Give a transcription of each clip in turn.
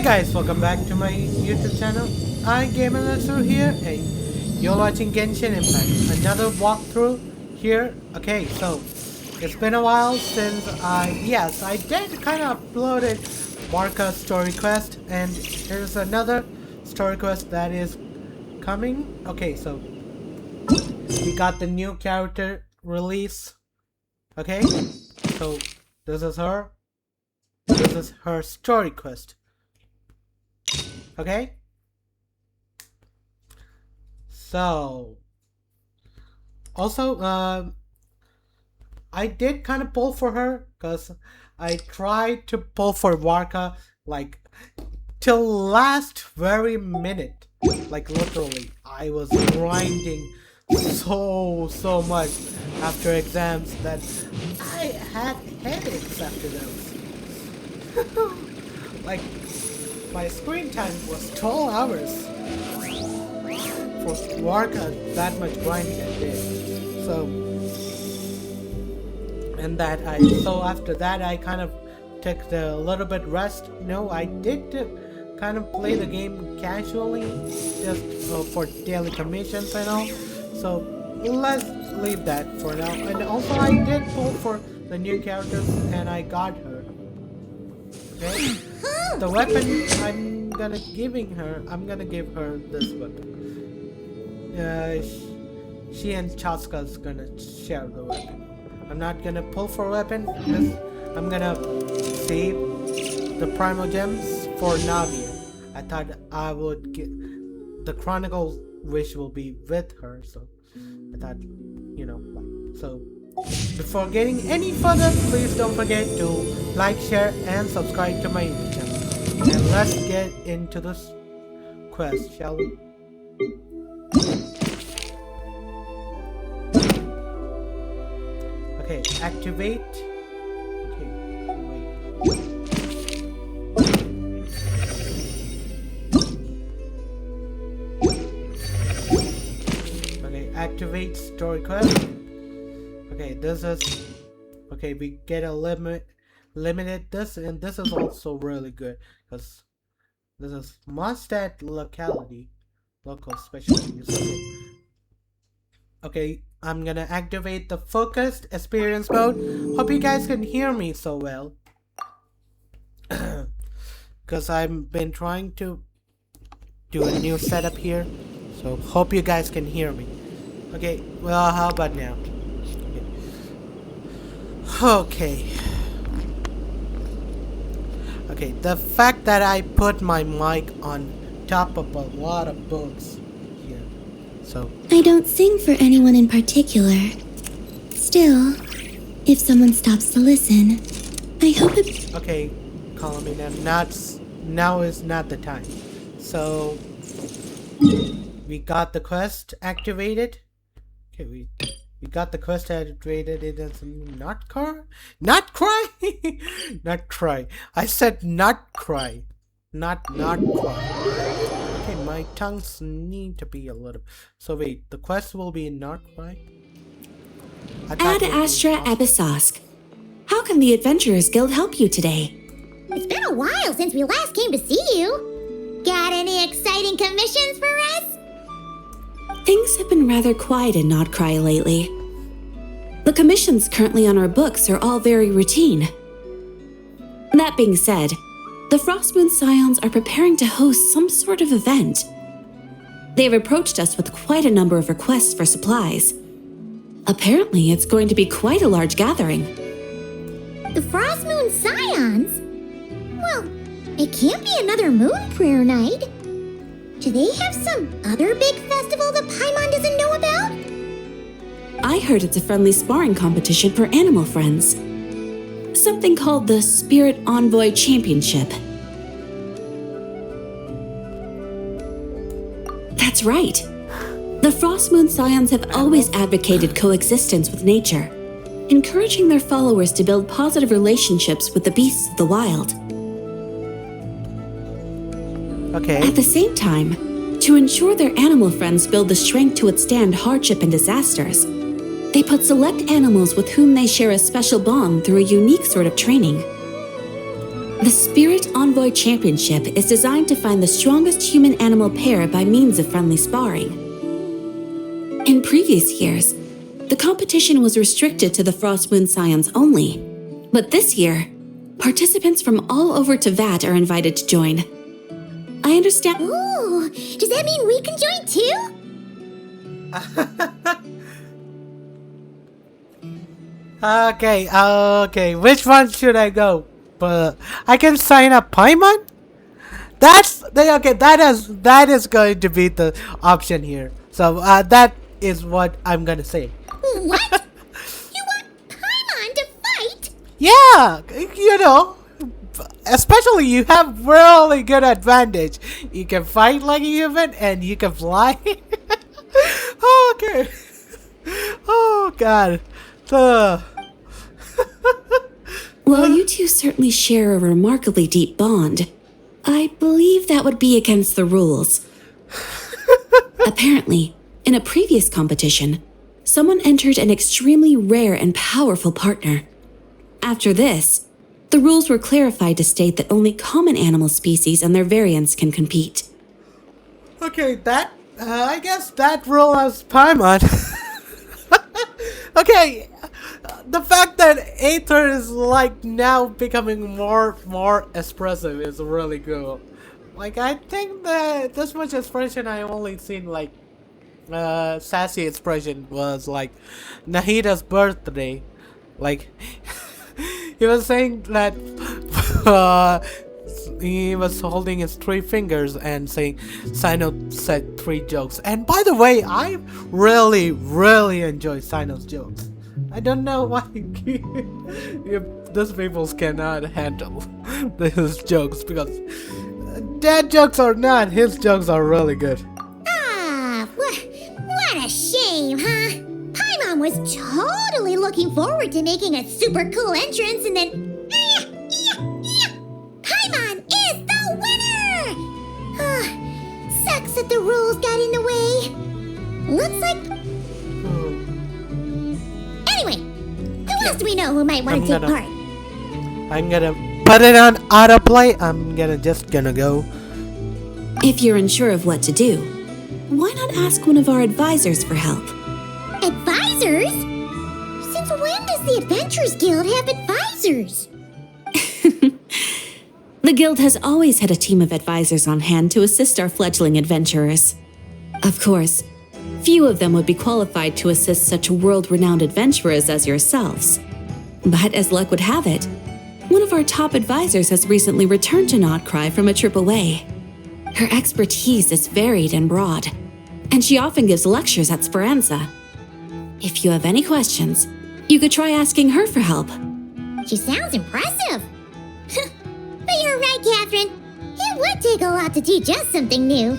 Guys, welcome back to my YouTube channel. I'm Gamer here and you're watching Genshin Impact. Another walkthrough here. Okay, so it's been a while since I did kind of uploaded Marka's story quest, and here's another story quest that is coming. Okay, so we got the new character release. Okay, so this is her. This is her story quest. Okay? So also I did kind of pull for her because I tried to pull for Marka like till last very minute. Like literally I was grinding so much after exams that I had headaches after those. Like my screen time was 12 hours for Marka, that much grinding I did. So after that I kind of took a little bit rest. No, I did kind of play the game casually, just for daily commissions and all. So let's leave that for now. And also I did pull for the new characters and I got her. Okay? The weapon I'm gonna give her this weapon. She and Chaska's gonna share the weapon. I'm not gonna pull for a weapon. I'm gonna save the primal gems for Navia. I thought I would get the Chronicle wish will be with her, so I thought, so before getting any further, please don't forget to like, share, and subscribe to my YouTube channel. And let's get into this quest, shall we? Okay, activate. Okay, wait. Okay, activate story quest. Okay, this is... Okay, we get a limited this, and this is also really good because this is must at local specialties. Okay, I'm gonna activate the focused experience mode. Hope you guys can hear me so well, because I've been trying to do a new setup here, so hope you guys can hear me. Okay, well, how about now? Okay. Okay, the fact that I put my mic on top of a lot of books here, so... I don't sing for anyone in particular. Still, if someone stops to listen, I hope it... Okay, call me now is not the time. So, we got the quest activated. Okay, we got the quest activated. It is not cry. Not cry. I said not cry. Not cry. Okay, my tongues need to be a little. So wait, the quest will be not cry. Ad Astra Episosk. How can the Adventurers Guild help you today? It's been a while since we last came to see you. Got any exciting commissions for us? Things have been rather quiet in Nodcry lately. The commissions currently on our books are all very routine. That being said, the Frostmoon Scions are preparing to host some sort of event. They've approached us with quite a number of requests for supplies. Apparently, it's going to be quite a large gathering. The Frostmoon Scions? Well, it can't be another moon prayer night. Do they have some other big festival that Paimon doesn't know about? I heard it's a friendly sparring competition for animal friends. Something called the Spirit Envoy Championship. That's right. The Frostmoon Scions have always advocated coexistence with nature, encouraging their followers to build positive relationships with the beasts of the wild. Okay. At the same time, to ensure their animal friends build the strength to withstand hardship and disasters, they put select animals with whom they share a special bond through a unique sort of training. The Spirit Envoy Championship is designed to find the strongest human-animal pair by means of friendly sparring. In previous years, the competition was restricted to the Frost Moon Scions only, but this year, participants from all over Teyvat are invited to join. I understand. Ooh, does that mean we can join too? Okay, which one should I go? But I can sign up Paimon? That is going to be the option here. So that is what I'm gonna say. What? You want Paimon to fight? Yeah, you know, especially you have really good advantage. You can fight like a human and you can fly. Okay. Oh God. While you two certainly share a remarkably deep bond, I believe that would be against the rules. Apparently, in a previous competition, someone entered an extremely rare and powerful partner. After this, the rules were clarified to state that only common animal species and their variants can compete. Okay, I guess that rule has Paimon. Okay, the fact that Aether is like now becoming more expressive is really cool. Like I think that this much expression I only seen like sassy expression was like Nahida's birthday. Like he was saying that he was holding his 3 fingers and saying Sino said 3 jokes. And by the way, I really enjoy Sino's jokes. I don't know why if these people cannot handle his jokes, because dad jokes or not, his jokes are really good. Ah, what a shame, huh? Paimon was totally looking forward to making a super cool entrance, and then Paimon is the winner! Sucks that the rules got in the way. Looks like... Anyway, who else do we know who might want to take part? I'm gonna put it on autoplay. I'm just gonna go. If you're unsure of what to do, why not ask one of our advisors for help? Advisors? Since when does the Adventurers Guild have advisors? The Guild has always had a team of advisors on hand to assist our fledgling adventurers. Of course, few of them would be qualified to assist such world-renowned adventurers as yourselves. But as luck would have it, one of our top advisors has recently returned to Notcry from a trip away. Her expertise is varied and broad, and she often gives lectures at Speranza. If you have any questions, you could try asking her for help. She sounds impressive. But you're right, Catherine. It would take a lot to teach us something new.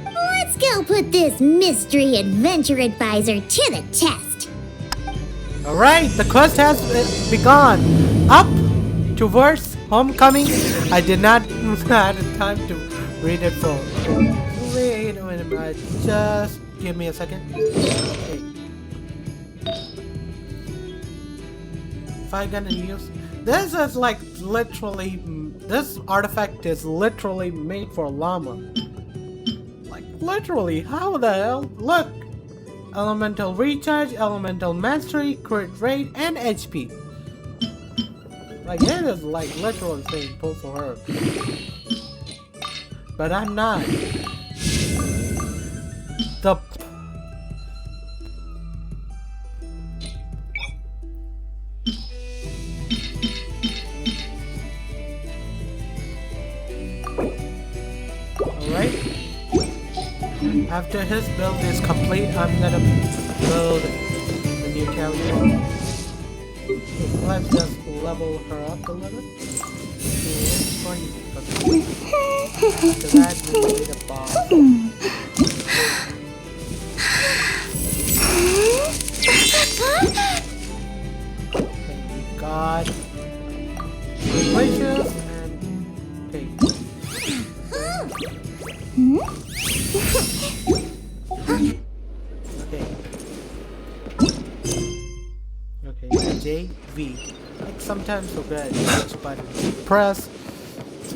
Let's go put this mystery adventure advisor to the test. Alright, the quest has begun. Up towards homecoming. I did not have time to read it full. Wait a minute, just give me a second. Okay. If I'm gonna use this is like literally, this artifact is literally made for llama. Like literally, how the hell? Look! Elemental recharge, elemental mastery, crit rate, and HP. Like it is like literally saying pull for her. But I'm not. The Alright. After his build is complete, I'm gonna build the new character. Let's just level her up a little. After that, we need a bomb. Okay, we got delicious and okay. Okay, JV. Like sometimes forget which button to press.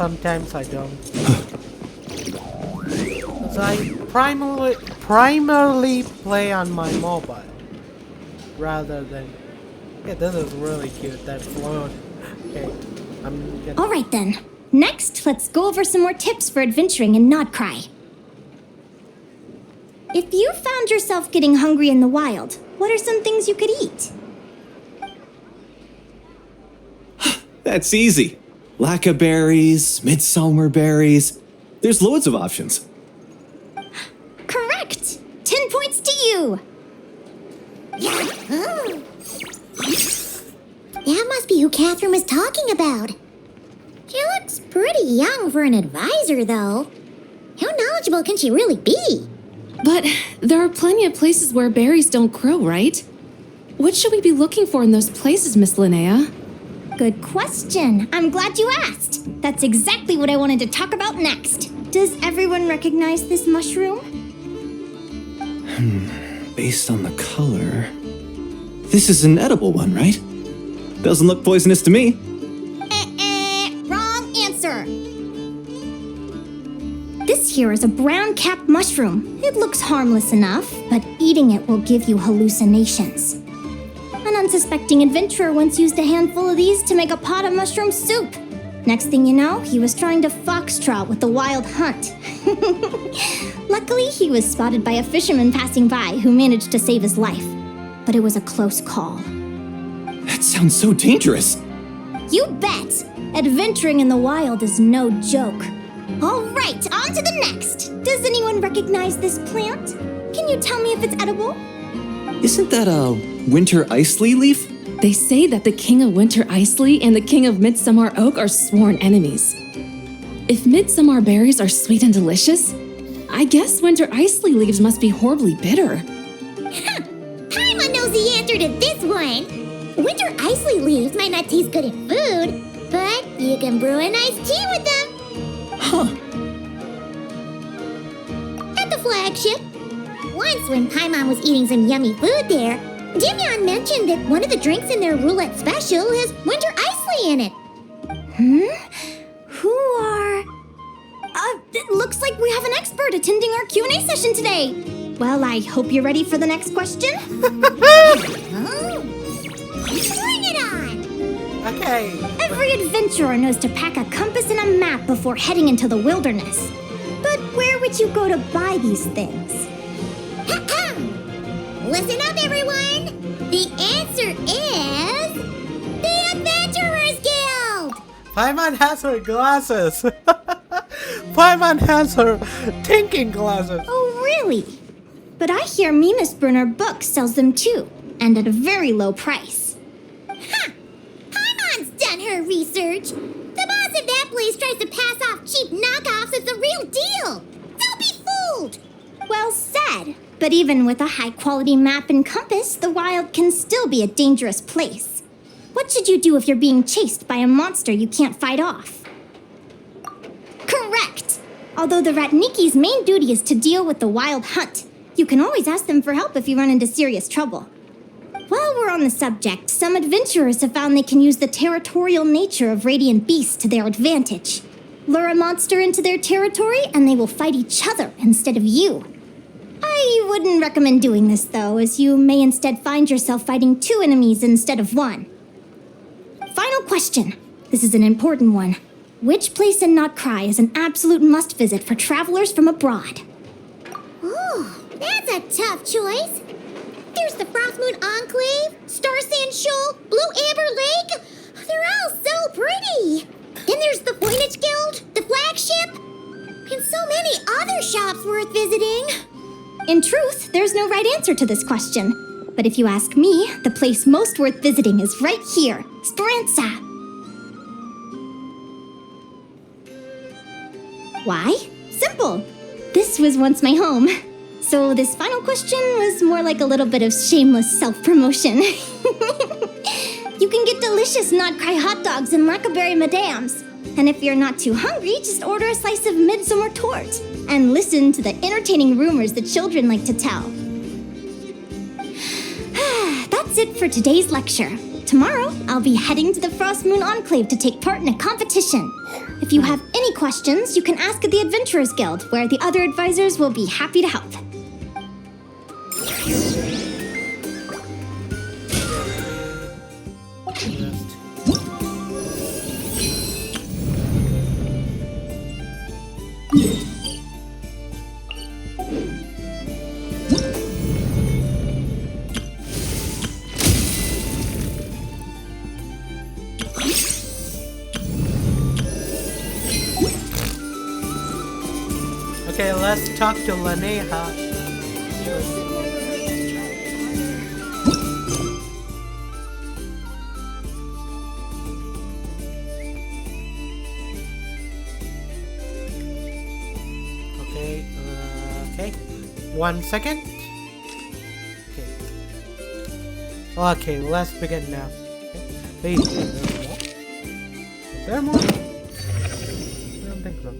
sometimes I don't. 'Cause I primarily play on my mobile rather than. Yeah, this is really cute. That float. Okay, I'm gonna. All right then. Next, let's go over some more tips for adventuring in Nodcry. If you found yourself getting hungry in the wild, what are some things you could eat? That's easy. Lacca berries, midsummer berries. There's loads of options. Correct! 10 points to you! That must be who Catherine was talking about. She looks pretty young for an advisor, though. How knowledgeable can she really be? But there are plenty of places where berries don't grow, right? What should we be looking for in those places, Miss Linnea? Good question. I'm glad you asked. That's exactly what I wanted to talk about next. Does everyone recognize this mushroom? Based on the color... This is an edible one, right? Doesn't look poisonous to me. Wrong answer. This here is a brown-capped mushroom. It looks harmless enough, but eating it will give you hallucinations. An unsuspecting adventurer once used a handful of these to make a pot of mushroom soup. Next thing you know, he was trying to foxtrot with the wild hunt. Luckily, he was spotted by a fisherman passing by who managed to save his life. But it was a close call. That sounds so dangerous. You bet! Adventuring in the wild is no joke. All right, on to the next. Does anyone recognize this plant? Can you tell me if it's edible? Isn't that a winter ice leaf? They say that the King of Winter Icely and the King of Midsummer Oak are sworn enemies. If midsummer berries are sweet and delicious, I guess winter Icely leaves must be horribly bitter. Paimon knows the answer to this one. Winter Icely leaves might not taste good in food, but you can brew a nice tea with them. Huh. At the flagship. Once when Paimon was eating some yummy food there, Dimyon mentioned that one of the drinks in their roulette special has Winter Icely in it. Who are... it looks like we have an expert attending our Q&A session today. Well, I hope you're ready for the next question. Oh. Bring it on! Okay. Every adventurer knows to pack a compass and a map before heading into the wilderness. But where would you go to buy these things? Listen up, everyone! The answer is... the Adventurers Guild! Paimon has her glasses. Paimon has her thinking glasses. Oh, really? But I hear Mimas Brunner Books sells them too, and at a very low price. Ha! Paimon's done her research. The boss of that place tries to pass off cheap knockoffs as the real deal. Don't be fooled! Well said. But even with a high-quality map and compass, the wild can still be a dangerous place. What should you do if you're being chased by a monster you can't fight off? Correct! Although the Ratniki's main duty is to deal with the wild hunt, you can always ask them for help if you run into serious trouble. While we're on the subject, some adventurers have found they can use the territorial nature of radiant beasts to their advantage. Lure a monster into their territory and they will fight each other instead of you. I wouldn't recommend doing this, though, as you may instead find yourself fighting two enemies instead of one. Final question. This is an important one. Which place in Nodcry is an absolute must-visit for travelers from abroad? Oh, that's a tough choice. There's the Frostmoon Enclave, Star Sand Shoal, Blue Amber Lake. They're all so pretty. Then there's the Voynich Guild, the flagship, and so many other shops worth visiting. In truth, there's no right answer to this question. But if you ask me, the place most worth visiting is right here, Speranza. Why? Simple. This was once my home. So this final question was more like a little bit of shameless self-promotion. You can get delicious Nodcry hot dogs and Lackaberry Madams. And if you're not too hungry, just order a slice of midsummer tort and listen to the entertaining rumors the children like to tell. That's it for today's lecture. Tomorrow, I'll be heading to the Frost Moon Enclave to take part in a competition. If you have any questions, you can ask at the Adventurers Guild, where the other advisors will be happy to help. Okay, let's talk to Linnea. Okay. 1 second. Okay, let's begin now. Wait, is there more? I don't think so.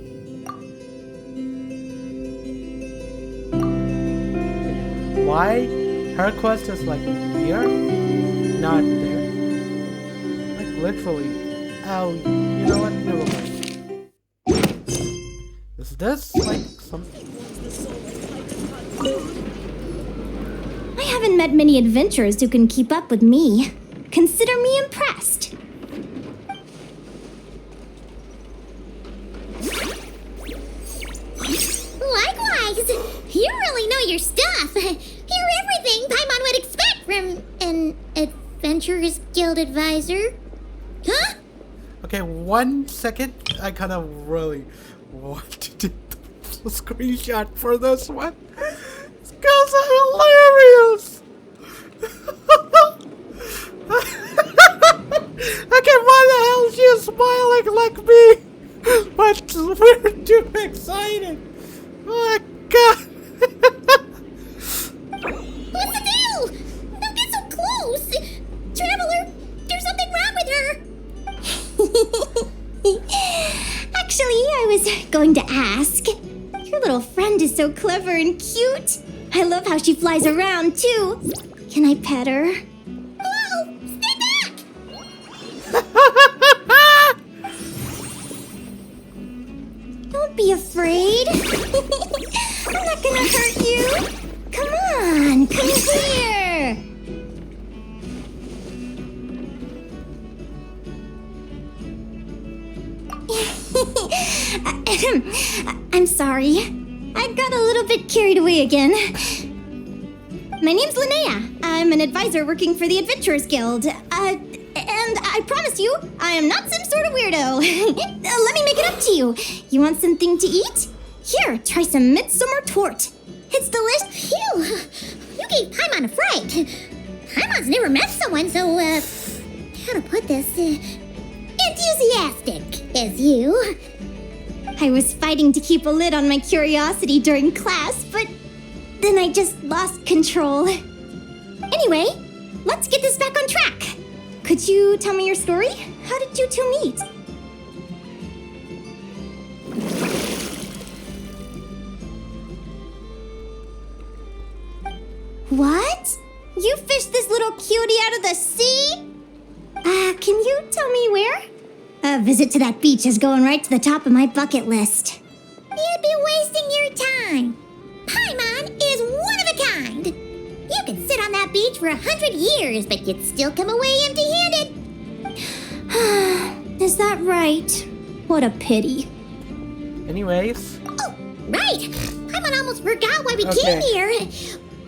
Why her quest is like here, not there? Like literally. Oh, you know what? Never mind. Is this like something? I haven't met many adventurers who can keep up with me. Consider me impressed. Likewise! You really know your stuff. You're everything Paimon would expect from an Adventurers Guild advisor. Huh? Okay, 1 second. I kind of really want to do the screenshot for this one. These girls are hilarious. Okay, why the hell is she smiling like me? But we're too excited. Oh my god. What's the deal? Don't get so close! Traveler, there's something wrong with her! Actually, I was going to ask. Your little friend is so clever and cute. I love how she flies around, too. Can I pet her? Whoa! Stay back! Don't be afraid. I'm not gonna hurt you. Come on, come here. I'm sorry. I got a little bit carried away again. My name's Linnea. I'm an advisor working for the Adventurers Guild. And I promise you, I am not some sort of weirdo. Let me make it up to you. You want something to eat? Here, try some midsummer tort. It's delicious. Phew! You gave Paimon a fright. Paimon's never met someone so, how to put this, enthusiastic as you. I was fighting to keep a lid on my curiosity during class, but then I just lost control. Anyway, let's get this back on track. Could you tell me your story? How did you two meet? What? You fished this little cutie out of the sea? Can you tell me where? A visit to that beach is going right to the top of my bucket list. You'd be wasting your time. Paimon is one of a kind. You could sit on that beach for 100 years, but you'd still come away empty-handed. Is that right? What a pity. Anyways. Oh, right. Paimon almost forgot why we came here.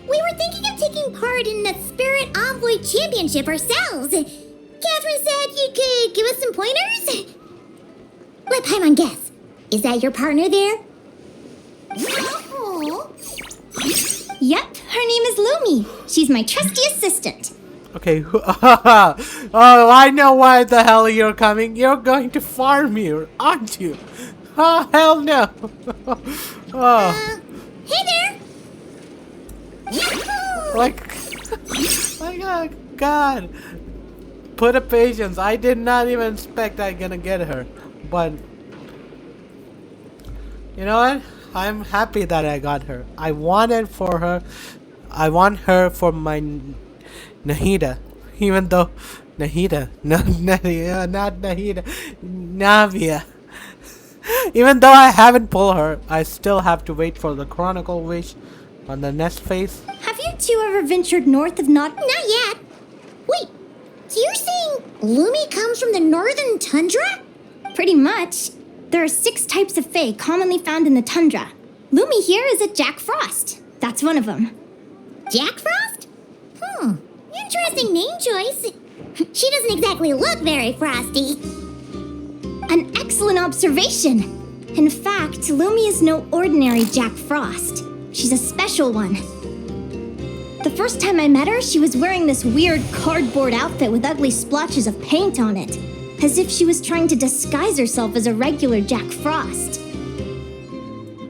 We were thinking of taking part in the Spirit Envoy Championship ourselves. Catherine said you could give us some pointers? Let Paimon guess. Is that your partner there? Oh. Yep, her name is Lumi. She's my trusty assistant. Okay. Oh, I know why the hell you're coming. You're going to farm here, aren't you? Oh, hell no. Oh. Hey there. Like, my God. Put a patience. I did not even expect I'm gonna get her. But, you know what? I'm happy that I got her. I want her for my Nahida. Even though Nahida. No, Nahida, not Nahida. Navia. Even though I haven't pulled her, I still have to wait for the Chronicle Wish on the next phase. Have you two ever ventured north of Not yet. Wait, so you're saying Lumi comes from the northern tundra? Pretty much. There are 6 types of fae commonly found in the tundra. Lumi here is a Jack Frost. That's one of them. Jack Frost? Interesting name choice. She doesn't exactly look very frosty. An excellent observation. In fact, Lumi is no ordinary Jack Frost. She's a special one. The first time I met her, she was wearing this weird cardboard outfit with ugly splotches of paint on it, as if she was trying to disguise herself as a regular Jack Frost.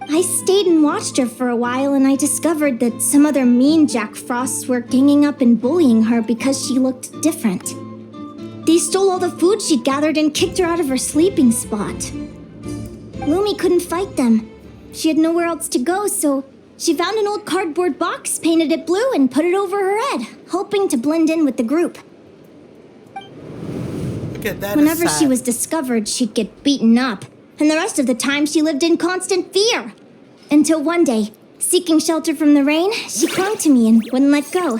I stayed and watched her for a while, and I discovered that some other mean Jack Frosts were ganging up and bullying her because she looked different. They stole all the food she'd gathered and kicked her out of her sleeping spot. Lumi couldn't fight them. She had nowhere else to go, so she found an old cardboard box, painted it blue, and put it over her head, hoping to blend in with the group. Okay, that Whenever is sad. she was discovered, she'd get beaten up, and the rest of the time she lived in constant fear. Until one day, seeking shelter from the rain, she clung to me and wouldn't let go.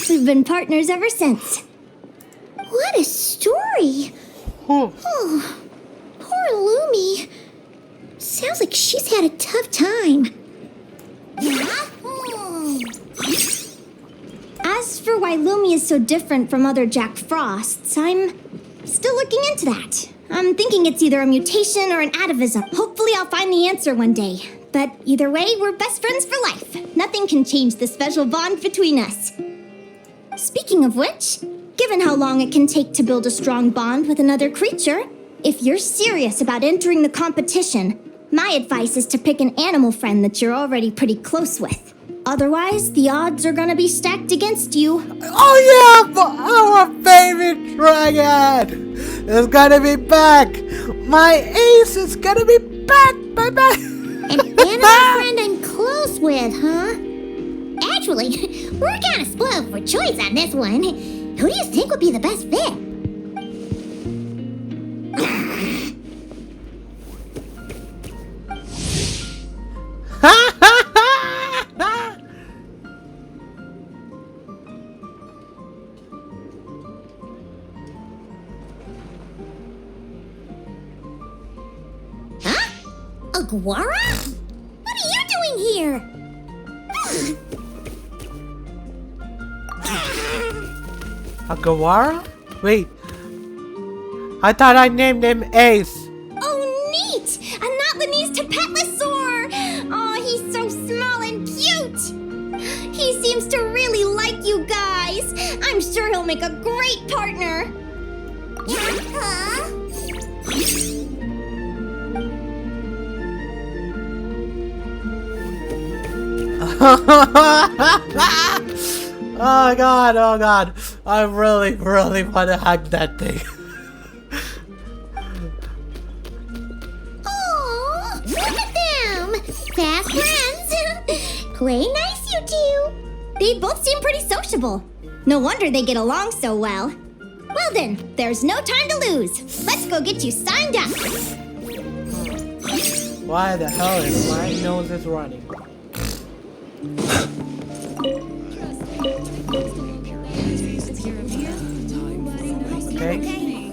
We've been partners ever since. What a story. Oh. Oh, poor Lumi. Sounds like she's had a tough time. As for why Lumi is so different from other Jack Frosts, I'm still looking into that. I'm thinking it's either a mutation or an atavism. Hopefully I'll find the answer one day. But either way, we're best friends for life. Nothing can change the special bond between us. Speaking of which, given how long it can take to build a strong bond with another creature, if you're serious about entering the competition, my advice is to pick an animal friend that you're already pretty close with. Otherwise, the odds are gonna be stacked against you. Oh yeah, but our favorite dragon is gonna be back. My ace is gonna be back, baby. An animal friend I'm close with, huh? Actually, we're kind of spoiled for choice on this one. Who do you think would be the best fit? Aguara? What are you doing here? Agawara? Wait. I thought I named him Ace. Oh, neat! A Notlanese Tapetlosaur! Oh, he's so small and cute! He seems to really like you guys. I'm sure he'll make a great partner. Huh? Oh god. I really want to hug that thing. Aw, look at them! Fast friends! Play nice, you two! They both seem pretty sociable. No wonder they get along so well. Well then, there's no time to lose. Let's go get you signed up. Why the hell is my nose is running? Okay.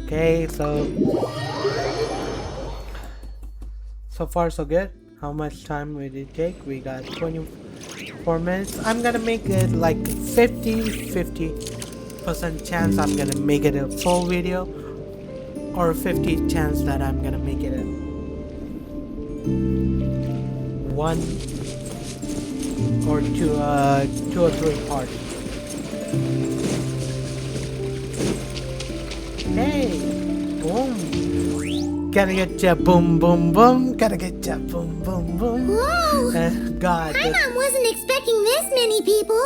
Okay, so far so good. How much time will it take? We got 24 minutes. I'm gonna make it like 50% chance I'm gonna make it a full video, or 50 chance that I'm gonna make it a 1 or 2 or 3 part. Hey, boom. Gotta get ya boom boom boom. Gotta get ya boom boom boom. Whoa! God, My mom wasn't expecting this many people.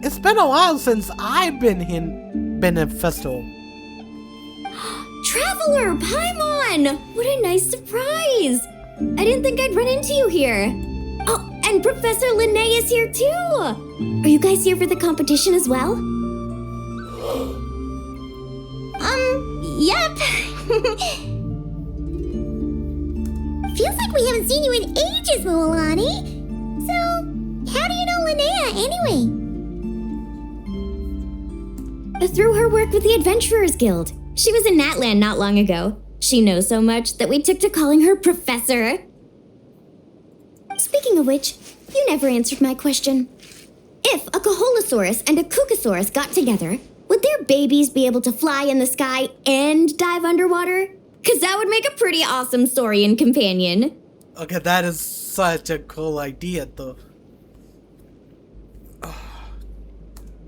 it's been a while since I've been a festival. Traveler, Paimon! What a nice surprise! I didn't think I'd run into you here. Oh, and Professor Linnea is here too. Are you guys here for the competition as well? Yep. Feels like we haven't seen you in ages, Moalani. So, how do you know Linnea anyway? Through her work with the Adventurers Guild. She was in Natland not long ago. She knows so much that we took to calling her Professor. Speaking of which, you never answered my question. If a Caholosaurus and a Kookasaurus got together, would their babies be able to fly in the sky and dive underwater? Because that would make a pretty awesome saurian companion. Okay, that is such a cool idea, though.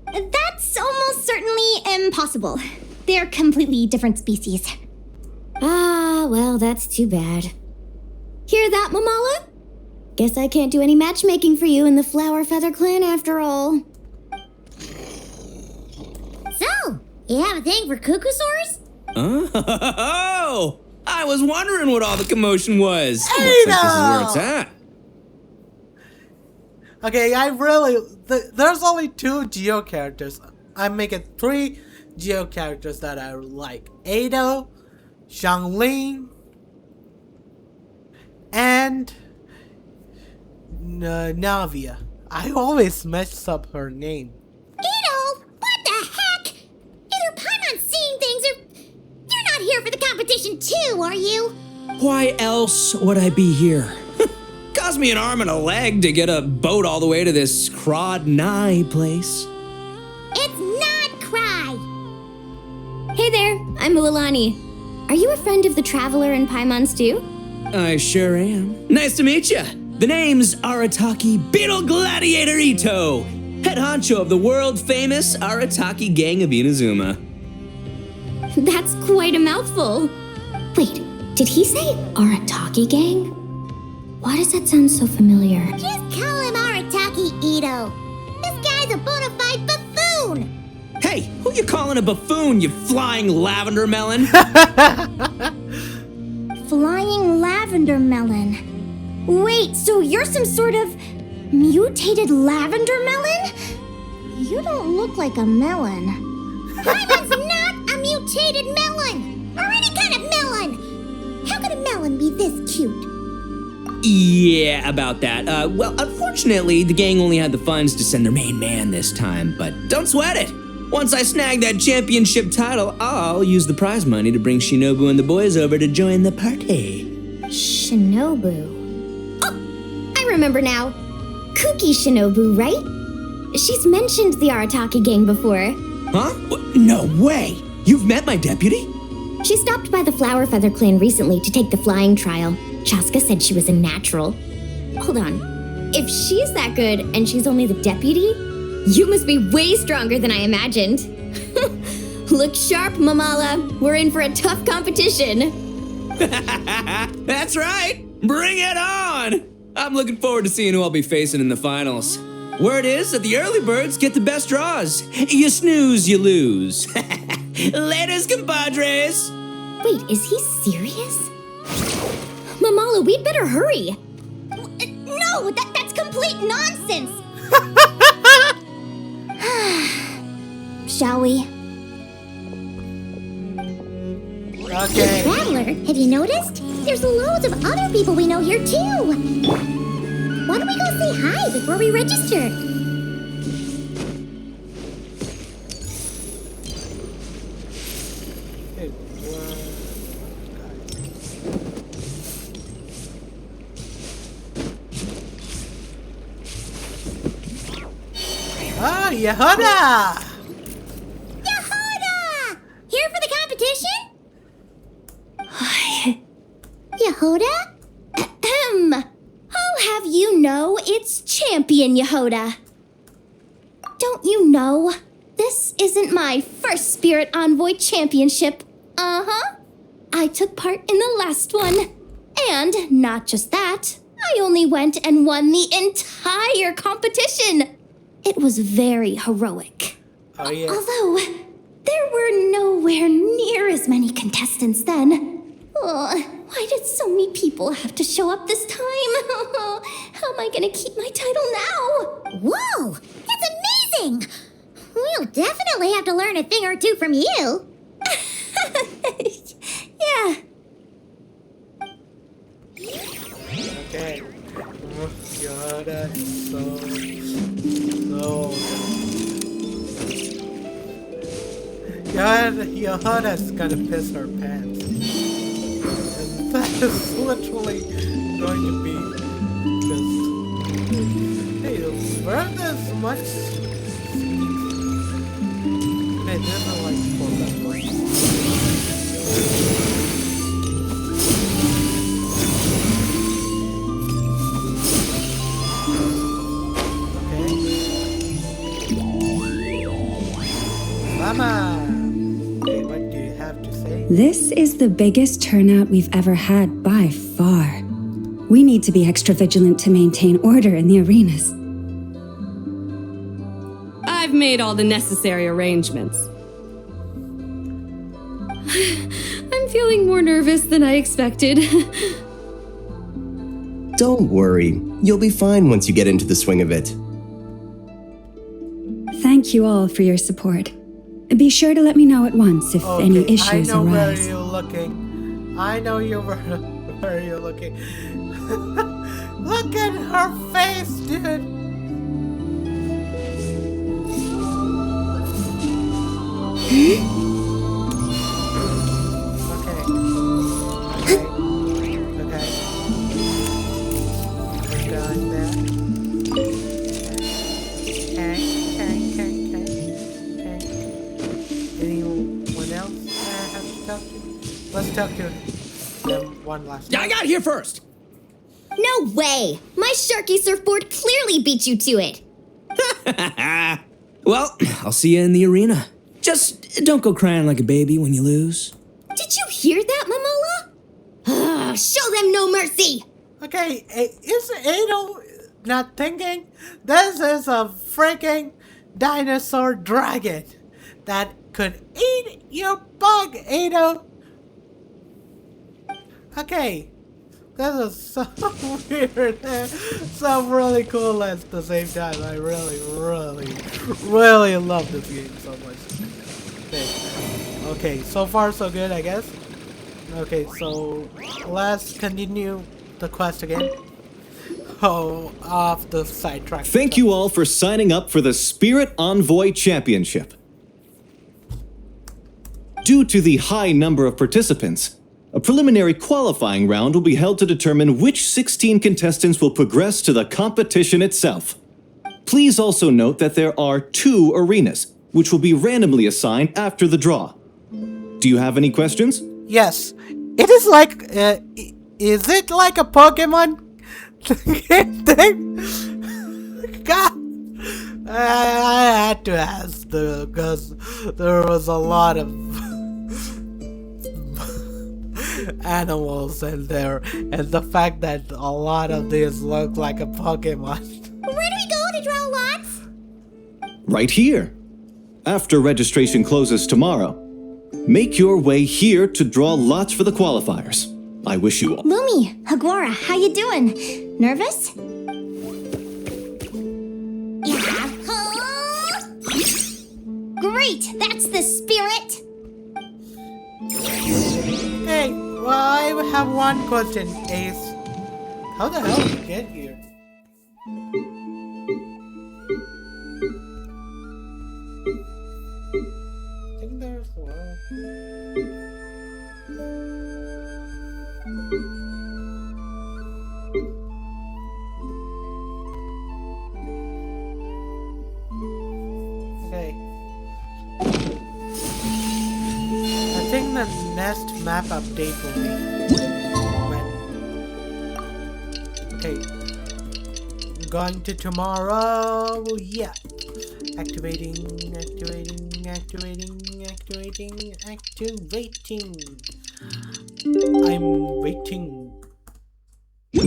That's almost certainly impossible. They're completely different species. Ah, well, that's too bad. Hear that, Mamala? Guess I can't do any matchmaking for you in the Flower Feather Clan after all. So, you have a thing for Kookasaurs? Oh, I was wondering what all the commotion was. Looks like this is where it's at. Okay, there's only 2 Geo characters. I'm making 3 Geo characters that I like. Ado, Xianglin, and Navia. I always mess up her name. Ito, what the heck? Either Paimon's seeing things or you're not here for the competition too, are you? Why else would I be here? Cost me an arm and a leg to get a boat all the way to this Crod Nye place. It's not Cry. Hey there, I'm Ualani. Are you a friend of the Traveler and Paimon's too? I sure am. Nice to meet you. The name's Arataki Beetle Gladiator Ito, head honcho of the world-famous Arataki Gang of Inazuma. That's quite a mouthful. Wait, did he say Arataki Gang? Why does that sound so familiar? Just call him Arataki Ito. This guy's a bona fide buffoon. Hey, who you calling a buffoon, you flying lavender melon? Flying lavender melon. Wait, so you're some sort of mutated lavender melon? You don't look like a melon. Paimon's not a mutated melon, or any kind of melon. How could a melon be this cute? Yeah, about that. Well, unfortunately, the gang only had the funds to send their main man this time, but don't sweat it. Once I snag that championship title, I'll use the prize money to bring Shinobu and the boys over to join the party. Shinobu. Oh, I remember now. Kuki Shinobu, right? She's mentioned the Arataki Gang before. Huh? No way! You've met my deputy? She stopped by the Flower Feather Clan recently to take the flying trial. Chaska said she was a natural. Hold on. If she's that good and she's only the deputy, you must be way stronger than I imagined. Look sharp, Mamala. We're in for a tough competition. That's right! Bring it on! I'm looking forward to seeing who I'll be facing in the finals. Word is that the early birds get the best draws. You snooze, you lose. Laters, compadres! Wait, is he serious? Mamala, we'd better hurry. No, that's complete nonsense. Shall we? Okay. Traveler, have you noticed? There's loads of other people we know here too. Why don't we go say hi before we register? Ah, Yehuda! Yehuda! Here for the competition? Yehuda? Ahem. I'll have you know it's Champion Yehuda. Don't you know? This isn't my first Spirit Envoy Championship. Uh-huh. I took part in the last one. And not just that, I only went and won the entire competition. It was very heroic. Oh, yeah. Although, there were nowhere near as many contestants then. Why did so many people have to show up this time? How am I gonna keep my title now? Whoa! That's amazing! We'll definitely have to learn a thing or two from you. Yeah. Okay. Oh god, that is so good. Johanna's gonna piss her pants. And that is literally going to be just... Hey, where there's much... Hey, there's no like for that one. Mama! Okay, what do you have to say? This is the biggest turnout we've ever had by far. We need to be extra vigilant to maintain order in the arenas. I've made all the necessary arrangements. I'm feeling more nervous than I expected. Don't worry. You'll be fine once you get into the swing of it. Thank you all for your support. Be sure to let me know at once if any issues I know arise. where you're looking. I know where you're looking. Look at her face, dude. Let's talk to them one last time. I got here first. No way! My Sharky surfboard clearly beat you to it. Well, I'll see you in the arena. Just don't go crying like a baby when you lose. Did you hear that, Momola? Show them no mercy! Okay, is Ado not thinking? This is a freaking dinosaur dragon that could eat your bug, Ado. Okay, this is so weird and so really cool at the same time. I really love this game so much. Okay, so far so good, I guess. Okay, so let's continue the quest again. Oh, off the sidetrack. Thank you all for signing up for the Spirit Envoy Championship. Due to the high number of participants, a preliminary qualifying round will be held to determine which 16 contestants will progress to the competition itself. Please also note that there are 2 arenas, which will be randomly assigned after the draw. Do you have any questions? Yes, it is like, is it like a Pokemon thing? God, I had to ask because there was a lot of animals in there, and the fact that a lot of these look like a Pokemon. Where do we go to draw lots? Right here. After registration closes tomorrow, make your way here to draw lots for the qualifiers. I wish you all. Lumi, Hagwara, how you doing? Nervous? Yeah. Great, that's the spirit. Hey, well, I have one question, Ace. How the hell did you get here? I think there's one. Okay. I think the next map update will be when... Okay. Going to tomorrow, yeah. Activating. I'm waiting. I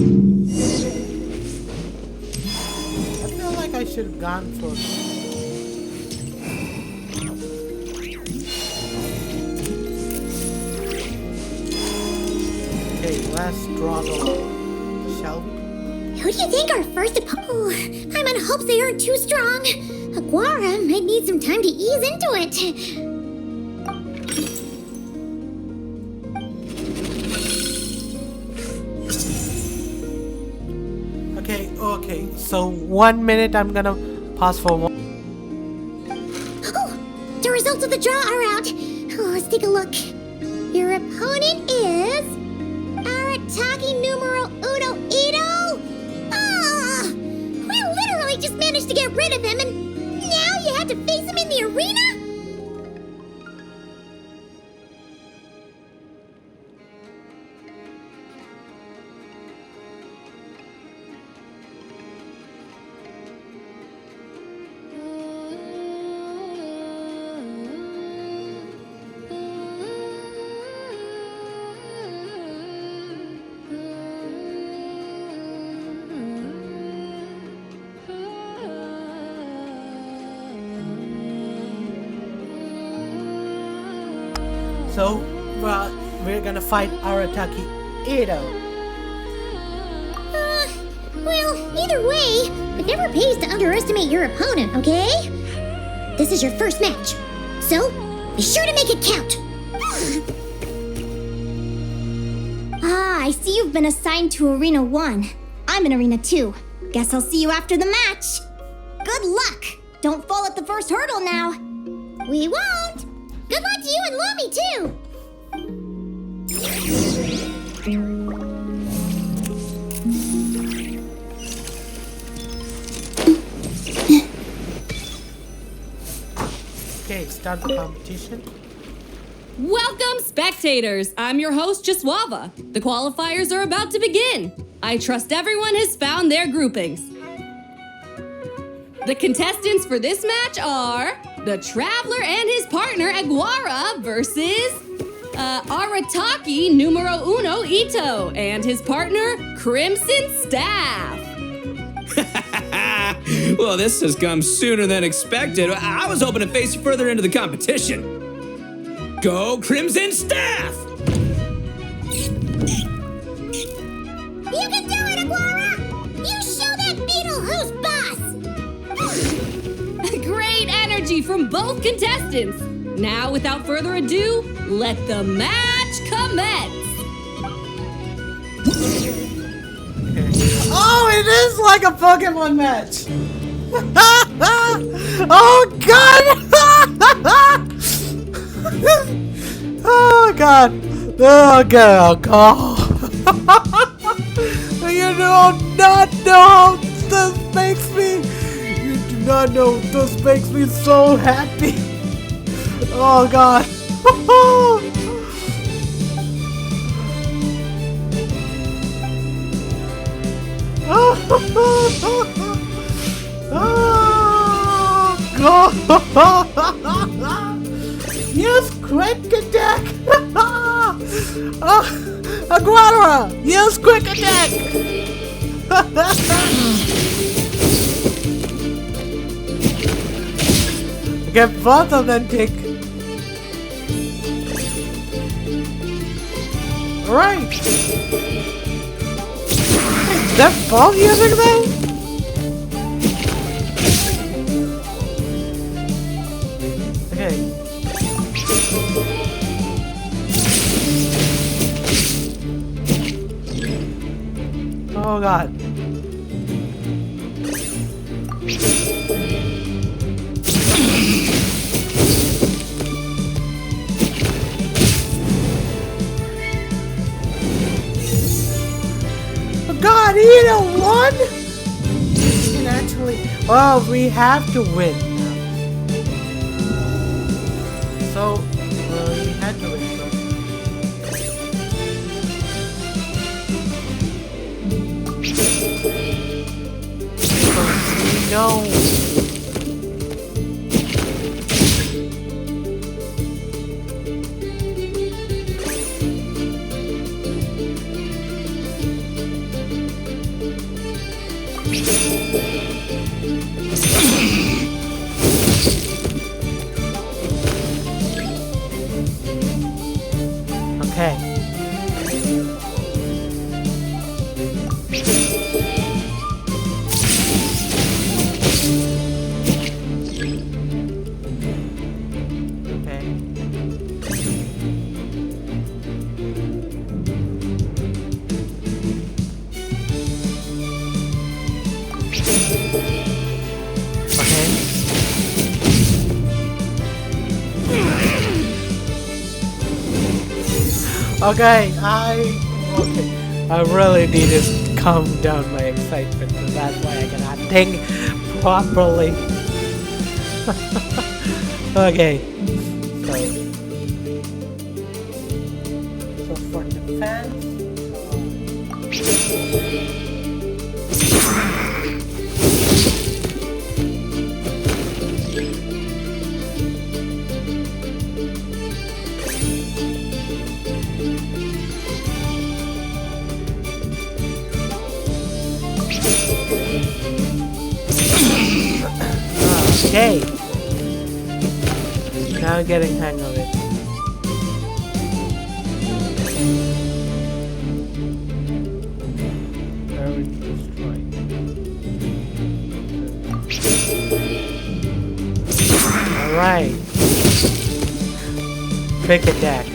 feel like I should have gone for... let's draw the line. Shall we? Who do you think our first Oh, Paimon hopes they aren't too strong. Aguara might need some time to ease into it. Okay, so 1 minute I'm gonna pause for one. Oh, the results of the draw are out. Oh, let's take a look. Your opponent is Arataki numero uno Ito. Ah, we literally just managed to get rid of him, and now you have to face him in the arena? So, we're gonna fight Arataki Ito. Well, either way, it never pays to underestimate your opponent, okay? This is your first match, so be sure to make it count. Ah, I see you've been assigned to Arena 1. I'm in Arena 2. Guess I'll see you after the match. Good luck! Don't fall at the first hurdle now. We won't. Good luck to you and Lumi, too! Okay, start the competition. Welcome, spectators! I'm your host, Jaswava. The qualifiers are about to begin. I trust everyone has found their groupings. The contestants for this match are the Traveler and his partner, Aguara, versus Arataki numero uno Ito and his partner, Crimson Staff. Well, this has come sooner than expected. I was hoping to face you further into the competition. Go Crimson Staff! You can do it, Aguara! You show that beetle who's boss! Great energy from both contestants. Now, without further ado, let the match commence. Oh, it is like a Pokemon match! Oh god! Oh god! Oh god! Oh. You do not know how this makes me. You do not know this makes me so happy. Oh god! Oh god! Yes, quick attack! Aguara! Yes, quick attack! Get both of them tick. Alright. They're both using them? Okay. Oh god. Oh god, either one? And actually, oh, we have to win now. So, we had to win. No. Okay. Okay, I really need to calm down my excitement, so that's why I cannot think properly. Okay, so for defense, okay. Now getting hang of it. Where would you destroy? Alright. Quick attack.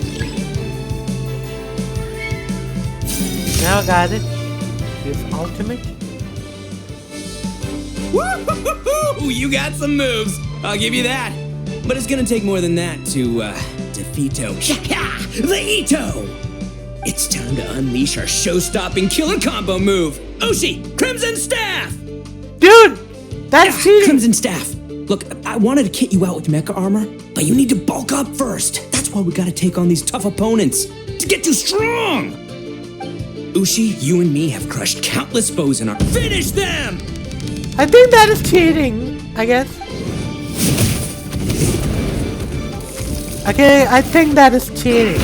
Now got it. Use ultimate. Woo-hoo-hoo-hoo! You got some moves. I'll give you that. But it's gonna take more than that to defeat the Ito. It's time to unleash our show-stopping killer combo move. Ushi, Crimson Staff. Dude, that's cheating. Crimson Staff. Look, I wanted to kit you out with mecha armor, but you need to bulk up first. That's why we gotta take on these tough opponents to get you strong. Ushi, you and me have crushed countless foes in our. Finish them! I think that is cheating, I guess. Okay, I think that is cheating.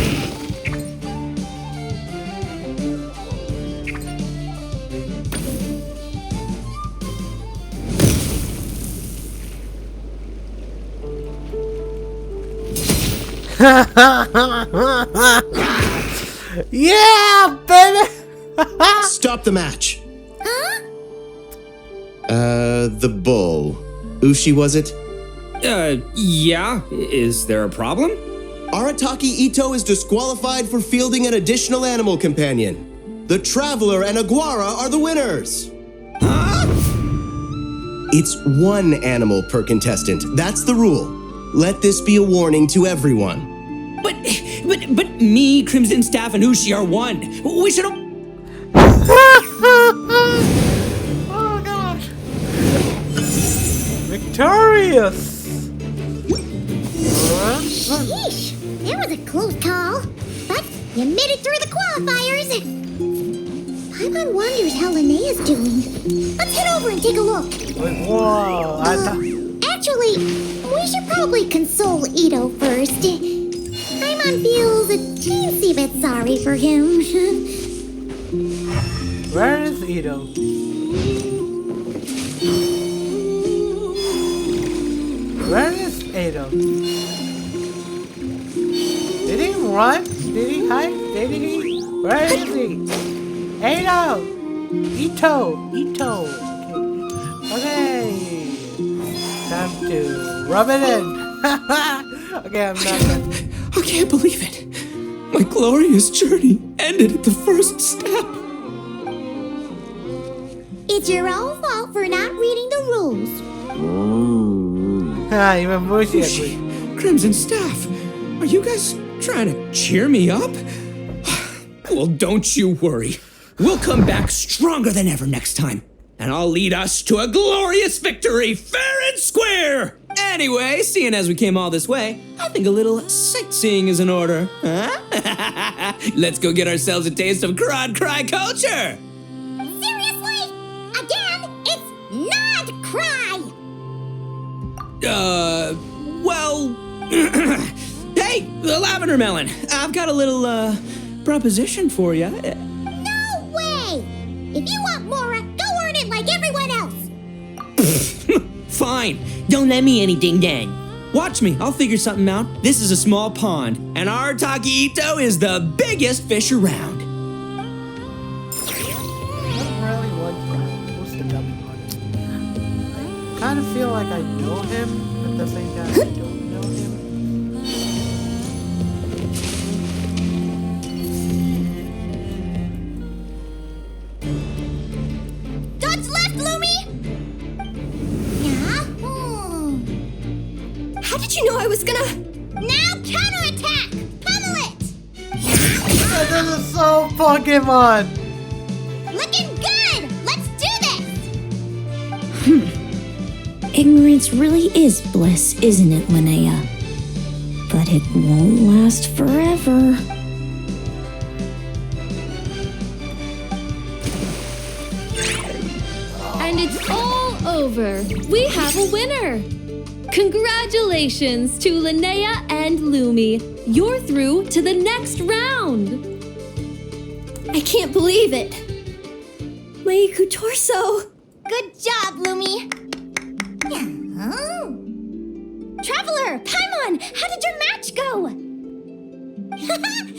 Yeah, baby! Stop the match. Huh? The bull. Ushi, was it? Yeah. Is there a problem? Arataki Ito is disqualified for fielding an additional animal companion. The Traveler and Aguara are the winners. Huh? It's one animal per contestant. That's the rule. Let this be a warning to everyone. But me, Crimson Staff, and Ushi are one. We should have. Oh gosh! Victorious! Sheesh, that was a close call. But you made it through the qualifiers. Paimon wonders how Linnea's doing. Let's head over and take a look. Whoa! Actually, we should probably console Ito first. Paimon feels a teensy bit sorry for him. Where is Ito? Where is Ito? Did he run? Did he hide? Did he? Where is he? Ito! Ito! Okay. Time to rub it in. Okay, I'm done. I can't believe it. My glorious journey ended at the first step. It's your own fault for not reading the rules. Even Mushi agreed. Crimson Staff, are you guys trying to cheer me up? Well, don't you worry. We'll come back stronger than ever next time. And I'll lead us to a glorious victory, fair and square! Anyway, seeing as we came all this way, I think a little sightseeing is in order. Huh? Let's go get ourselves a taste of Crod Cry culture! Seriously? Again, it's not cry! Well... Hey, the Lavender Melon, I've got a little, proposition for you. No way! If you want Mora, go earn it like everyone else! Fine, don't let me any ding-dang. Watch me, I'll figure something out. This is a small pond, and Arataki Ito is the biggest fish around. I really want that. Who's the dumb one? I kind of feel like I know him, but at the same time I don't know him. Dodge left, Lumi! Yeah? How did you know I was gonna... Now counterattack! Pummel it! This is so Pokemon. Looking good! Let's do this! Ignorance really is bliss, isn't it, Linnea? But it won't last forever. And it's all over. We have a winner. Congratulations to Linnea and Lumi. You're through to the next round. I can't believe it. My Iku torso. Good job, Lumi. Oh. Traveler, Paimon, how did your match go?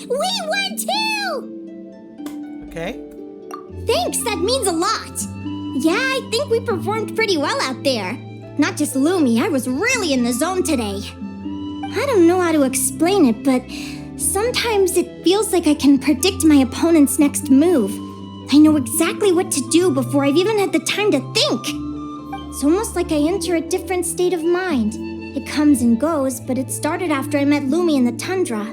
We won too! Okay. Thanks, that means a lot. Yeah, I think we performed pretty well out there. Not just Lumi, I was really in the zone today. I don't know how to explain it, but sometimes it feels like I can predict my opponent's next move. I know exactly what to do before I've even had the time to think. It's almost like I enter a different state of mind. It comes and goes, but it started after I met Lumi in the tundra.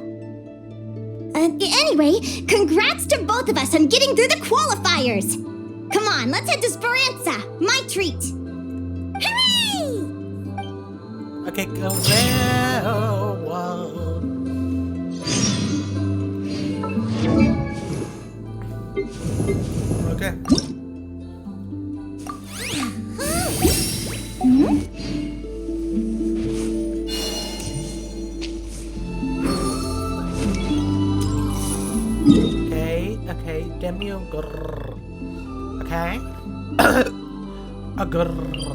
Anyway, congrats to both of us on getting through the qualifiers! Come on, let's head to Speranza, my treat! Hooray! Okay, go there. Oh, wow. Okay. Okay, Demio. Okay. A grrr.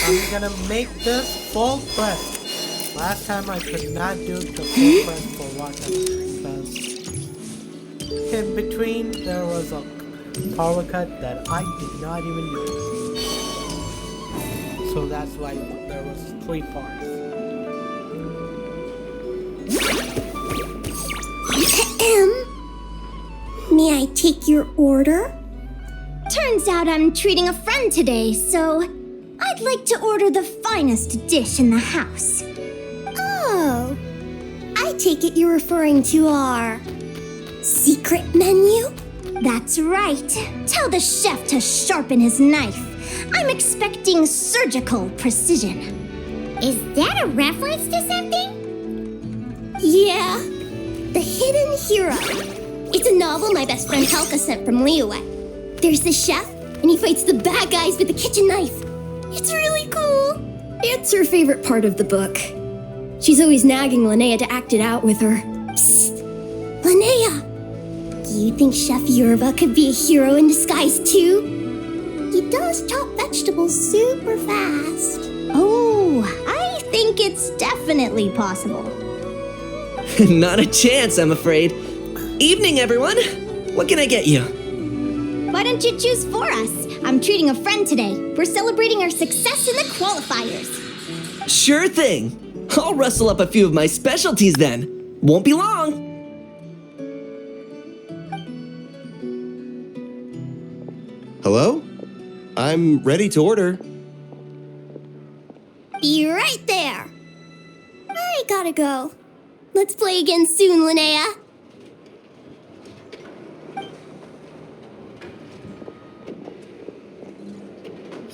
I'm gonna make this full quest. Last time I could not do the full quest for water because in between there was a power cut that I did not even use. So that's why there was 3 parts. May I take your order? Turns out I'm treating a friend today, so I'd like to order the finest dish in the house. Oh, I take it you're referring to our secret menu? That's right. Tell the chef to sharpen his knife. I'm expecting surgical precision. Is that a reference to something? Yeah. The Hidden Hero. It's a novel my best friend Helka sent from Linnea. There's the chef, and he fights the bad guys with a kitchen knife. It's really cool. It's her favorite part of the book. She's always nagging Linnea to act it out with her. Psst. Linnea, do you think Chef Yerba could be a hero in disguise too? He does chop vegetables super fast. Oh, I think it's definitely possible. Not a chance, I'm afraid. Evening, everyone. What can I get you? Why don't you choose for us? I'm treating a friend today. We're celebrating our success in the qualifiers. Sure thing. I'll rustle up a few of my specialties then. Won't be long. Hello? I'm ready to order. Be right there. I gotta go. Let's play again soon, Linnea.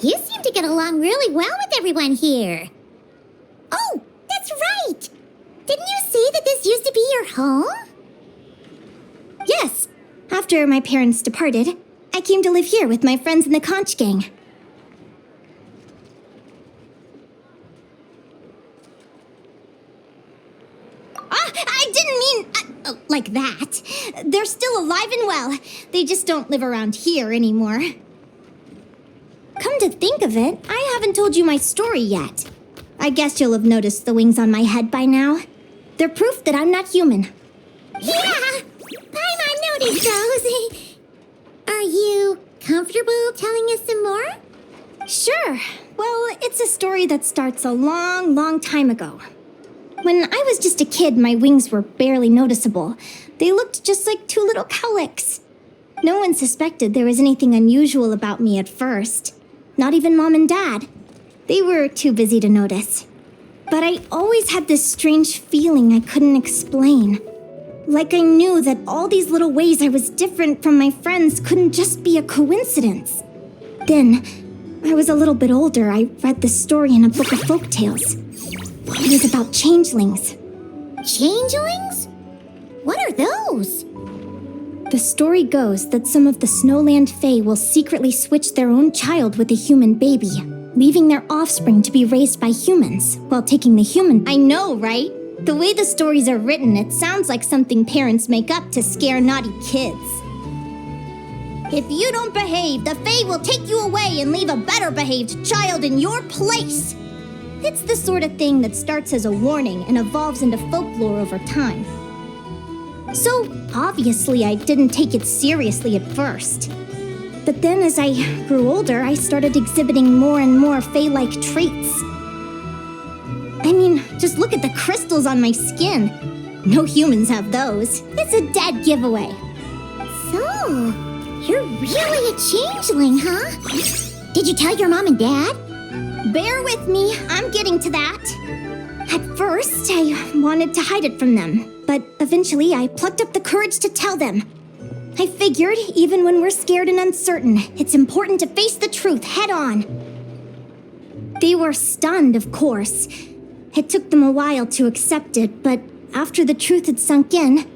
You seem to get along really well with everyone here. Oh, that's right! Didn't you say that this used to be your home? Yes. After my parents departed, I came to live here with my friends in the conch gang. I didn't mean like that. They're still alive and well. They just don't live around here anymore. Come to think of it, I haven't told you my story yet. I guess you'll have noticed the wings on my head by now. They're proof that I'm not human. Yeah! Paimon noticed those. Are you comfortable telling us some more? Sure. Well, it's a story that starts a long, long time ago. When I was just a kid, my wings were barely noticeable. They looked just like 2 little cowlicks. No one suspected there was anything unusual about me at first. Not even Mom and Dad. They were too busy to notice. But I always had this strange feeling I couldn't explain. Like I knew that all these little ways I was different from my friends couldn't just be a coincidence. Then, I was a little bit older, I read this story in a book of folktales. It was about changelings. Changelings? What are those? The story goes that some of the Snowland Fae will secretly switch their own child with a human baby, leaving their offspring to be raised by humans, while taking the human— I know, right? The way the stories are written, it sounds like something parents make up to scare naughty kids. If you don't behave, the Fae will take you away and leave a better behaved child in your place. It's the sort of thing that starts as a warning and evolves into folklore over time. So, obviously, I didn't take it seriously at first. But then as I grew older, I started exhibiting more and more Fae-like traits. I mean, just look at the crystals on my skin. No humans have those. It's a dead giveaway. So, you're really a changeling, huh? Did you tell your mom and dad? Bear with me, I'm getting to that. At first, I wanted to hide it from them, but eventually I plucked up the courage to tell them. I figured, even when we're scared and uncertain, it's important to face the truth head on. They were stunned, of course. It took them a while to accept it, but after the truth had sunk in,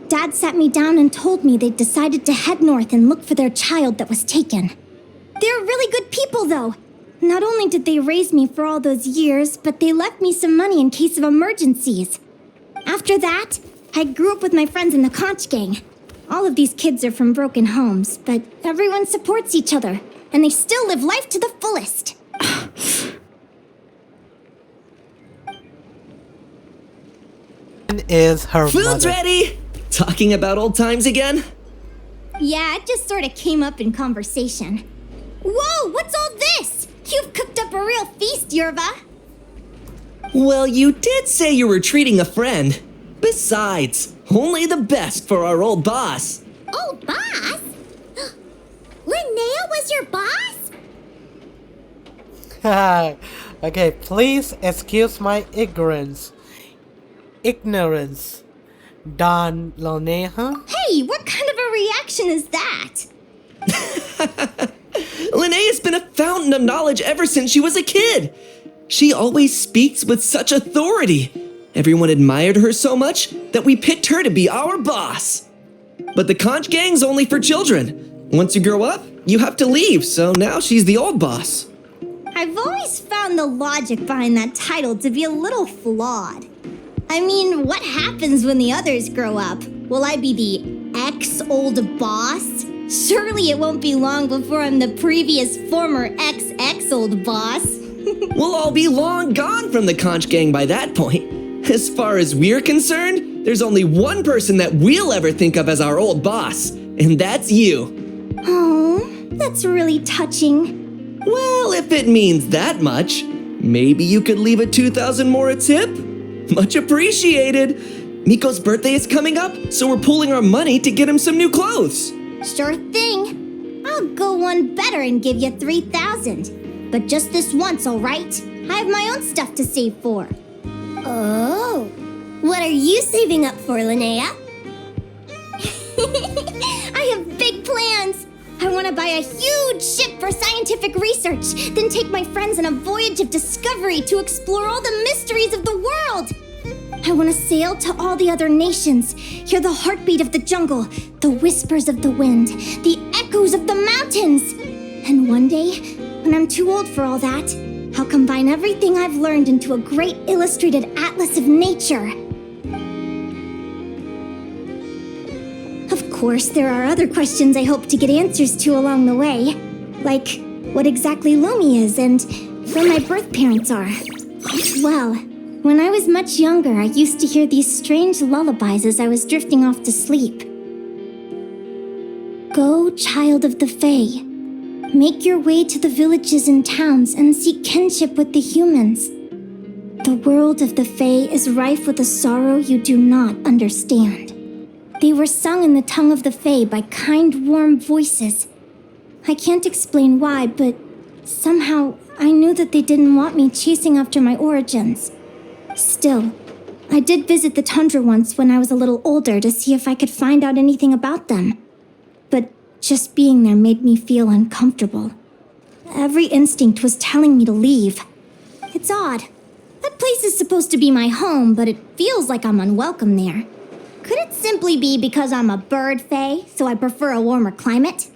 Dad sat me down and told me they'd decided to head north and look for their child that was taken. They're really good people, though. Not only did they raise me for all those years, but they left me some money in case of emergencies. After that, I grew up with my friends in the Conch Gang. All of these kids are from broken homes, but everyone supports each other, and they still live life to the fullest. Is her Food's mother. ready! Talking about old times again? Yeah, it just sort of came up in conversation. Whoa, what's all this? You've cooked up a real feast, Yerva. Well, you did say you were treating a friend. Besides, only the best for our old boss. Old boss? Linnea was your boss? Okay, please excuse my ignorance. Don Linnea? Hey, what kind of a reaction is that? Linnea's been a fountain of knowledge ever since she was a kid. She always speaks with such authority. Everyone admired her so much that we picked her to be our boss. But the Conch Gang's only for children. Once you grow up, you have to leave, so now she's the old boss. I've always found the logic behind that title to be a little flawed. I mean, what happens when the others grow up? Will I be the ex-old boss? Surely it won't be long before I'm the previous former ex-old boss. We'll all be long gone from the Conch Gang by that point. As far as we're concerned, there's only one person that we'll ever think of as our old boss, and that's you. Oh, that's really touching. Well, if it means that much, maybe you could leave a 2,000 more a tip? Much appreciated. Miko's birthday is coming up, so we're pooling our money to get him some new clothes. Sure thing. I'll go one better and give you 3,000. But just this once, all right? I have my own stuff to save for. Oh. What are you saving up for, Linnea? I have big plans. I want to buy a huge ship for scientific research, then take my friends on a voyage of discovery to explore all the mysteries of the world. I want to sail to all the other nations, hear the heartbeat of the jungle, the whispers of the wind, the echoes of the mountains. And one day, when I'm too old for all that, I'll combine everything I've learned into a great illustrated atlas of nature. Of course, there are other questions I hope to get answers to along the way, like what exactly Lumi is and where my birth parents are. Well, when I was much younger, I used to hear these strange lullabies as I was drifting off to sleep. Go, child of the Fae. Make your way to the villages and towns and seek kinship with the humans. The world of the Fae is rife with a sorrow you do not understand. They were sung in the tongue of the Fae by kind, warm voices. I can't explain why, but somehow I knew that they didn't want me chasing after my origins. Still, I did visit the tundra once when I was a little older to see if I could find out anything about them. But just being there made me feel uncomfortable. Every instinct was telling me to leave. It's odd. That place is supposed to be my home, but it feels like I'm unwelcome there. Could it simply be because I'm a bird fae, so I prefer a warmer climate?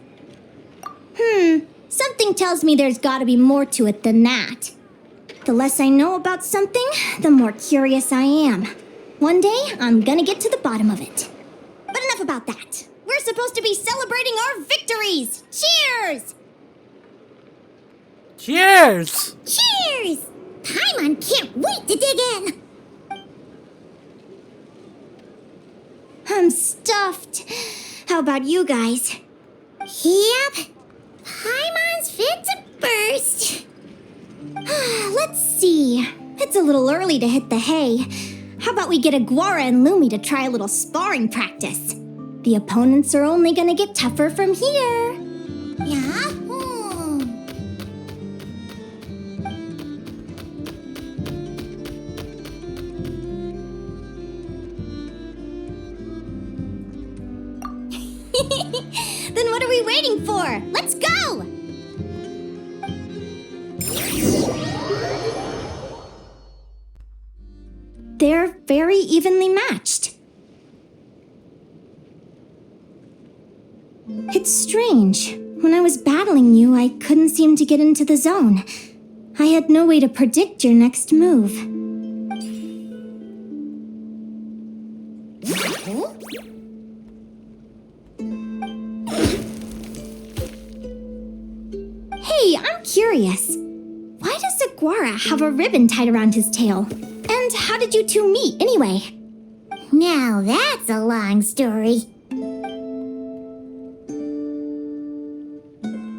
Something tells me there's gotta be more to it than that. The less I know about something, the more curious I am. One day, I'm gonna get to the bottom of it. But enough about that. We're supposed to be celebrating our victories! Cheers! Cheers! Cheers! Paimon can't wait to dig in! I'm stuffed. How about you guys? Yep. Paimon's fit to burst. Let's see. It's a little early to hit the hay. How about we get Aguara and Lumi to try a little sparring practice? The opponents are only gonna get tougher from here. Yeah? Then what are we waiting for? Let's go! They're very evenly matched. It's strange. When I was battling you, I couldn't seem to get into the zone. I had no way to predict your next move. Hey, I'm curious. Why does Aguara have a ribbon tied around his tail? And how did you two meet, anyway? Now that's a long story.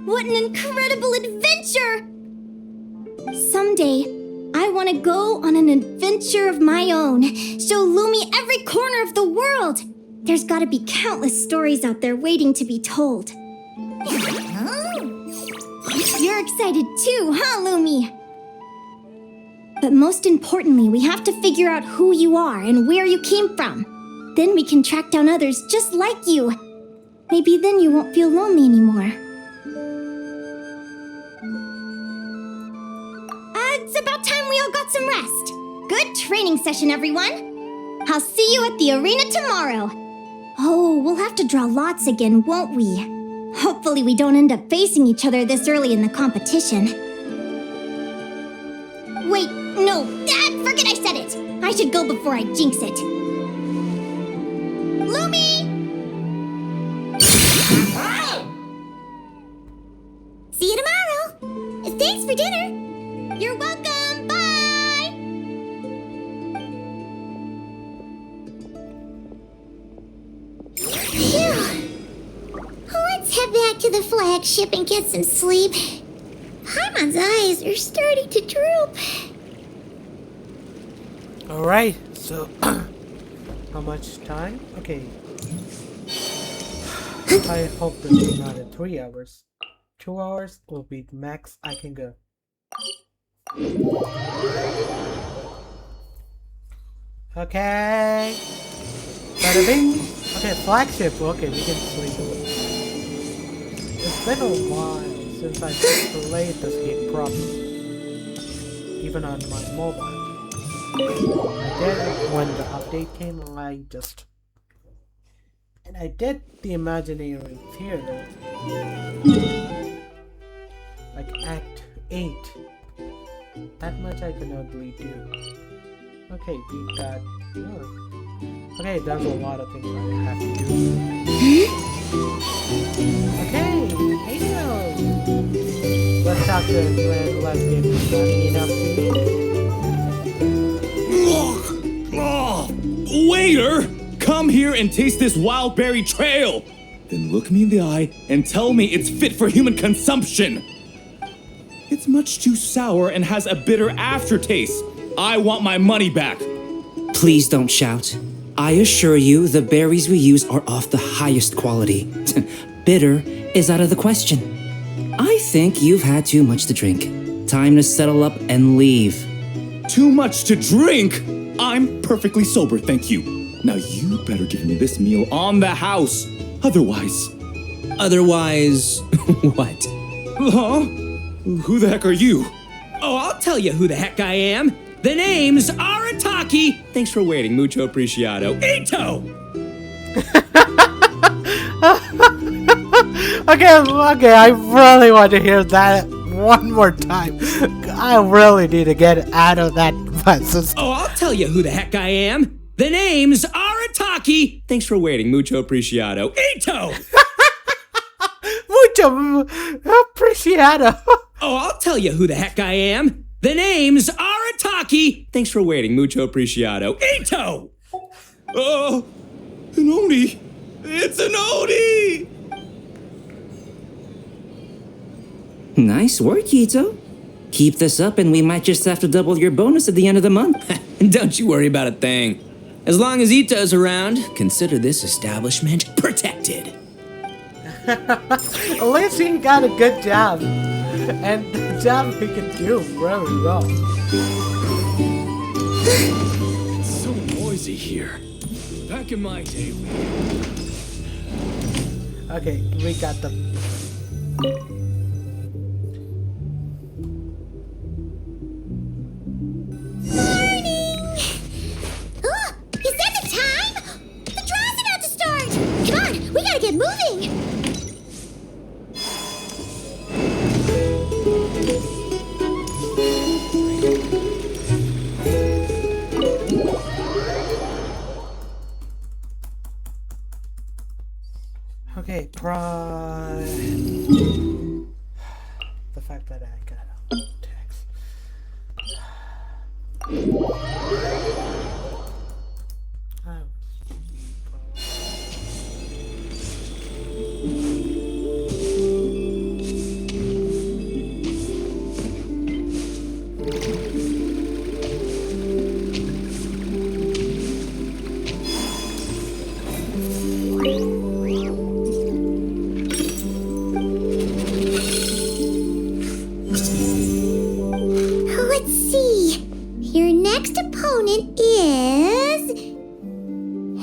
What an incredible adventure! Someday, I want to go on an adventure of my own. Show Lumi every corner of the world. There's got to be countless stories out there waiting to be told. You're excited too, huh, Lumi? But most importantly, we have to figure out who you are and where you came from. Then we can track down others just like you. Maybe then you won't feel lonely anymore. It's about time we all got some rest. Good training session, everyone. I'll see you at the arena tomorrow. Oh, we'll have to draw lots again, won't we? Hopefully we don't end up facing each other this early in the competition. Wait, no, forget I said it. I should go before I jinx it. Lumi! See you tomorrow. Thanks for dinner. You're welcome, bye! Phew. Let's head back to the flagship and get some sleep. Paimon's eyes are starting to droop. Alright, so how much time? Okay. I hope this is not in 3 hours. 2 hours will be the max I can go. Okay. Bada bing. Okay, flagship. Okay, we can sleep. It's been a while since I played this game properly, even on my mobile. I did when the update came. I did the imaginary theater, like Act 8. That much I can hardly do. Okay, beat that. Oh. Okay, there's a lot of things I have to do. Okay, hey, let's talk to the last game. Is that enough for you? Waiter! Come here and taste this wild berry trail! Then look me in the eye and tell me it's fit for human consumption! It's much too sour and has a bitter aftertaste. I want my money back. Please don't shout. I assure you the berries we use are of the highest quality. Bitter is out of the question. I think you've had too much to drink. Time to settle up and leave. Too much to drink? I'm perfectly sober, thank you. Now you better give me this meal on the house. Otherwise... Otherwise, what? Huh? Who the heck are you? Oh, I'll tell you who the heck I am. The name's Arataki. Thanks for waiting, mucho apreciado. Ito! Okay, I really want to hear that one more time. I really need to get out of that bus. Oh, I'll tell you who the heck I am. The name's Arataki. Thanks for waiting, mucho apreciado. Ito! Mucho apreciado. Oh, I'll tell you who the heck I am. The name's Arataki. Thanks for waiting, mucho apreciado. Ito! Oh, an Oni. It's an Oni! Nice work, Ito. Keep this up and we might just have to double your bonus at the end of the month. Don't you worry about a thing. As long as Ito's around, consider this establishment protected. At least he got a good job. And the job he can do really well. It's so noisy here. Back in my day, Okay, we got the... Is that the time? The draw's about to start! Come on, we gotta get moving! Okay, the fact that I got a text. Let's see. Your next opponent is...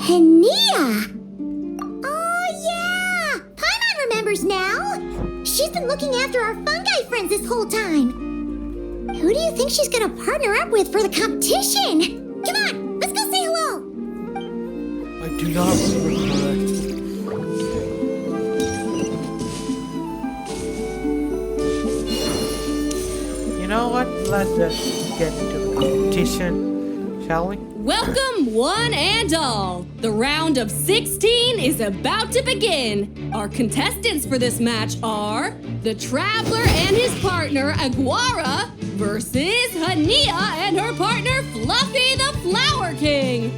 Linnea! Oh, yeah! Paimon remembers now! She's been looking after our fungi friends this whole time. Who do you think she's gonna partner up with for the competition? Come on, let's go say hello! I do not remember. You know what? Let's just get into the competition, shall we? Welcome, one and all. The round of 16 is about to begin. Our contestants for this match are the Traveler and his partner, Aguara, versus Linnea and her partner, Fluffy the Flower King.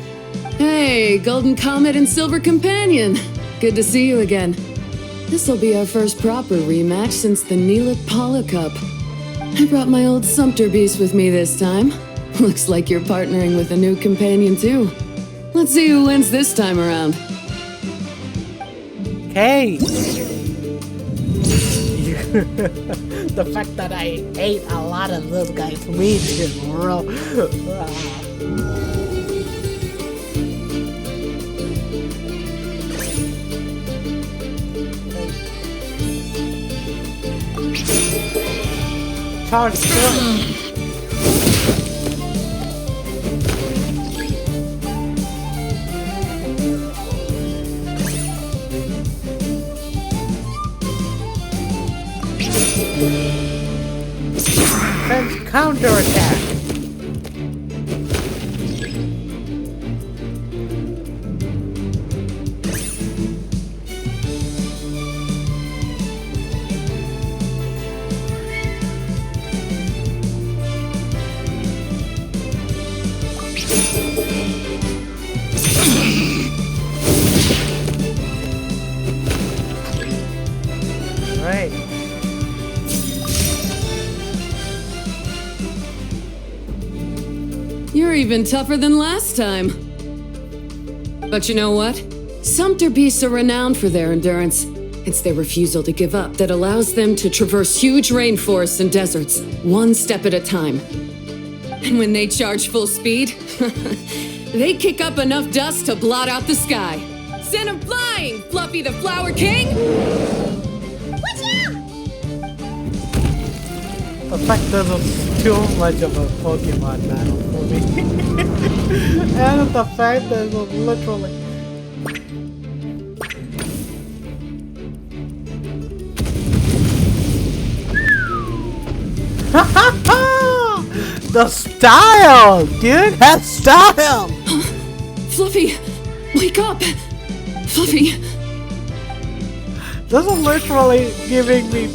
Hey, Golden Comet and Silver Companion. Good to see you again. This'll be our first proper rematch since the Neela Paula Cup. I brought my old Sumpter Beast with me this time. Looks like you're partnering with a new companion too. Let's see who wins this time around. Hey! The fact that I ate a lot of those guys' meat is real. Charge Defense counterattack. Right. You're even tougher than last time. But you know what? Sumpter beasts are renowned for their endurance. It's their refusal to give up that allows them to traverse huge rainforests and deserts, one step at a time. And when they charge full speed, they kick up enough dust to blot out the sky. Send 'em flying, Fluffy the Flower King! Watch out! The fact that it's too much of a Pokemon battle for me. And the fact that it's literally... The style! Dude, that style! Fluffy, wake up! Fluffy! This is literally giving me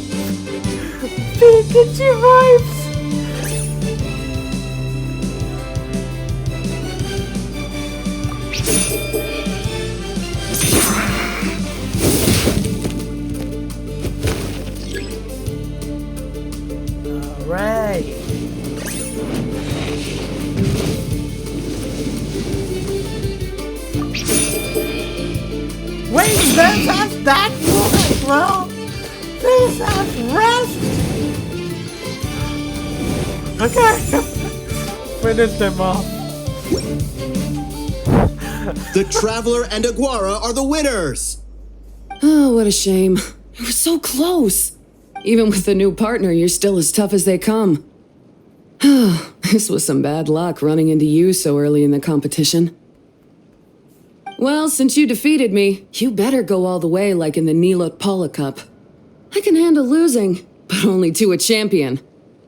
Pikachu vibes! Alright. Wait, this has that good, bro! This has rest! Okay. Finish them off. The Traveler and Aguara are the winners! Oh, what a shame. You were so close. Even with the new partner, you're still as tough as they come. This was some bad luck running into you so early in the competition. Well, since you defeated me, you better go all the way like in the Nilot Paula Cup. I can handle losing, but only to a champion.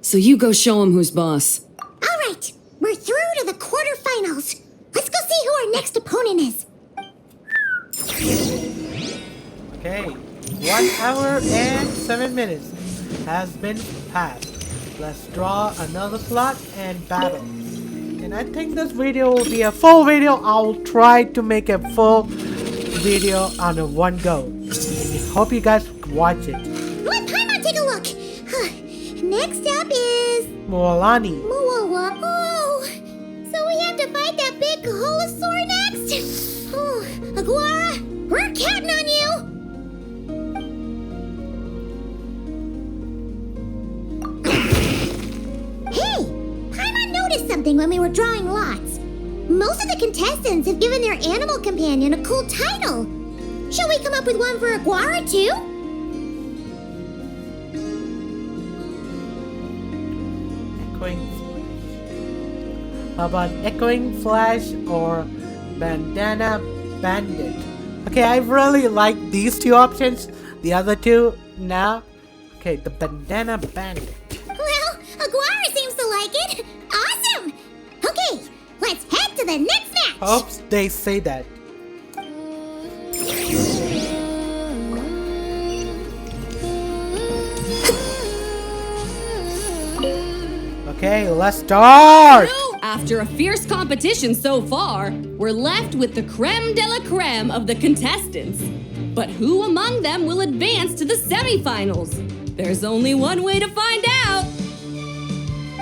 So you go show him who's boss. All right, we're through to the quarterfinals. Let's go see who our next opponent is. Okay, 1 hour and 7 minutes has been passed. Let's draw another slot and battle. And I think this video will be a full video. I'll try to make a full video on a one go. And hope you guys watch it. Let Paimon take a look. Next up is... Moalani. Moa. Oh, so we have to fight that big Holosaur next? Oh, Aguara, we're counting on you. Hey, Paimon noticed something when we were drawing lots. Most of the contestants have given their animal companion a cool title. Shall we come up with one for Aguara too? How about Echoing Flash or Bandana Bandit? Okay, I really like these two options. The other two, now. Okay, the Bandana Bandit. Well, Aguara seems to like it. Awesome! Okay, let's head to the next match. Hopes they say that. Okay, let's start! After a fierce competition so far, we're left with the creme de la creme of the contestants. But who among them will advance to the semifinals? There's only one way to find out.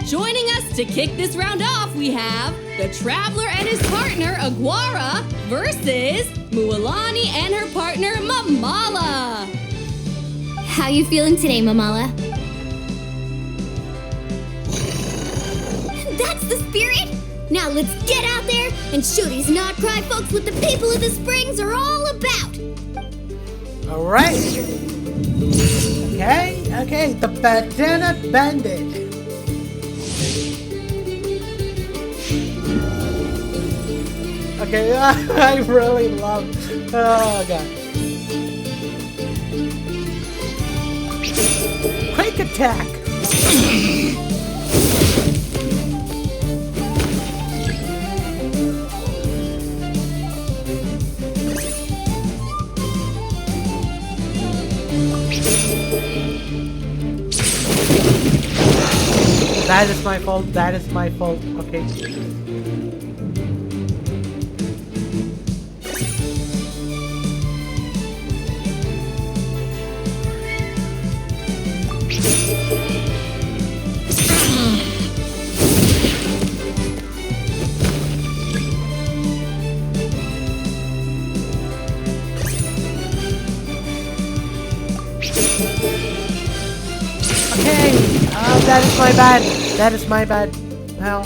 Joining us to kick this round off, we have the Traveler and his partner, Aguara, versus Mualani and her partner, Mamala. How you feeling today, Mamala? That's the spirit! Now let's get out there and show these Not Cry folks what the people of the Springs are all about! Alright. Okay, the Bandana Bandit. Okay, I really love... Oh, God. Quick attack! That is my fault, that is my fault, okay. Okay, that is my bad. That is my bad. Now,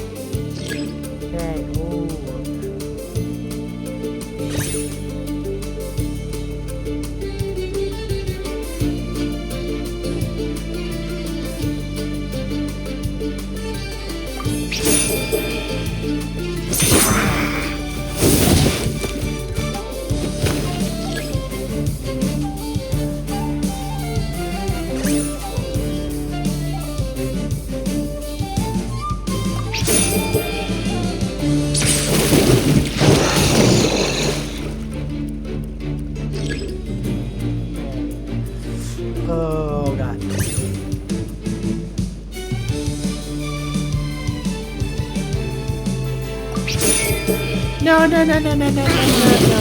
No, no, no, no, no, no, no, no, no.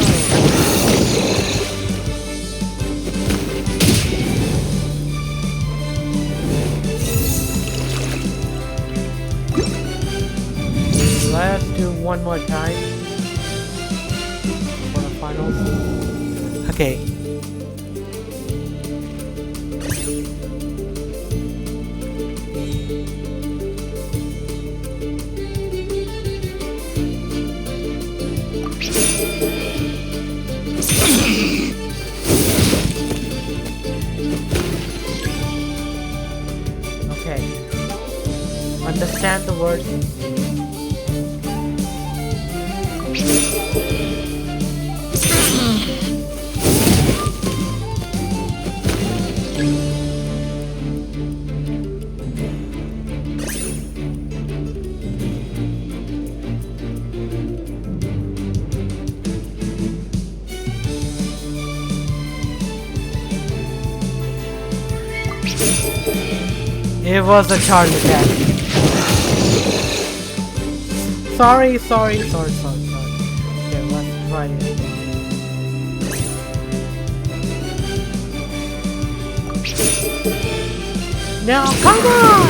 Let's do one more time for the finals. Okay. Okay. Understand the word. It was a charge attack. Sorry. Okay, let's try it. Now, come on!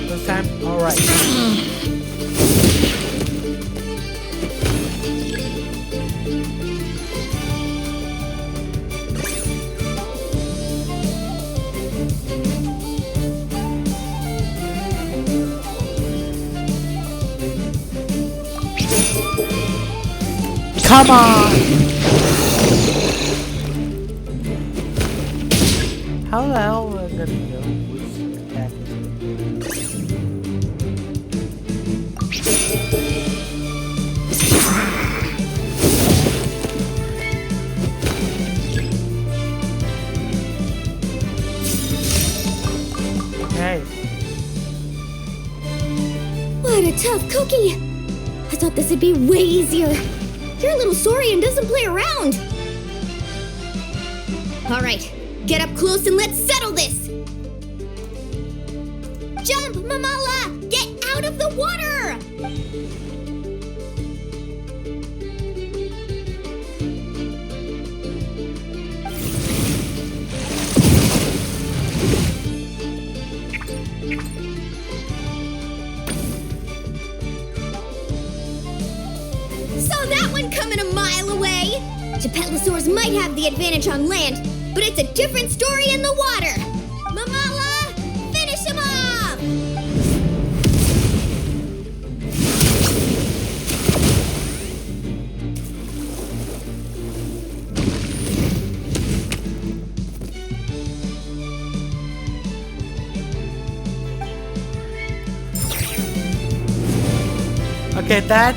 This time, alright. Come on! How the hell am I gonna know which attack is Okay. What a tough cookie! I thought this would be way easier. You're a little sorry and doesn't play around. Alright, get up close and let's settle this! Jump, Mamala! Get out of the water! Saw that one coming a mile away! Gepetlosaurs might have the advantage on land, but it's a different story in the water! Mamala, finish him off! Okay, that.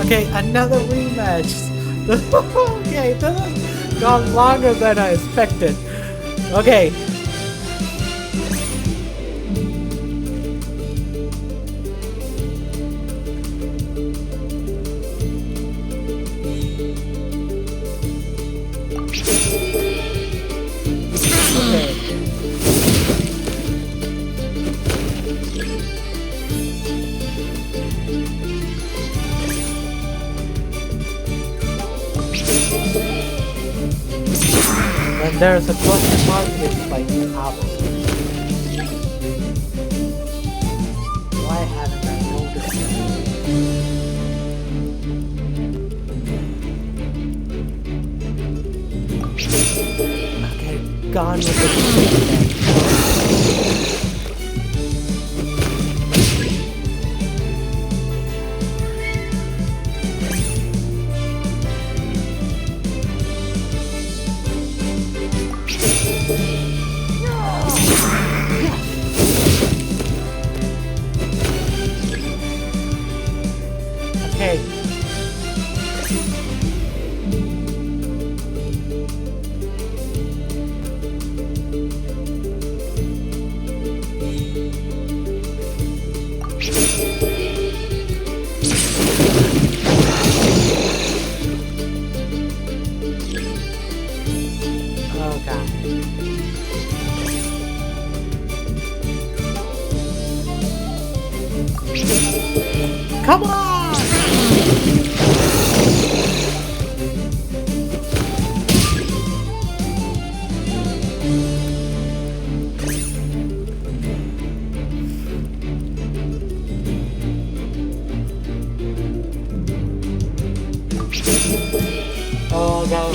Okay, another rematch. Okay, this has gone longer than I expected. Okay. When there's a question mark, it's like opposite. Why haven't I noticed that? Okay, gone with the Okay. Come on! Oh no.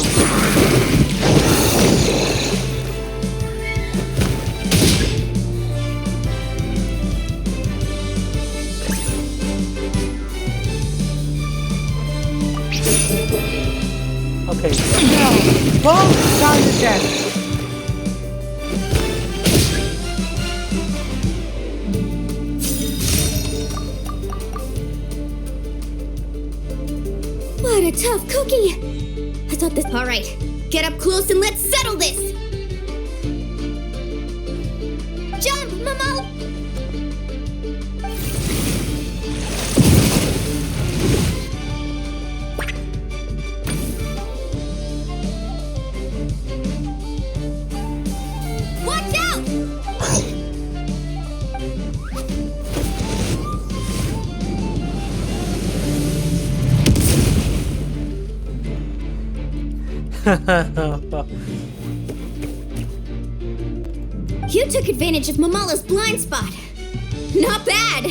Okay, now, both guys again. What a tough cookie! I thought this. Alright, get up close and let's settle this! Jump, Momo! Watch out! You took advantage of Mamala's blind spot. Not bad.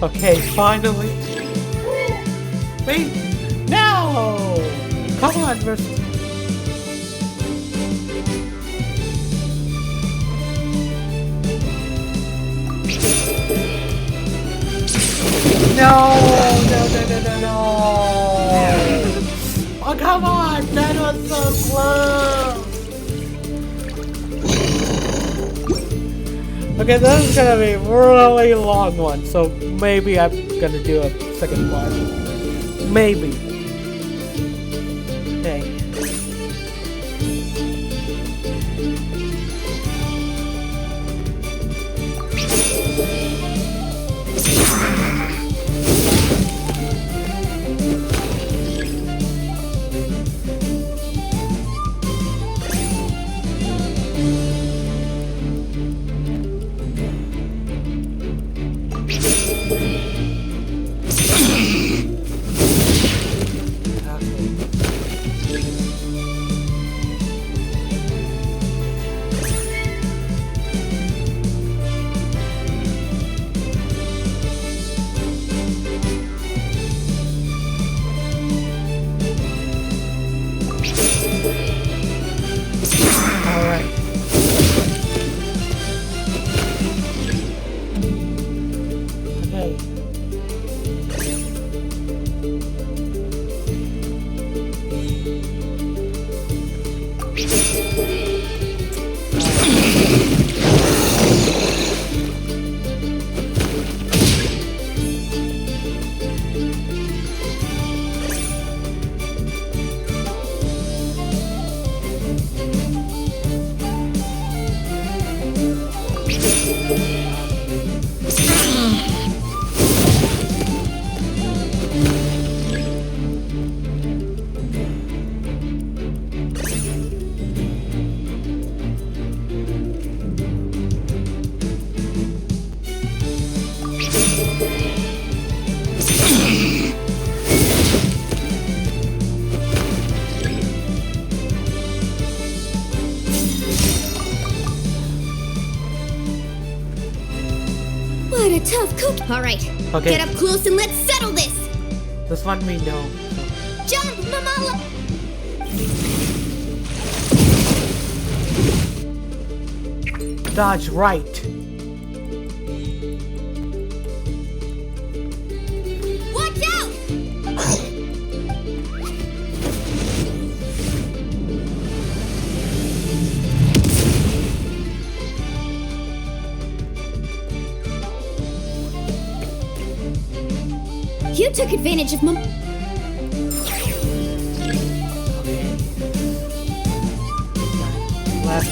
Okay, finally. Wait, no! Come on, versus. No! Oh, come on! That was so close! Okay, this is gonna be a really long one, so maybe I'm gonna do a second part. Maybe. Okay. What a tough cookie! Alright, Okay. get up close and let's settle this! This one we know. Jump, Mamala! Dodge right. Watch out! You took advantage of Left.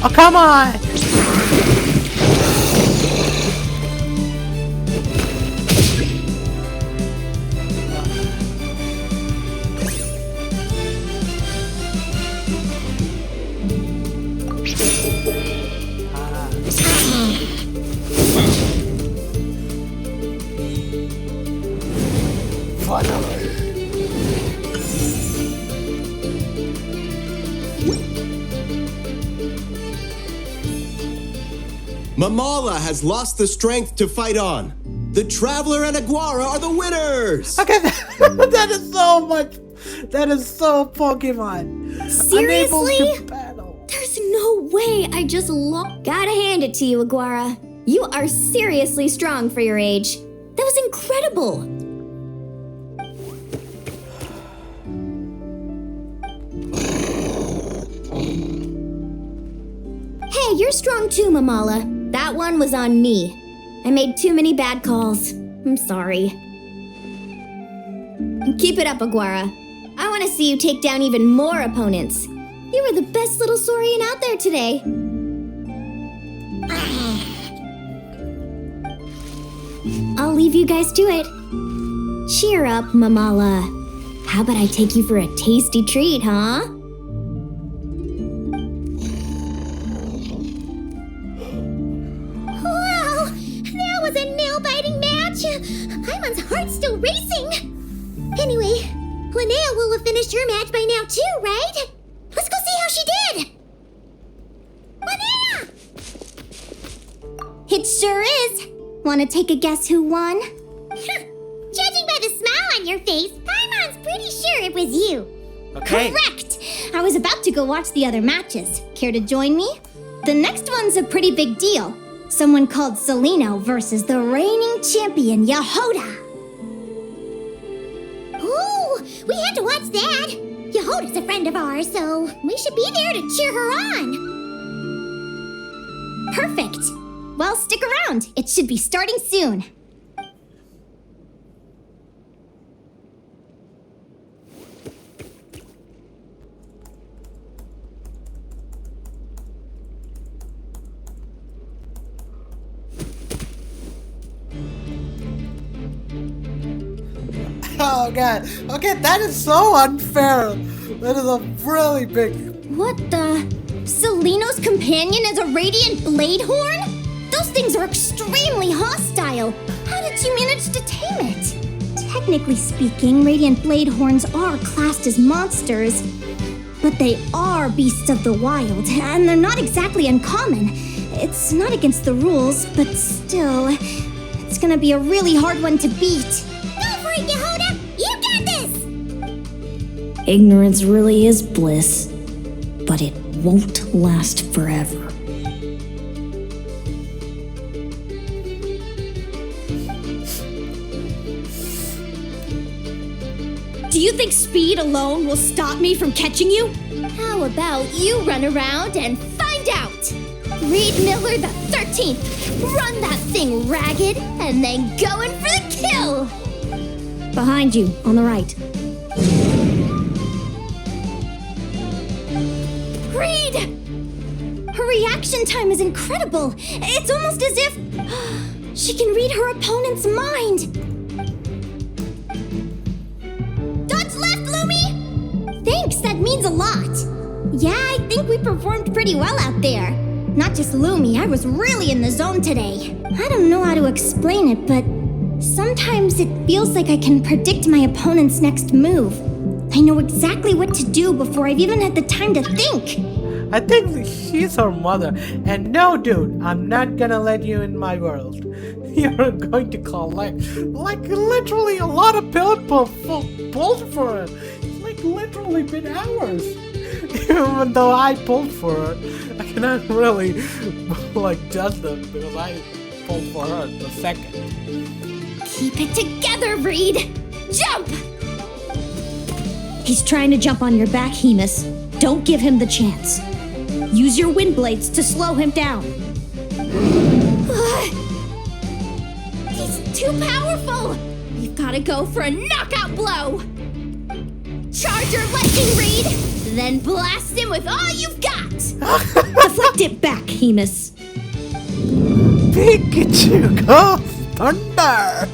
Oh, Come on! Mamala has lost the strength to fight on. The Traveler and Aguara are the winners! Okay, that is so much. That is so Pokemon. Seriously? Unable to battle. There's no way I just Gotta hand it to you, Aguara. You are seriously strong for your age. That was incredible. Hey, you're strong too, Mamala. That one was on me. I made too many bad calls. I'm sorry. Keep it up, Aguara. I want to see you take down even more opponents. You were the best little Saurian out there today. I'll leave you guys to it. Cheer up, Mamala. How about I take you for a tasty treat, huh? Wow, that was a nail-biting match. Paimon's heart's still racing. Anyway, Linnea will have finished her match by now too, right? Let's go see how she did. Linnea! It sure is. Want to take a guess who won? Judging by the smile on your face, Paimon's pretty sure it was you. Okay. Correct! I was about to go watch the other matches. Care to join me? The next one's a pretty big deal. Someone called Celino versus the reigning champion, Yehoda. Ooh, we had to watch that. Yehoda's a friend of ours, so we should be there to cheer her on. Perfect. Well, stick around. It should be starting soon. Oh god. Okay, that is so unfair. That is a really big. What the? Celino's companion is a radiant blade horn? Those things are extremely hostile. How did you manage to tame it? Technically speaking, radiant blade horns are classed as monsters, but they are beasts of the wild, and they're not exactly uncommon. It's not against the rules, but still, it's gonna be a really hard one to beat. Go for it, Yehoda! You got this! Ignorance really is bliss, but it won't last forever. Do you think speed alone will stop me from catching you? How about you run around and find out? Reed Miller the 13th, run that thing ragged and then go in for the kill! Behind you, on the right. Reed! Her reaction time is incredible. It's almost as if she can read her opponent's mind. Dodge left, Lumi! Thanks, that means a lot. Yeah, I think we performed pretty well out there. Not just Lumi, I was really in the zone today. I don't know how to explain it, but sometimes it feels like I can predict my opponent's next move. I know exactly what to do before I've even had the time to think. I think she's her mother. And no, dude, I'm not gonna let you in my world. You're going to collect, like, literally a lot of people pulled for her. It's like literally been hours. Even though I pulled for her, I cannot really, like, judge them because I pulled for her the second. Keep it together, Reed! Jump! He's trying to jump on your back, Hemus. Don't give him the chance. Use your wind blades to slow him down. He's too powerful! We've gotta go for a knockout blow! Charge your lightning, Reed! Then blast him with all you've got! Deflect it back, Hemus. Pikachu, go thunder!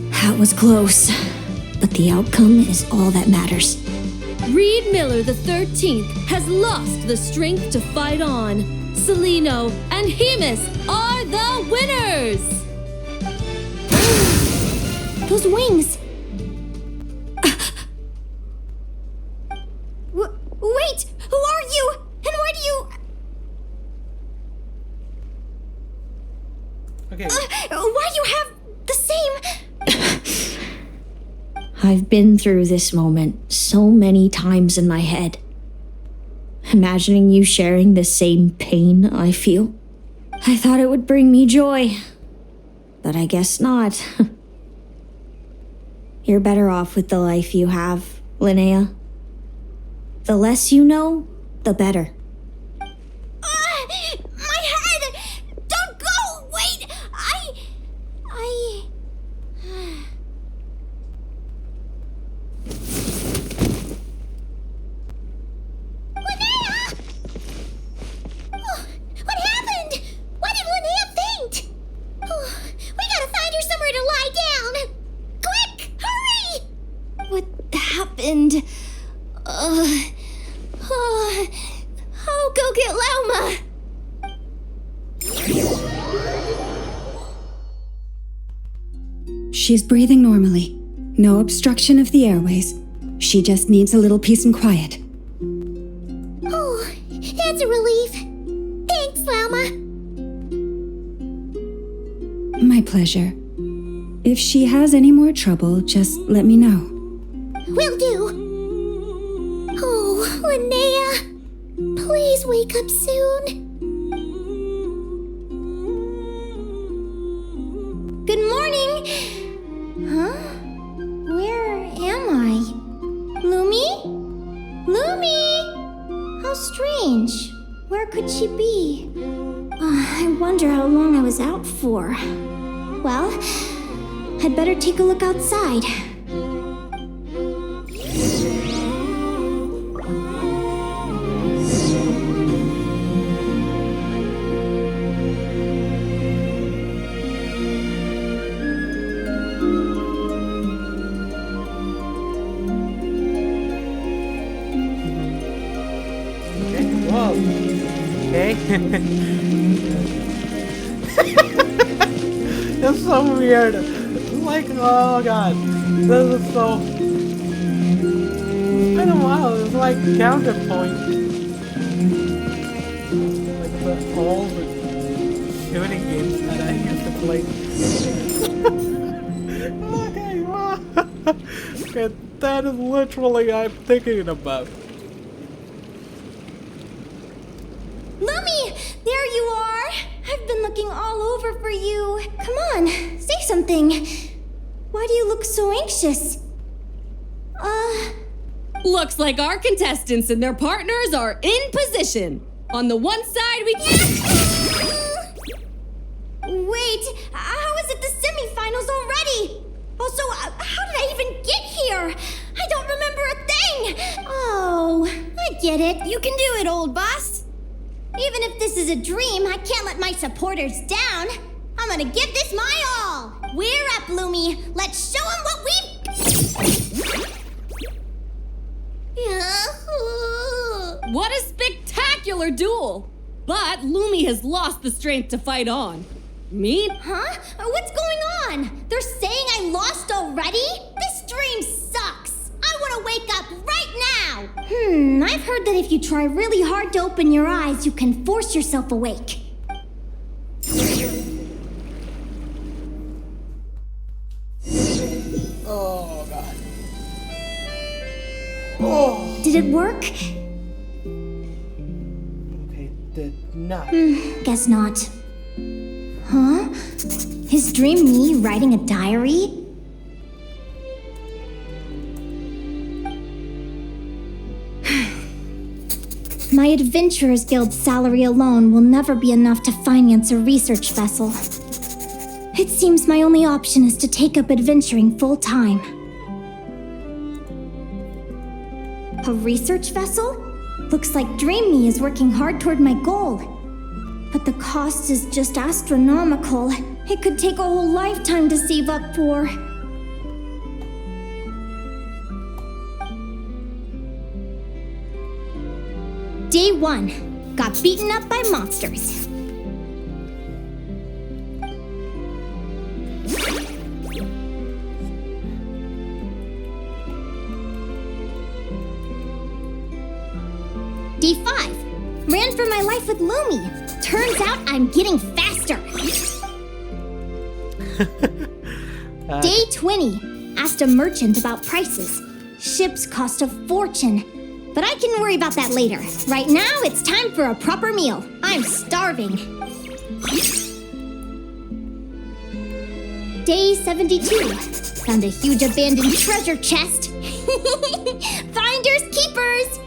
That was close. But the outcome is all that matters. Reed Miller the 13th has lost the strength to fight on. Celino and Hemus are the winners! Those wings! Wait! Who are you? And why do you... Okay. Why do you have the same... I've been through this moment so many times in my head. Imagining you sharing the same pain I feel. I thought it would bring me joy. But I guess not. You're better off with the life you have, Linnea. The less you know, the better. My head! Don't go! Wait! Linnea! Oh, what happened? Why did Linnea faint? Oh, we gotta find her somewhere to lie down! Quick! Hurry! What happened? I'll go get Lauma! She's breathing normally. No obstruction of the airways. She just needs a little peace and quiet. Oh, that's a relief. Thanks, Lauma. My pleasure. If she has any more trouble, just let me know. Will do. Oh, Linnea. Please wake up soon. Good morning! Huh? Where am I? Lumi? Lumi! How strange. Where could she be? I wonder how long I was out for. Well, I'd better take a look outside. Whoa. Okay. It's so weird. It's like, oh god. This is so... It's been a while. It's like counterpoint. Like the old shooting games that I used to play. Okay, wow. Okay, that is literally I'm thinking about. Lummy! There you are! I've been looking all over for you. Come on, say something. Why do you look so anxious? Looks like our contestants and their partners are in position. On the one side, we... Wait, how is it the semifinals already? Also, how did I even get here? I don't remember a thing! Oh, I get it. You can do it, old boss. Even if this is a dream, I can't let my supporters down. I'm gonna give this my all. We're up, Lumi. Let's show them what we've... What a spectacular duel! But Lumi has lost the strength to fight on. Me? Huh? What's going on? They're saying I lost already? This dream sucks. I want to wake up right now. I've heard that if you try really hard to open your eyes, you can force yourself awake. Oh god. Oh. Did it work? Okay, did not. Guess not. Huh? Is Dream me writing a diary? My Adventurers Guild salary alone will never be enough to finance a research vessel. It seems my only option is to take up adventuring full time. A research vessel? Looks like Dream Me is working hard toward my goal. But the cost is just astronomical. It could take a whole lifetime to save up for. Day 1. Got beaten up by monsters. Day 5. Ran for my life with Lumi. Turns out I'm getting faster. Day 20. Asked a merchant about prices. Ships cost a fortune. But I can worry about that later. Right now, it's time for a proper meal. I'm starving. Day 72. Found a huge abandoned treasure chest. Finders keepers!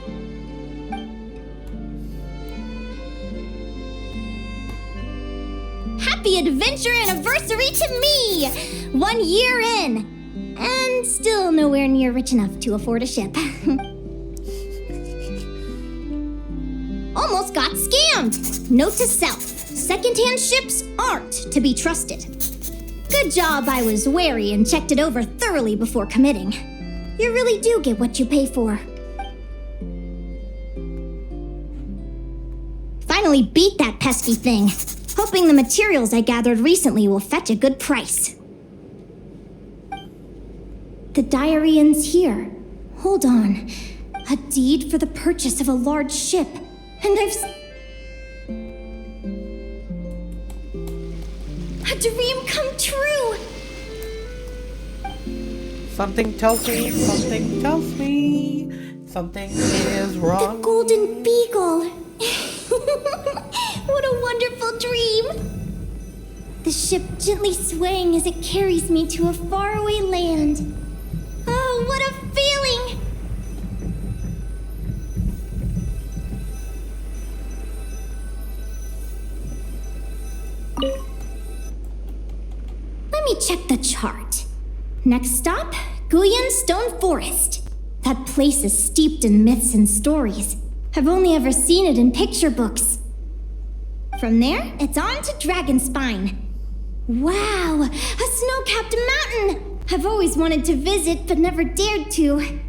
Happy adventure anniversary to me! 1 year in. And still nowhere near rich enough to afford a ship. Almost got scammed! Note to self, secondhand ships aren't to be trusted. Good job I was wary and checked it over thoroughly before committing. You really do get what you pay for. Finally beat that pesky thing, hoping the materials I gathered recently will fetch a good price. The diary ends here. Hold on. A deed for the purchase of a large ship. And a dream come true! Something tells me, something tells me, something is wrong. The Golden Beagle! What a wonderful dream! The ship gently swaying as it carries me to a faraway land. Oh, what a feeling! Let me check the chart. Next stop, Guyan Stone Forest. That place is steeped in myths and stories. I've only ever seen it in picture books. From there, it's on to Dragonspine. Wow, a snow-capped mountain! I've always wanted to visit, but never dared to.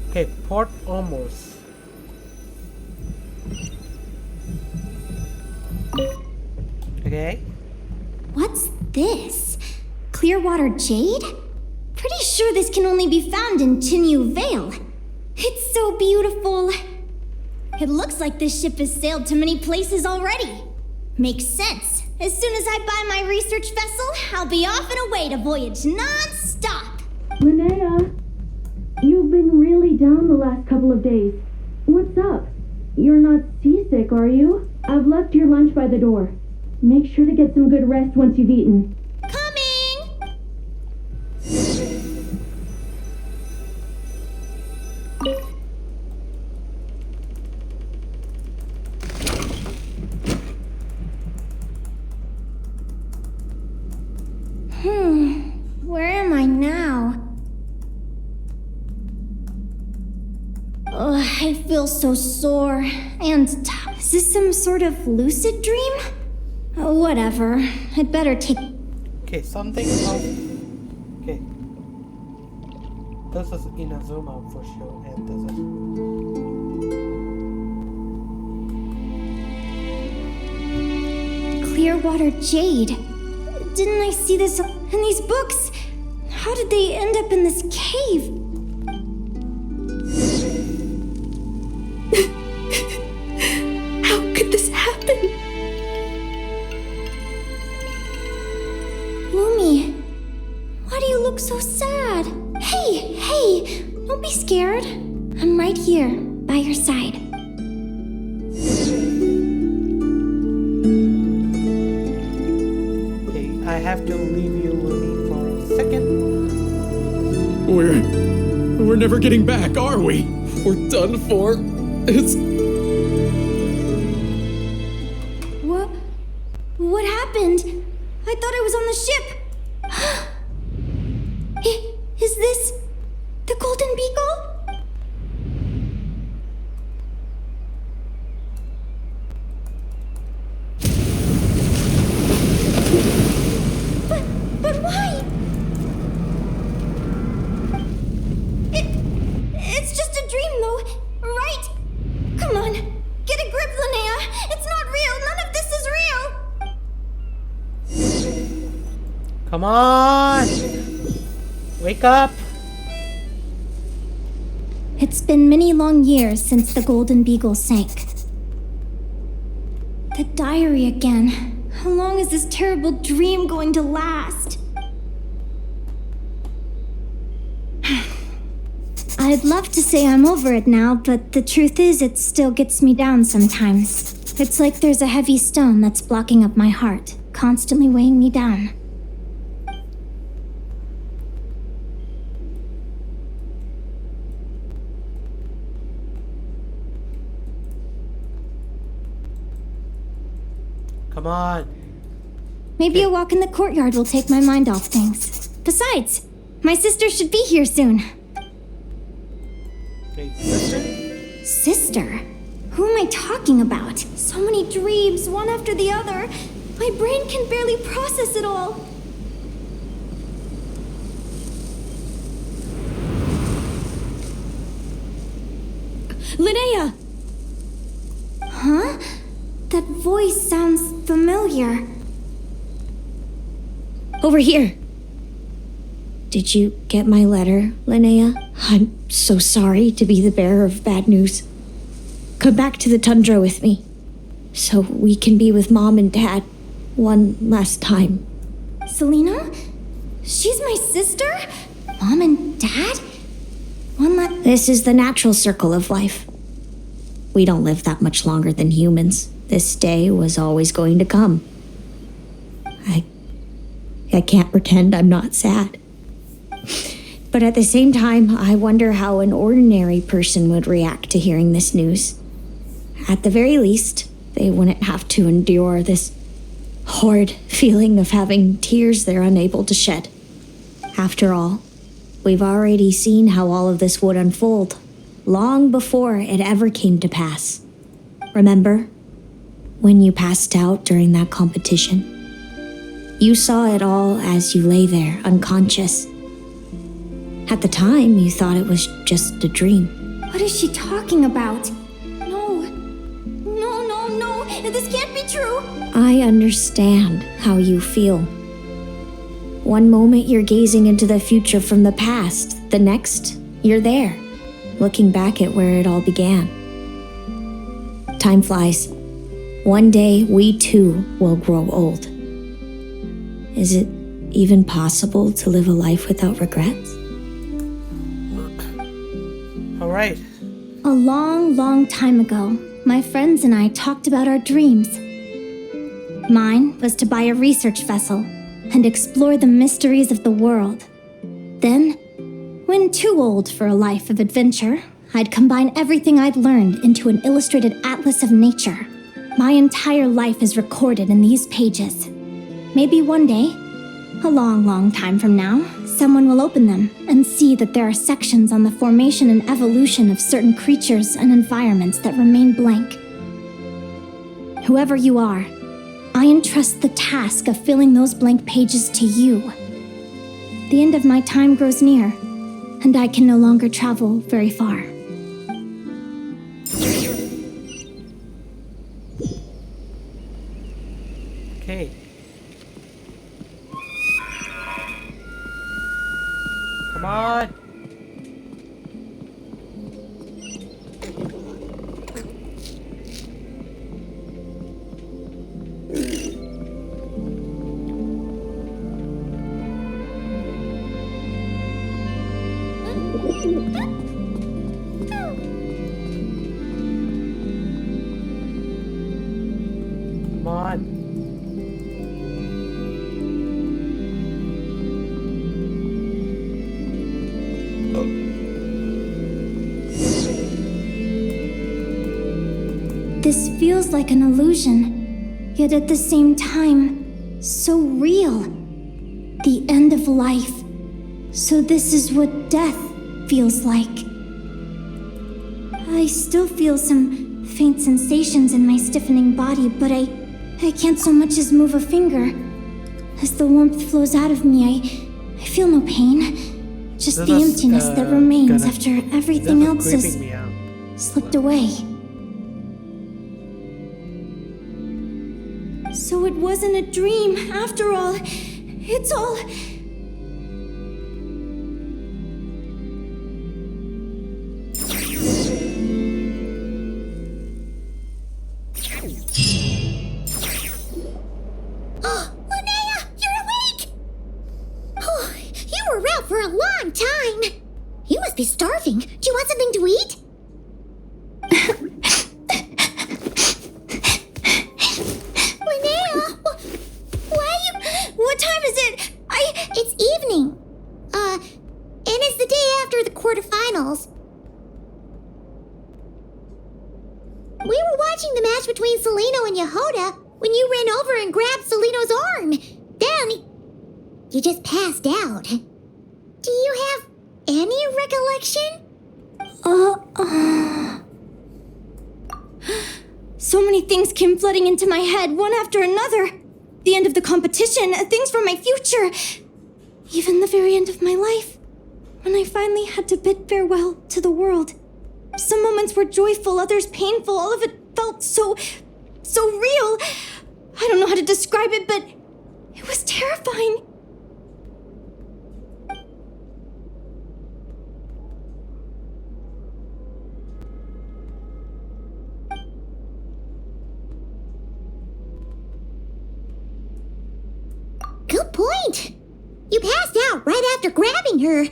Okay, Port Almost. Okay. What's this? Clearwater jade? Pretty sure this can only be found in Chinyu Vale. It's so beautiful. It looks like this ship has sailed to many places already. Makes sense. As soon as I buy my research vessel, I'll be off and away to voyage non-stop. Linnea, you've been really down the last couple of days. What's up? You're not seasick, are you? I've left your lunch by the door. Make sure to get some good rest once you've eaten. Coming! Where am I now? Oh, I feel so sore and is this some sort of lucid dream? Oh, whatever. I'd better take. Okay, something else. Okay. This is Inazuma for sure, and this is Clearwater jade. Didn't I see this in these books? How did they end up in this cave? How could this happen? Lumi, why do you look so sad? Hey, don't be scared. I'm right here, by your side. okay. I have to leave you, Lumi, for a second. We're never getting back, are we? We're done for. It's. What happened? I thought I was on the ship. Is this Come on! Wake up! It's been many long years since the Golden Beagle sank. The diary again. How long is this terrible dream going to last? I'd love to say I'm over it now, but the truth is it still gets me down sometimes. It's like there's a heavy stone that's blocking up my heart, constantly weighing me down. Come on. Maybe a walk in the courtyard will take my mind off things. Besides, my sister should be here soon. Okay, sister? Sister? Who am I talking about? So many dreams, one after the other. My brain can barely process it all. Linnea! Huh? That voice sounds familiar. Over here. Did you get my letter, Linnea? I'm so sorry to be the bearer of bad news. Come back to the tundra with me, so we can be with Mom and Dad one last time. Selena? She's my sister? Mom and Dad? This is the natural circle of life. We don't live that much longer than humans. This day was always going to come. I can't pretend I'm not sad. But at the same time, I wonder how an ordinary person would react to hearing this news. At the very least, they wouldn't have to endure this horrid feeling of having tears they're unable to shed. After all, we've already seen how all of this would unfold, long before it ever came to pass. Remember, when you passed out during that competition? You saw it all as you lay there, unconscious. At the time, you thought it was just a dream. What is she talking about? No. This can't be true. I understand how you feel. One moment you're gazing into the future from the past, the next, you're there, looking back at where it all began. Time flies. One day, we too will grow old. Is it even possible to live a life without regrets? All right. A long, long time ago, my friends and I talked about our dreams. Mine was to buy a research vessel and explore the mysteries of the world. Then, when too old for a life of adventure, I'd combine everything I'd learned into an illustrated atlas of nature. My entire life is recorded in these pages. Maybe one day, a long, long time from now, someone will open them and see that there are sections on the formation and evolution of certain creatures and environments that remain blank. Whoever you are, I entrust the task of filling those blank pages to you. The end of my time grows near, and I can no longer travel very far. Okay. Come on. Come on. This feels like an illusion, yet at the same time, so real. The end of life. So this is what death feels like. I still feel some faint sensations in my stiffening body, but I can't so much as move a finger. As the warmth flows out of me, I feel no pain. Just the emptiness that remains after everything else has slipped away. So it wasn't a dream, after all. It's all... Linnea, you're awake! Oh, you were out for a long time. You must be starving. Do you want something to eat? Linnea, why you... What time is it? It's evening. And it's the day after the quarterfinals. We were watching the match between Celino and Yehoda when you ran over and grabbed Celino's arm. Then, you just passed out. Do you have any recollection? So many things came flooding into my head, one after another. The end of the competition, things from my future. Even the very end of my life. When I finally had to bid farewell to the world. Some moments were joyful, others painful. All of it felt so real. I don't know how to describe it, but it was terrifying. Good point. You passed out right after grabbing her.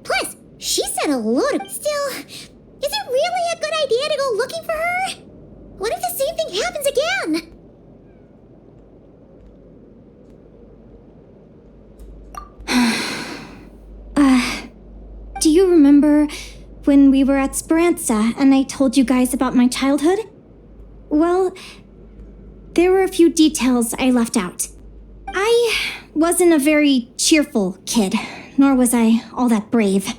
Plus, she said a load of... Still, is it really a good idea to go looking for her? What if the same thing happens again? Do you remember when we were at Speranza and I told you guys about my childhood? Well, there were a few details I left out. I wasn't a very cheerful kid, nor was I all that brave.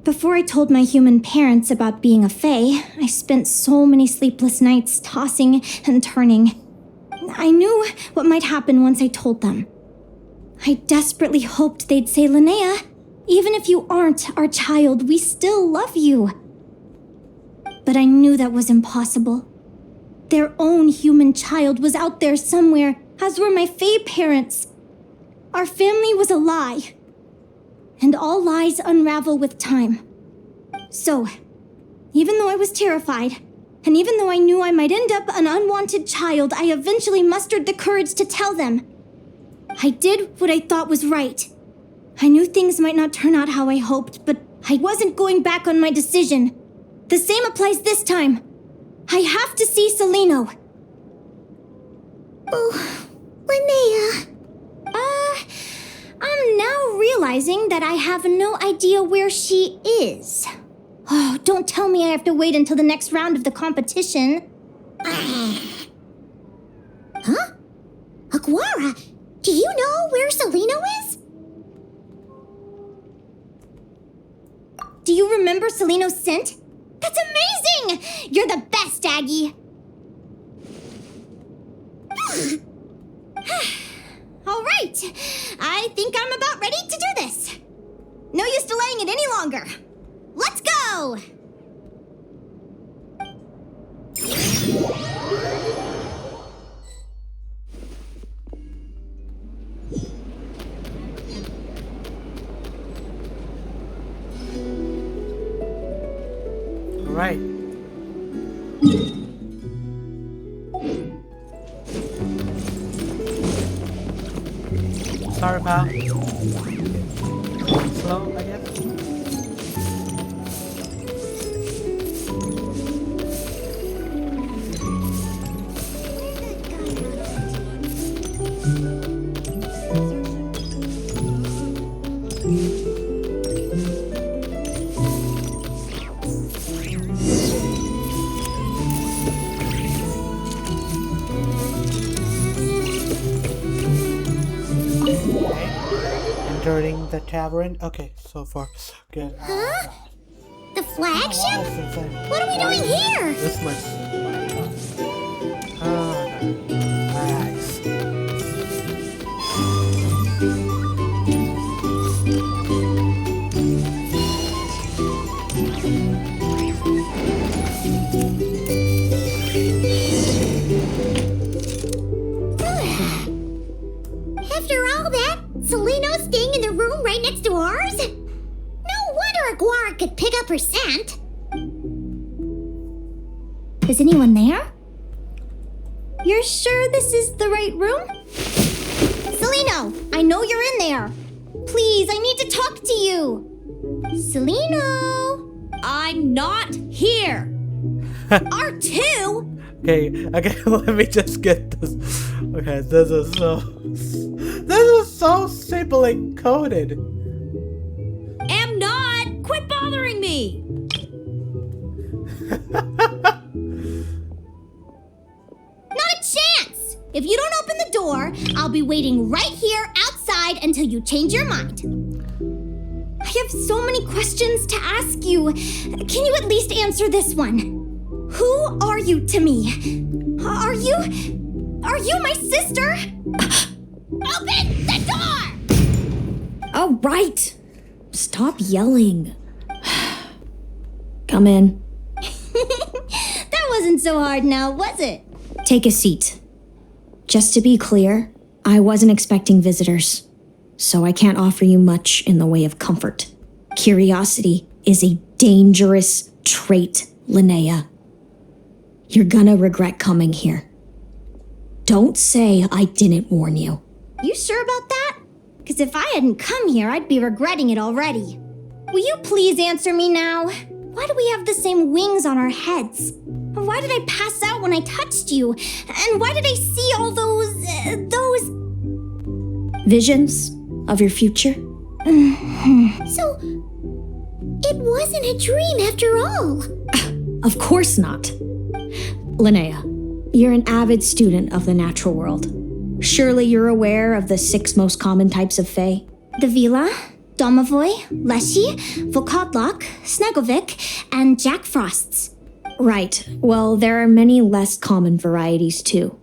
Before I told my human parents about being a fae, I spent so many sleepless nights tossing and turning. I knew what might happen once I told them. I desperately hoped they'd say, Linnea, even if you aren't our child, we still love you. But I knew that was impossible. Their own human child was out there somewhere, as were my fae parents. Our family was a lie. And all lies unravel with time. So, even though I was terrified, and even though I knew I might end up an unwanted child, I eventually mustered the courage to tell them. I did what I thought was right. I knew things might not turn out how I hoped, but I wasn't going back on my decision. The same applies this time. I have to see Celino. Oh, Linnea. I'm now realizing that I have no idea where she is. Oh, don't tell me I have to wait until the next round of the competition. Huh? Aguara, do you know where Celino is? Do you remember Celino's scent? That's amazing! You're the best, Aggie! All right, I think I'm about ready to do this. No use delaying it any longer. Let's go! All right. Sorry about slow, I guess. Entering the tavern. Okay, so far so good. Huh? The flagship? Oh, What are we doing here? this much. Oh, nice. After all that, No wonder Aguara could pick up her scent. Is anyone there? You're sure this is the right room? Celino, I know you're in there. Please, I need to talk to you. Celino! I'm not here. R2? Okay, let me just get this. Okay, this is so simply coded. Am not! Quit bothering me! Not a chance! If you don't open the door, I'll be waiting right here outside until you change your mind. I have so many questions to ask you. Can you at least answer this one? Who are you to me? Are you my sister? Open the door! All right. Stop yelling. Come in. That wasn't so hard now, was it? Take a seat. Just to be clear, I wasn't expecting visitors, so I can't offer you much in the way of comfort. Curiosity is a dangerous trait, Linnea. You're gonna regret coming here. Don't say I didn't warn you. You sure about that? Because if I hadn't come here, I'd be regretting it already. Will you please answer me now? Why do we have the same wings on our heads? Why did I pass out when I touched you? And why did I see all those... Visions of your future? So, it wasn't a dream after all. Of course not. Linnea, you're an avid student of the natural world. Surely you're aware of the 6 most common types of Fae? The Vila, Domovoy, Leshy, Volkodlok, Snegovic, and Jack Frosts. Right. Well, there are many less common varieties too.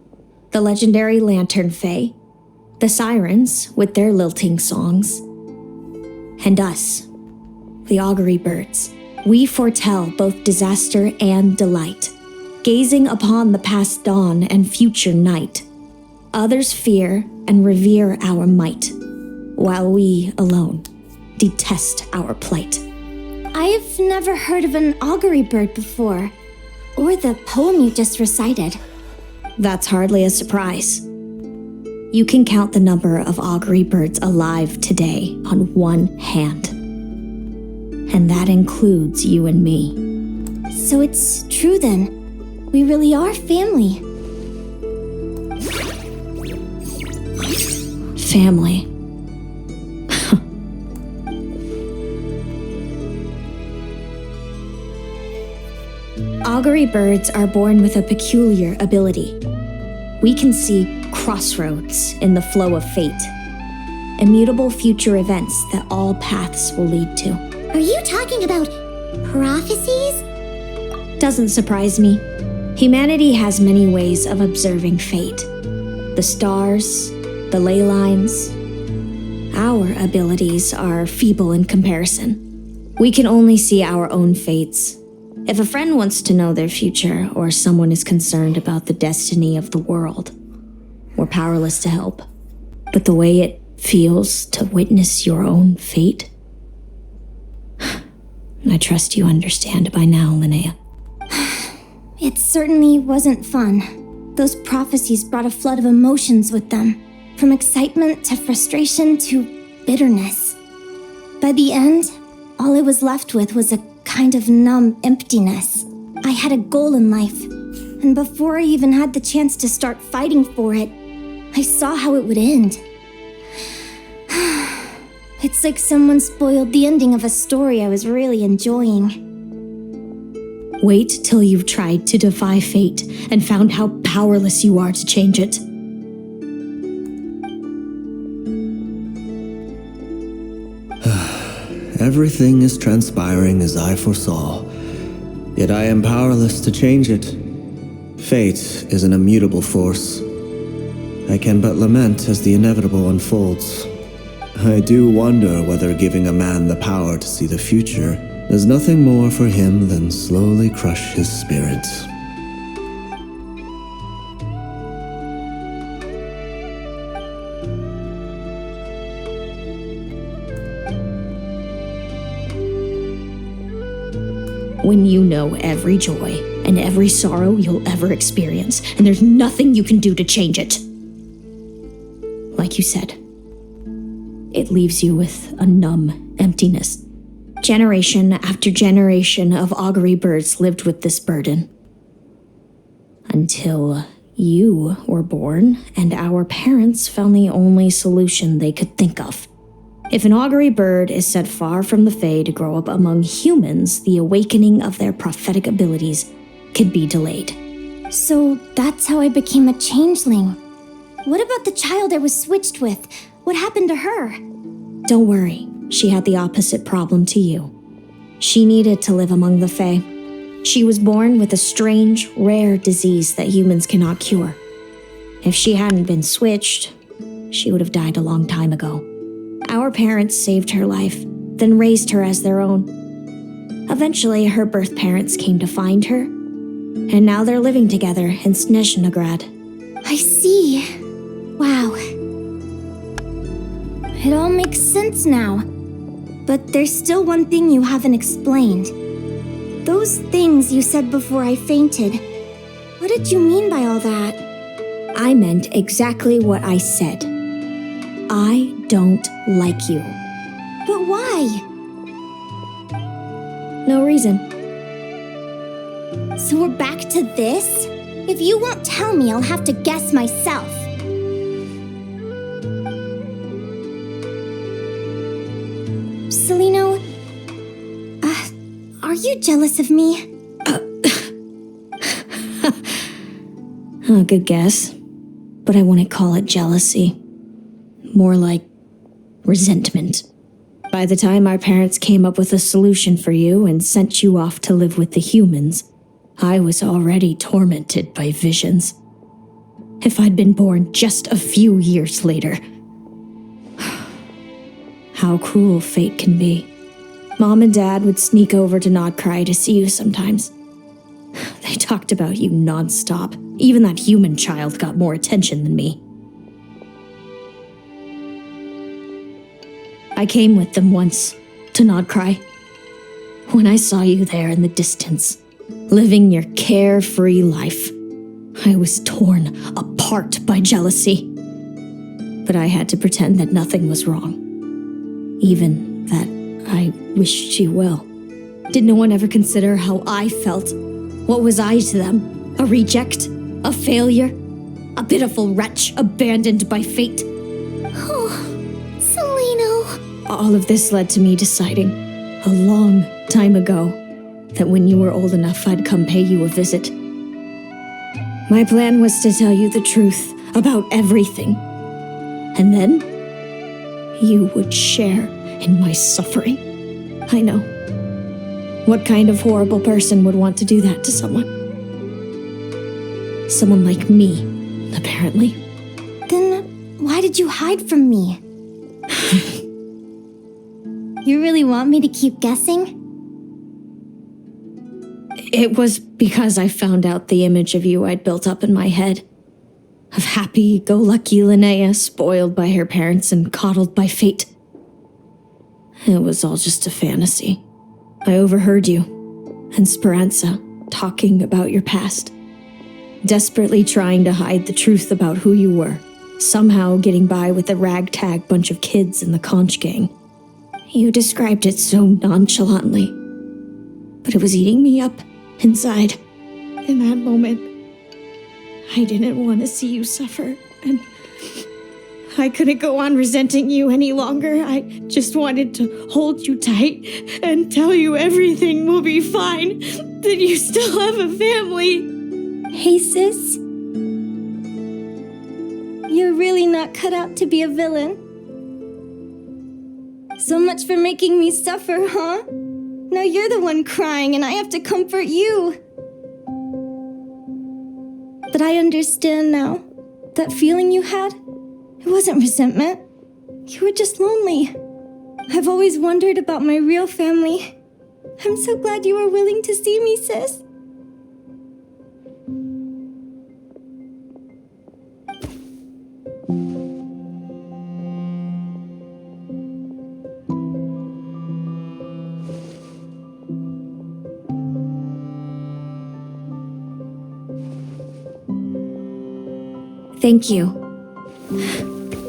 The legendary Lantern Fae, the Sirens with their lilting songs, and us, the Augury Birds. We foretell both disaster and delight, gazing upon the past dawn and future night. Others fear and revere our might, while we alone detest our plight. I've never heard of an augury bird before, or the poem you just recited. That's hardly a surprise. You can count the number of augury birds alive today on one hand. And that includes you and me. So it's true then. We really are family. Family. Augury birds are born with a peculiar ability. We can see crossroads in the flow of fate, immutable future events that all paths will lead to. Are you talking about prophecies? Doesn't surprise me. Humanity has many ways of observing fate. The stars, the ley lines. Our abilities are feeble in comparison. We can only see our own fates. If a friend wants to know their future, or someone is concerned about the destiny of the world, we're powerless to help. But the way it feels to witness your own fate, I trust you understand by now, Linnea. It certainly wasn't fun. Those prophecies brought a flood of emotions with them, from excitement to frustration to bitterness. By the end, all I was left with was a kind of numb emptiness. I had a goal in life, and before I even had the chance to start fighting for it, I saw how it would end. It's like someone spoiled the ending of a story I was really enjoying. Wait till you've tried to defy fate and found how powerless you are to change it. Everything is transpiring as I foresaw, yet I am powerless to change it. Fate is an immutable force. I can but lament as the inevitable unfolds. I do wonder whether giving a man the power to see the future does nothing more for him than slowly crush his spirit. when you know every joy and every sorrow you'll ever experience, and there's nothing you can do to change it. Like you said, it leaves you with a numb emptiness. Generation after generation of augury birds lived with this burden. Until you were born, and our parents found the only solution they could think of. If an augury bird is set far from the Fae to grow up among humans, the awakening of their prophetic abilities could be delayed. So that's how I became a changeling. What about the child I was switched with? What happened to her? Don't worry, she had the opposite problem to you. She needed to live among the Fae. She was born with a strange, rare disease that humans cannot cure. If she hadn't been switched, she would have died a long time ago. Our parents saved her life, then raised her as their own. Eventually, her birth parents came to find her, and now they're living together in Snezhnograd. I see. Wow. It all makes sense now. But there's still one thing you haven't explained. Those things you said before I fainted. What did you mean by all that? I meant exactly what I said. I don't like you. But why? No reason. So we're back to this? If you won't tell me, I'll have to guess myself. Celino, are you jealous of me? Good guess. But I wouldn't call it jealousy. More like resentment. By the time our parents came up with a solution for you and sent you off to live with the humans, I was already tormented by visions. If I'd been born just a few years later. How cruel fate can be. Mom and Dad would sneak over to Nodcry to see you sometimes. They talked about you nonstop. Even that human child got more attention than me. I came with them once, to Nodcry. When I saw you there in the distance, living your carefree life, I was torn apart by jealousy. But I had to pretend that nothing was wrong. Even that I wished you well. Did no one ever consider how I felt? What was I to them? A reject? A failure? A pitiful wretch abandoned by fate? Oh, Celino. All of this led to me deciding, a long time ago, that when you were old enough, I'd come pay you a visit. My plan was to tell you the truth about everything. And then, you would share in my suffering. I know. What kind of horrible person would want to do that to someone? Someone like me, apparently. Then why did you hide from me? You really want me to keep guessing? It was because I found out the image of you I'd built up in my head. Of happy-go-lucky Linnea, spoiled by her parents and coddled by fate. It was all just a fantasy. I overheard you and Speranza talking about your past. Desperately trying to hide the truth about who you were. Somehow getting by with a ragtag bunch of kids in the conch gang. You described it so nonchalantly. But it was eating me up inside. In that moment, I didn't want to see you suffer, and I couldn't go on resenting you any longer. I just wanted to hold you tight and tell you everything will be fine, that you still have a family. Hey, sis. You're really not cut out to be a villain. So much for making me suffer, huh? Now you're the one crying and I have to comfort you. But I understand now. That feeling you had, it wasn't resentment. You were just lonely. I've always wondered about my real family. I'm so glad you were willing to see me, sis. Thank you.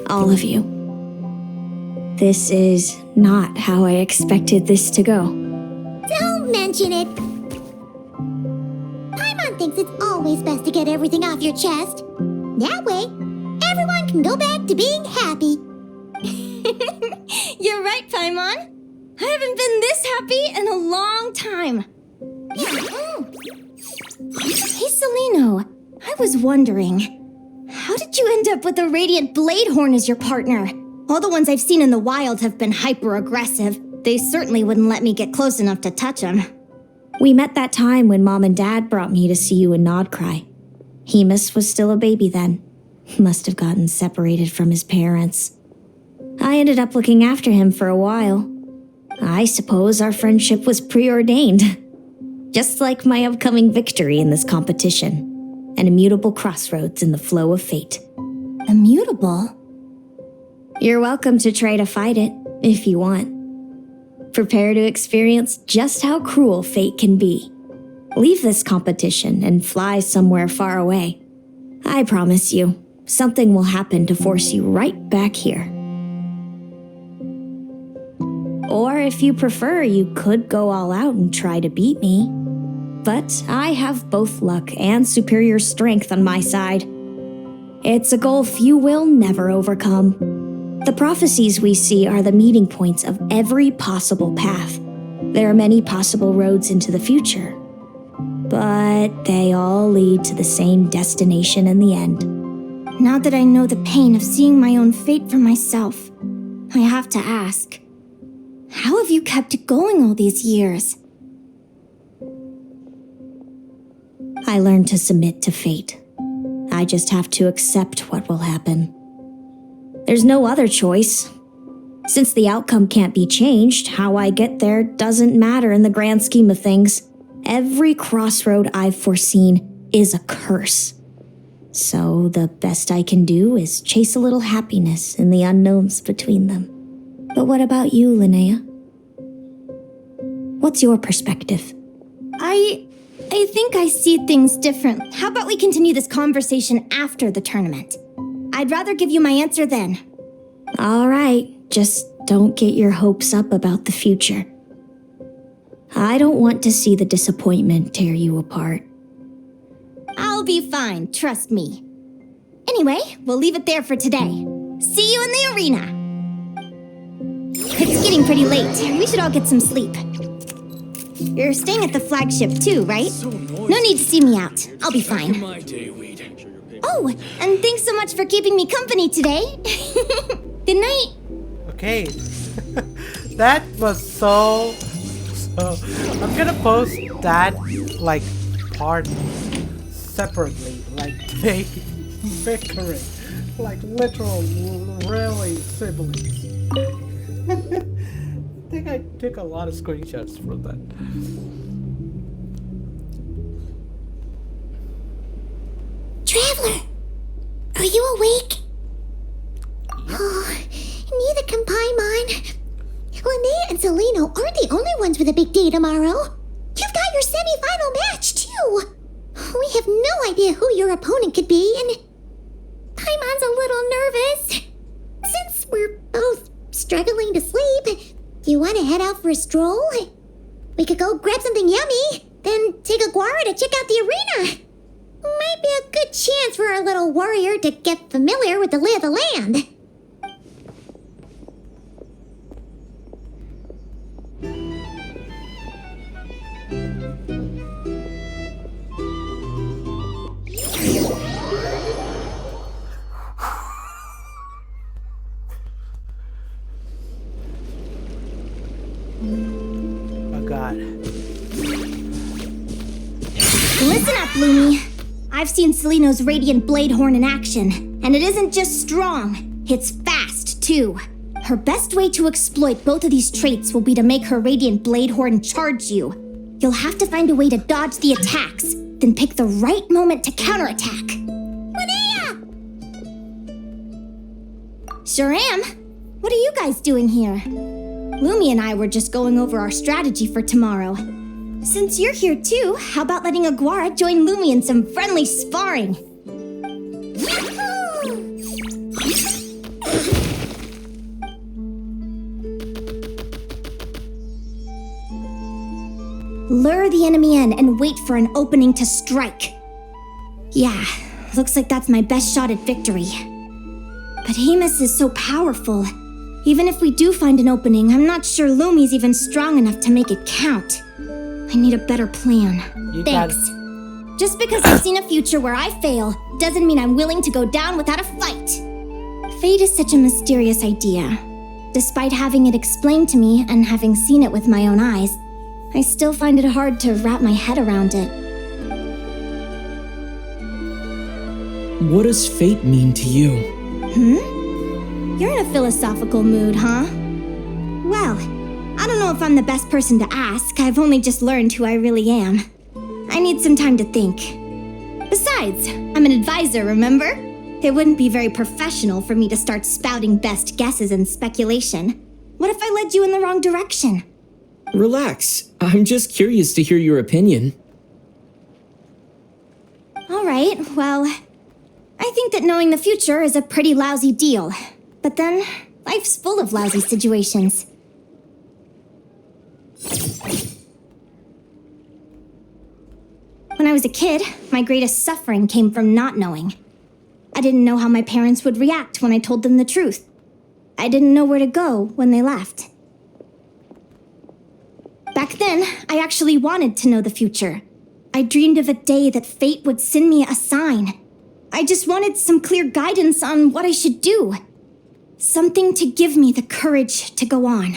All of you. This is not how I expected this to go. Don't mention it. Paimon thinks it's always best to get everything off your chest. That way, everyone can go back to being happy. You're right, Paimon. I haven't been this happy in a long time. Hey, Celino, I was wondering, how did you end up with a Radiant Bladehorn as your partner? All the ones I've seen in the wild have been hyper-aggressive. They certainly wouldn't let me get close enough to touch them. We met that time when Mom and Dad brought me to see you in Nodcry. Hemus was still a baby then. Must have gotten separated from his parents. I ended up looking after him for a while. I suppose our friendship was preordained. Just like my upcoming victory in this competition. An immutable crossroads in the flow of fate. Immutable? You're welcome to try to fight it, if you want. Prepare to experience just how cruel fate can be. Leave this competition and fly somewhere far away. I promise you, something will happen to force you right back here. Or if you prefer, you could go all out and try to beat me. But I have both luck and superior strength on my side. It's a goal few will never overcome. The prophecies we see are the meeting points of every possible path. There are many possible roads into the future. But they all lead to the same destination in the end. Now that I know the pain of seeing my own fate for myself, I have to ask, how have you kept it going all these years? I learned to submit to fate. I just have to accept what will happen. There's no other choice. Since the outcome can't be changed, how I get there doesn't matter in the grand scheme of things. Every crossroad I've foreseen is a curse. So the best I can do is chase a little happiness in the unknowns between them. But what about you, Linnea? What's your perspective? I think I see things different. How about we continue this conversation after the tournament? I'd rather give you my answer then. All right, just don't get your hopes up about the future. I don't want to see the disappointment tear you apart. I'll be fine, trust me. Anyway, we'll leave it there for today. See you in the arena! It's getting pretty late. We should all get some sleep. You're staying at the flagship too, right? No need to see me out. I'll be fine. Oh, and thanks so much for keeping me company today. Good night. Okay. That was so... I'm gonna post that, like, part separately. Like, they bickering. Like, literal, really siblings. I think I took a lot of screenshots for that. Traveler, are you awake? Oh, neither can Paimon. Linnea and Celino aren't the only ones with a big day tomorrow. You've got your semi-final match, too. We have no idea who your opponent could be, and Paimon's a little nervous. Since we're both struggling to sleep, do you want to head out for a stroll? We could go grab something yummy, then take a guara to check out the arena. Might be a good chance for our little warrior to get familiar with the lay of the land. Oh god. Listen up, Lumi. I've seen Celino's Radiant Bladehorn in action, and it isn't just strong, it's fast, too. Her best way to exploit both of these traits will be to make her Radiant Bladehorn charge you. You'll have to find a way to dodge the attacks, then pick the right moment to counterattack. Linnea! Sure am. What are you guys doing here? Lumi and I were just going over our strategy for tomorrow. Since you're here too, how about letting Aguara join Lumi in some friendly sparring? Yahoo! Lure the enemy in and wait for an opening to strike. Yeah, looks like that's my best shot at victory. But Hamus is so powerful. Even if we do find an opening, I'm not sure Lumi's even strong enough to make it count. I need a better plan. Thanks. Just because I've seen a future where I fail doesn't mean I'm willing to go down without a fight. Fate is such a mysterious idea. Despite having it explained to me and having seen it with my own eyes, I still find it hard to wrap my head around it. What does fate mean to you? You're in a philosophical mood, huh? Well, I don't know if I'm the best person to ask. I've only just learned who I really am. I need some time to think. Besides, I'm an advisor, remember? It wouldn't be very professional for me to start spouting best guesses and speculation. What if I led you in the wrong direction? Relax. I'm just curious to hear your opinion. All right, well, I think that knowing the future is a pretty lousy deal. But then, life's full of lousy situations. When I was a kid, my greatest suffering came from not knowing. I didn't know how my parents would react when I told them the truth. I didn't know where to go when they left. Back then, I actually wanted to know the future. I dreamed of a day that fate would send me a sign. I just wanted some clear guidance on what I should do. Something to give me the courage to go on.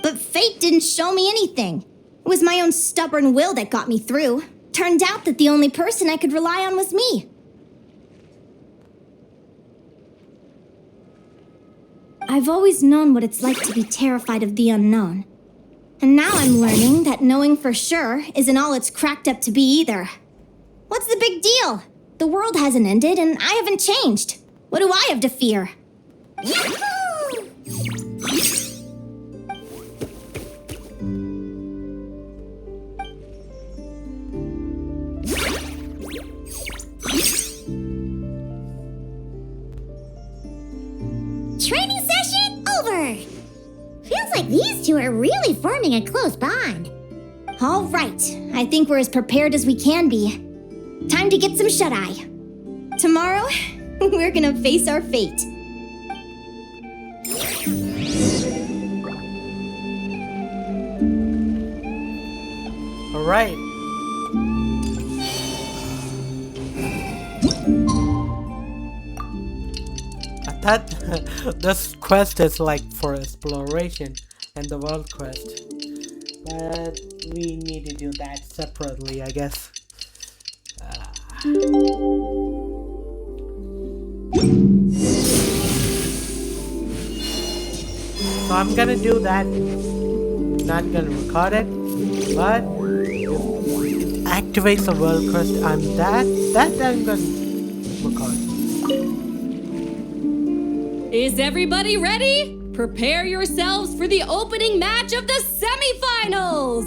But fate didn't show me anything. It was my own stubborn will that got me through. Turned out that the only person I could rely on was me. I've always known what it's like to be terrified of the unknown. And now I'm learning that knowing for sure isn't all it's cracked up to be either. What's the big deal? The world hasn't ended and I haven't changed. What do I have to fear? Yahoo! Training session over! Feels like these two are really forming a close bond. All right, I think we're as prepared as we can be. Time to get some shut-eye. Tomorrow, we're gonna face our fate. All right. I thought this quest is like for exploration and the world quest, but we need to do that separately, I guess. So I'm gonna do that. Not gonna record it, but it activates the world quest. That I'm gonna record. Is everybody ready? Prepare yourselves for the opening match of the semifinals!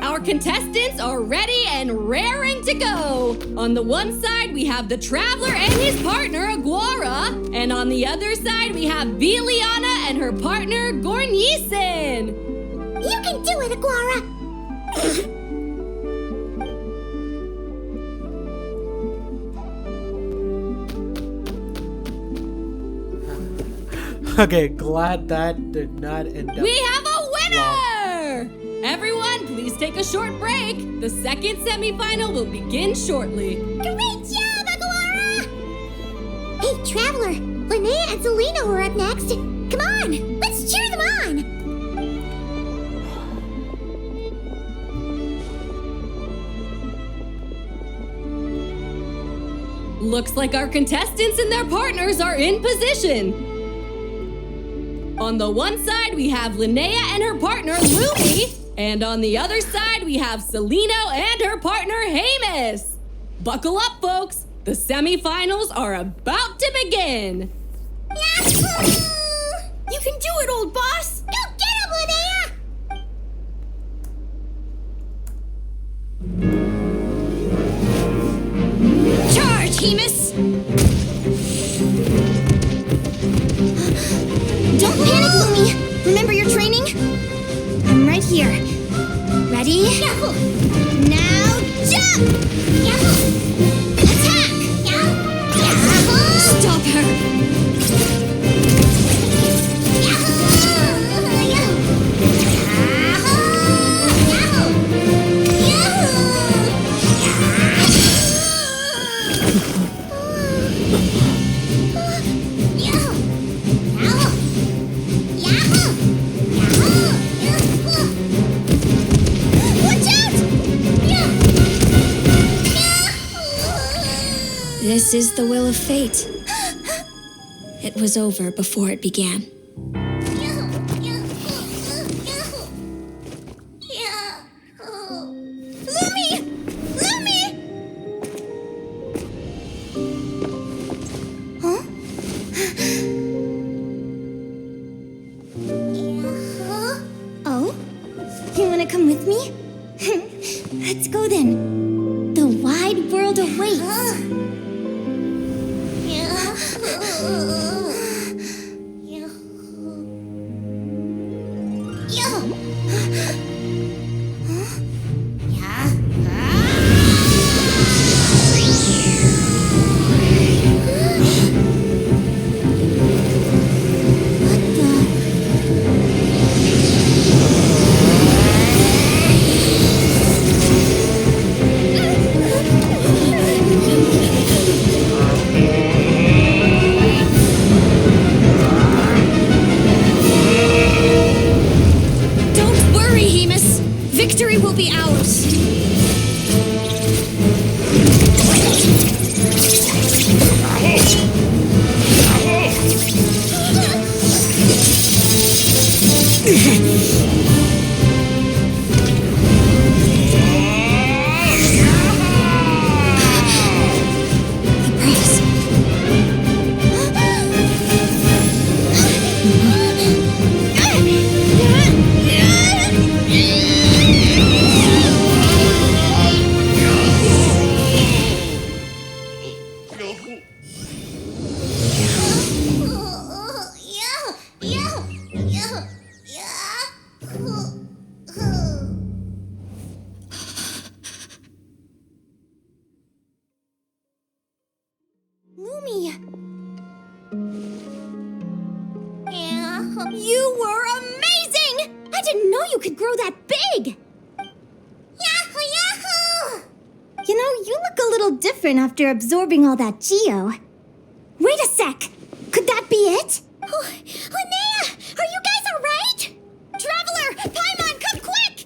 Our contestants are ready and raring to go. On the one side, we have the Traveler and his partner, Aguara. And on the other side, we have Viliana and her partner, Gornisen. You can do it, Aguara! Okay, glad that did not end up. We have a winner! Everyone, please take a short break. The second semifinal will begin shortly. Great job, Aguara! Hey, Traveler, Linnea and Selena were up next. Come on, let's cheer them on! Looks like our contestants and their partners are in position. On the one side, we have Linnea and her partner, Lumi. And on the other side, we have Celino and her partner, Hamus. Buckle up, folks. The semifinals are about to begin. Yahoo! You can do it, old boss! Go get him, Linnea! Charge, Hamus! Don't panic, Lumi! Remember your training? I'm right here. Ready? Now jump! Attack! Stop her! This is the will of fate. It was over before it began. Oh? You wanna come with me? Let's go then. The wide world awaits. Victory will be ours! You were amazing! I didn't know you could grow that big! Yahoo, yahoo! You know, you look a little different after absorbing all that geo. Wait a sec! Could that be it? Oh, Linnea! Are you guys alright? Traveler! Paimon, come quick!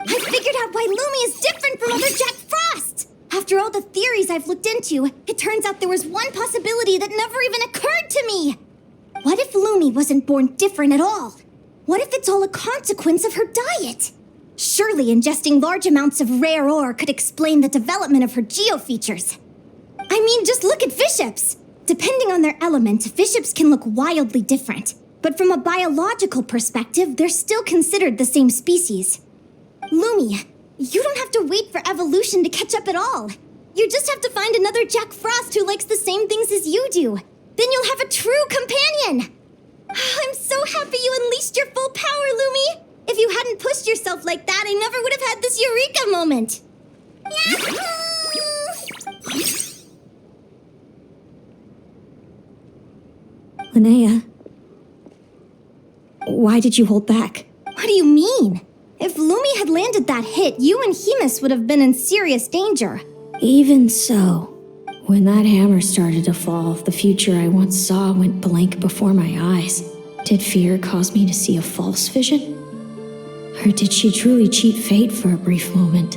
I figured out why Lumi is different from other Jack Frost! After all the theories I've looked into, it turns out there was one possibility that never even occurred to me! What if Lumi wasn't born different at all? What if it's all a consequence of her diet? Surely ingesting large amounts of rare ore could explain the development of her geofeatures. I mean, just look at fiships. Depending on their element, fiships can look wildly different. But from a biological perspective, they're still considered the same species. Lumi, you don't have to wait for evolution to catch up at all. You just have to find another Jack Frost who likes the same things as you do. Then you'll have a true companion! I'm so happy you unleashed your full power, Lumi! If you hadn't pushed yourself like that, I never would have had this eureka moment! Linnea, why did you hold back? What do you mean? If Lumi had landed that hit, you and Hemus would have been in serious danger. Even so, when that hammer started to fall, the future I once saw went blank before my eyes. Did fear cause me to see a false vision? Or did she truly cheat fate for a brief moment?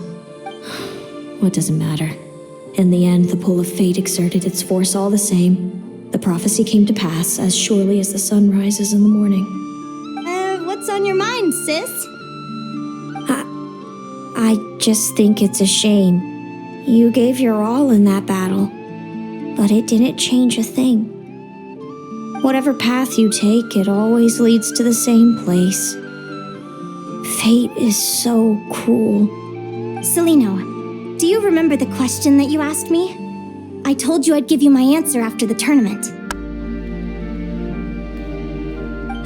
What does it matter? In the end, the pull of fate exerted its force all the same. The prophecy came to pass as surely as the sun rises in the morning. What's on your mind, sis? I just think it's a shame. You gave your all in that battle, but it didn't change a thing. Whatever path you take, it always leads to the same place. Fate is so cruel. Celino, do you remember the question that you asked me? I told you I'd give you my answer after the tournament.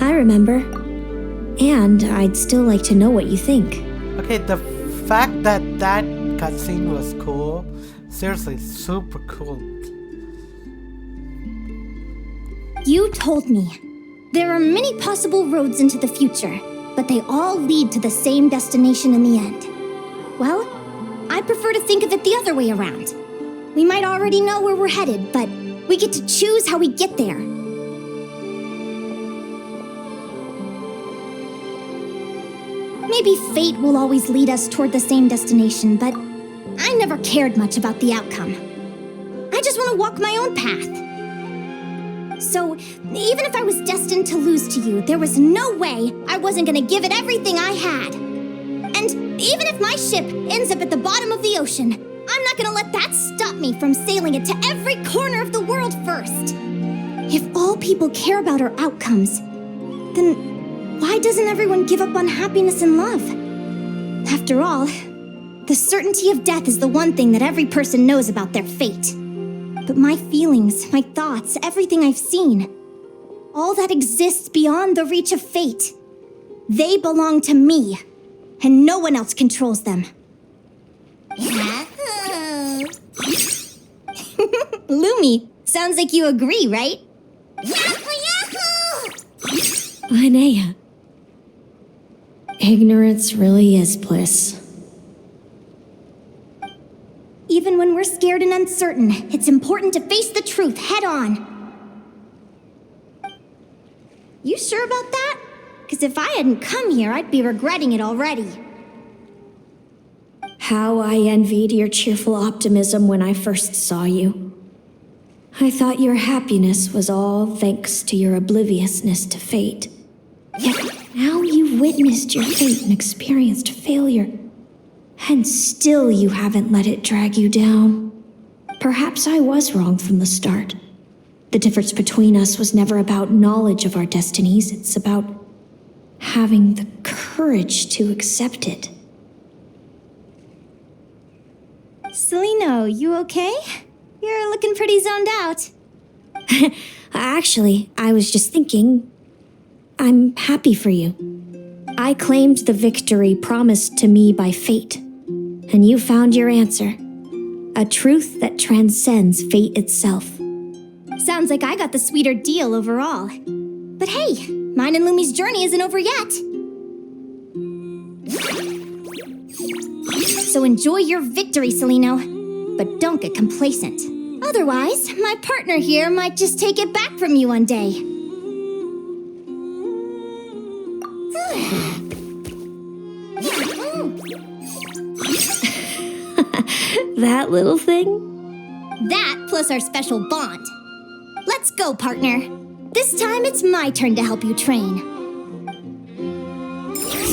I remember. And I'd still like to know what you think. Okay, the fact that that cutscene was cool, seriously, super cool. You told me there are many possible roads into the future, but they all lead to the same destination in the end. Well, I prefer to think of it the other way around. We might already know where we're headed, but we get to choose how we get there. Maybe fate will always lead us toward the same destination, but I never cared much about the outcome. I just want to walk my own path. So, even if I was destined to lose to you, there was no way I wasn't going to give it everything I had. And even if my ship ends up at the bottom of the ocean, I'm not going to let that stop me from sailing it to every corner of the world first. If all people care about are outcomes, then why doesn't everyone give up on happiness and love? After all, the certainty of death is the one thing that every person knows about their fate. But my feelings, my thoughts, everything I've seen, all that exists beyond the reach of fate, they belong to me, and no one else controls them. Lumi, sounds like you agree, right? Linnea. Ignorance really is bliss. Even when we're scared and uncertain, it's important to face the truth head on. You sure about that? Because if I hadn't come here, I'd be regretting it already. How I envied your cheerful optimism when I first saw you. I thought your happiness was all thanks to your obliviousness to fate. Yet now you've witnessed your fate and experienced failure. And still you haven't let it drag you down. Perhaps I was wrong from the start. The difference between us was never about knowledge of our destinies. It's about having the courage to accept it. Celino, you okay? You're looking pretty zoned out. Actually, I was just thinking, I'm happy for you. I claimed the victory promised to me by fate, and you found your answer. A truth that transcends fate itself. Sounds like I got the sweeter deal overall. But hey, mine and Lumi's journey isn't over yet. So enjoy your victory, Celino. But don't get complacent. Otherwise, my partner here might just take it back from you one day. That little thing? That plus our special bond. Let's go, partner. This time it's my turn to help you train.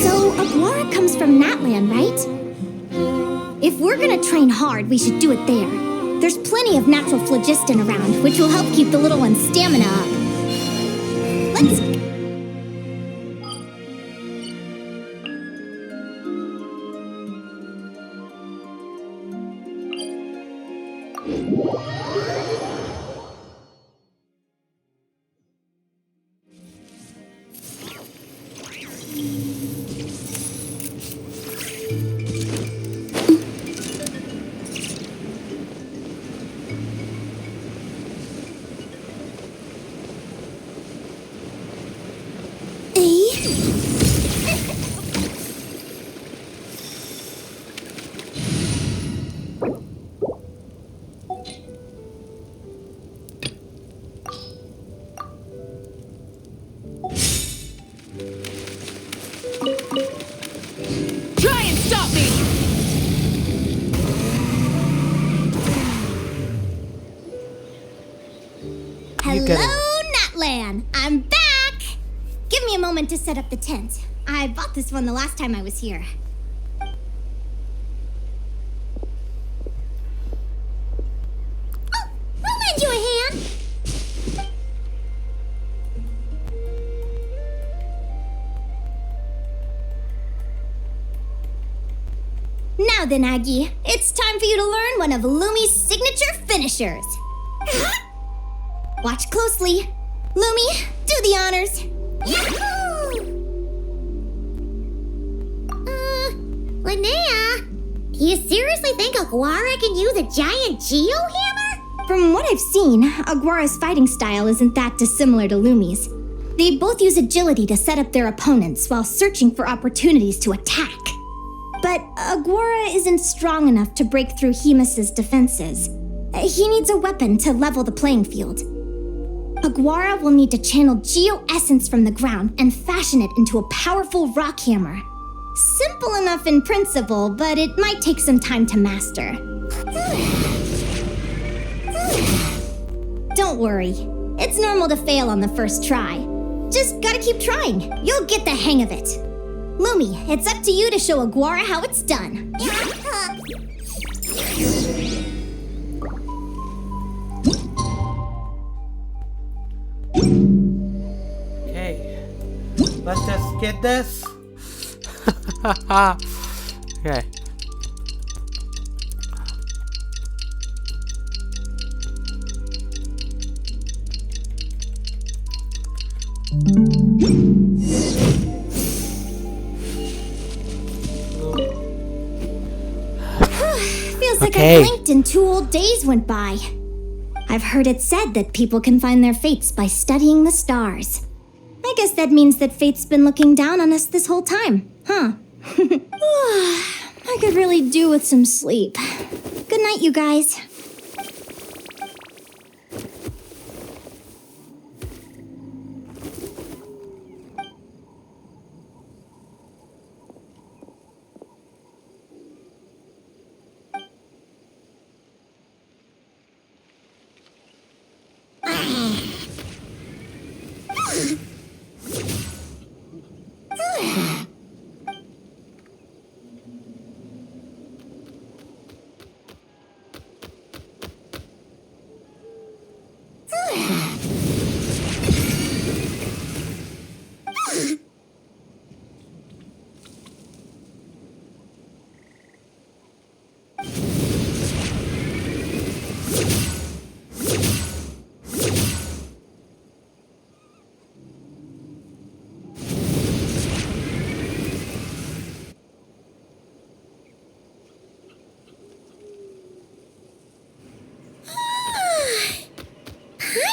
So, Aguara comes from Natland, right? If we're gonna train hard, we should do it there. There's plenty of natural phlogiston around, which will help keep the little one's stamina up. Let's... Try and stop me! Hello, Natland! I'm back! Give me a moment to set up the tent. I bought this one the last time I was here. Oh, I'll lend you a hand! Now then, Aggie, it's time for you to learn one of Lumi's signature finishers. Watch closely. Lumi, do the honors. Yahoo! Linnea, You seriously think Aguara can use a giant geohammer? From what I've seen, Aguara's fighting style isn't that dissimilar to Lumi's. They both use agility to set up their opponents while searching for opportunities to attack. But Aguara isn't strong enough to break through Hemus's defenses. He needs a weapon to level the playing field. Aguara will need to channel Geo Essence from the ground and fashion it into a powerful rock hammer. Simple enough in principle, but it might take some time to master. Don't worry. It's normal to fail on the first try. Just gotta keep trying. You'll get the hang of it. Lumi, it's up to you to show Aguara how it's done. Okay. Let's just get this. Okay. Feels like I blinked and 2 whole days went by. I've heard it said that people can find their fates by studying the stars. I guess that means that fate's been looking down on us this whole time, huh? I could really do with some sleep. Good night, you guys.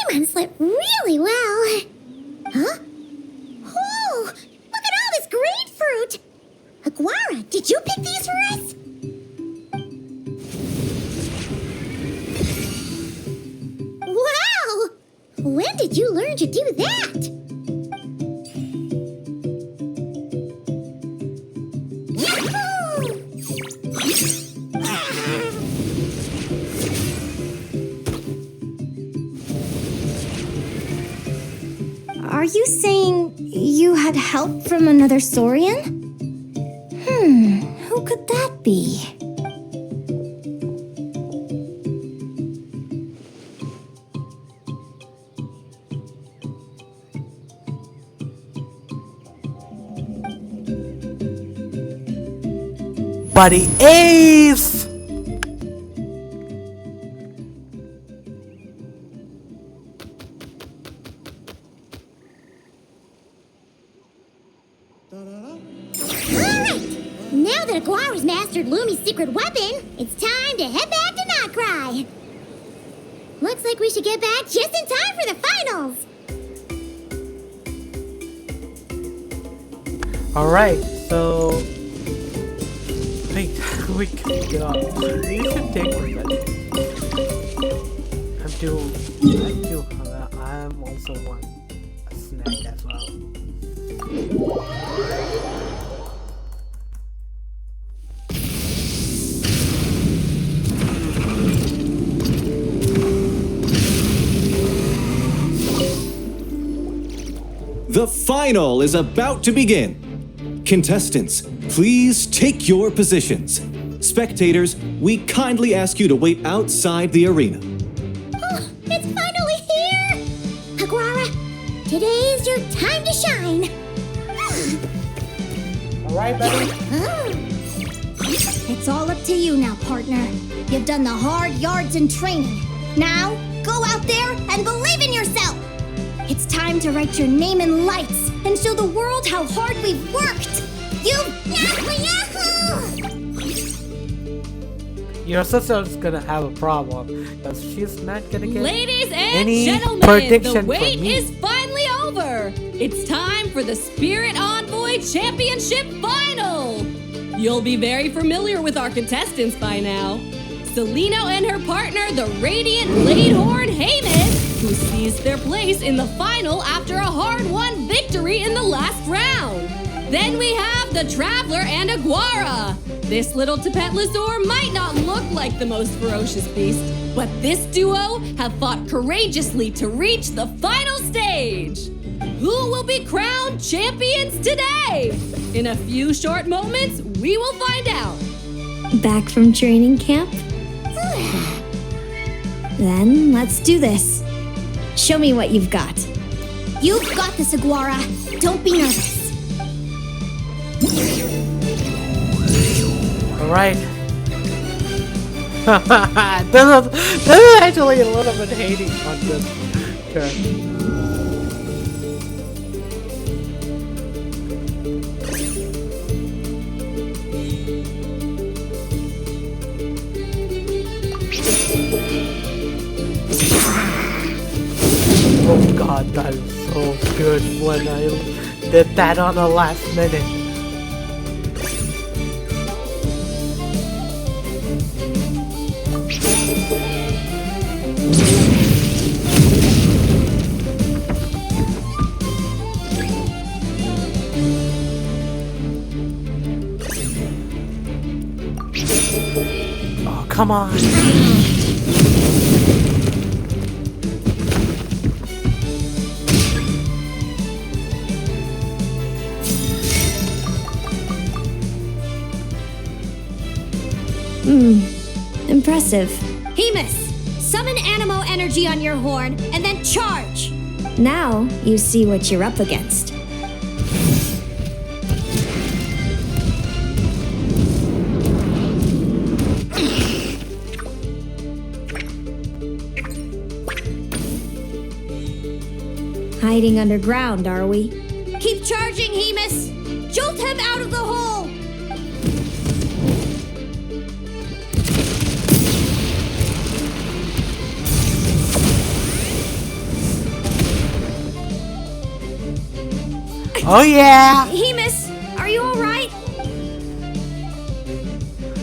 Paimon slept really well. Huh? Oh, look at all this grapefruit. Aguara, did you pick these for us? Wow! When did you learn to do that? Are you saying you had help from another Saurian? Who could that be? Buddy Ace! Now that Aguara's mastered Lumi's secret weapon, it's time to head back to Notcry. Looks like we should get back just in time for the finals. Alright, so... Wait, we can get off. You should take one, buddy. I'm too hungry. I'm also want a snack as well. The final is about to begin. Contestants, please take your positions. Spectators, we kindly ask you to wait outside the arena. Oh, it's finally here! Aguara, today's your time to shine. Alright, buddy. It's all up to you now, partner. You've done the hard yards in training. Now, go out there and believe in yourself! It's time to write your name in lights and show the world how hard we've worked! Yahoo! your sister's gonna have a problem because she's not gonna get Ladies and any gentlemen, the prediction wait from me. is finally over. It's time for the Spirit Envoy Championship Final. You'll be very familiar with our contestants by now. Celino and her partner, the Radiant Bladehorn Haymis, who seized their place in the final after a hard-won victory in the last round. Then we have the Traveler and Aguara. This little Tapetlasaur might not look like the most ferocious beast, but this duo have fought courageously to reach the final stage. Who will be crowned champions today? In a few short moments, we will find out. Back from training camp? Then let's do this. Show me what you've got. You've got this, Aguara. Don't be nervous. Alright. this is actually a little bit hating on this turn. Oh god, that is so good when I did that on the last minute. Oh, come on. Impressive. Hemus, summon Animo energy on your horn and then charge. Now you see what you're up against. Hiding underground, are we? Keep charging, Hemus. Jolt him out of the hole. Oh yeah! Hemus, are you alright?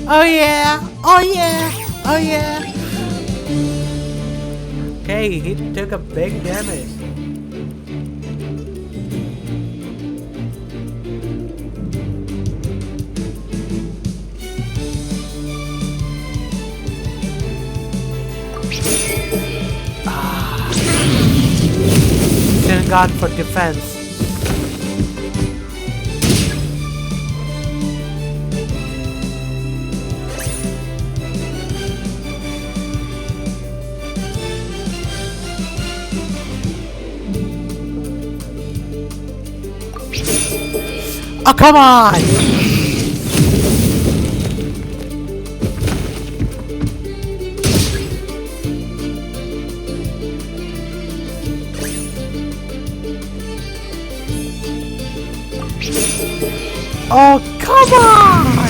Oh yeah! Oh yeah! Oh yeah! Okay, he took a big damage. Still gone for defense. Oh, come on! Oh, come on!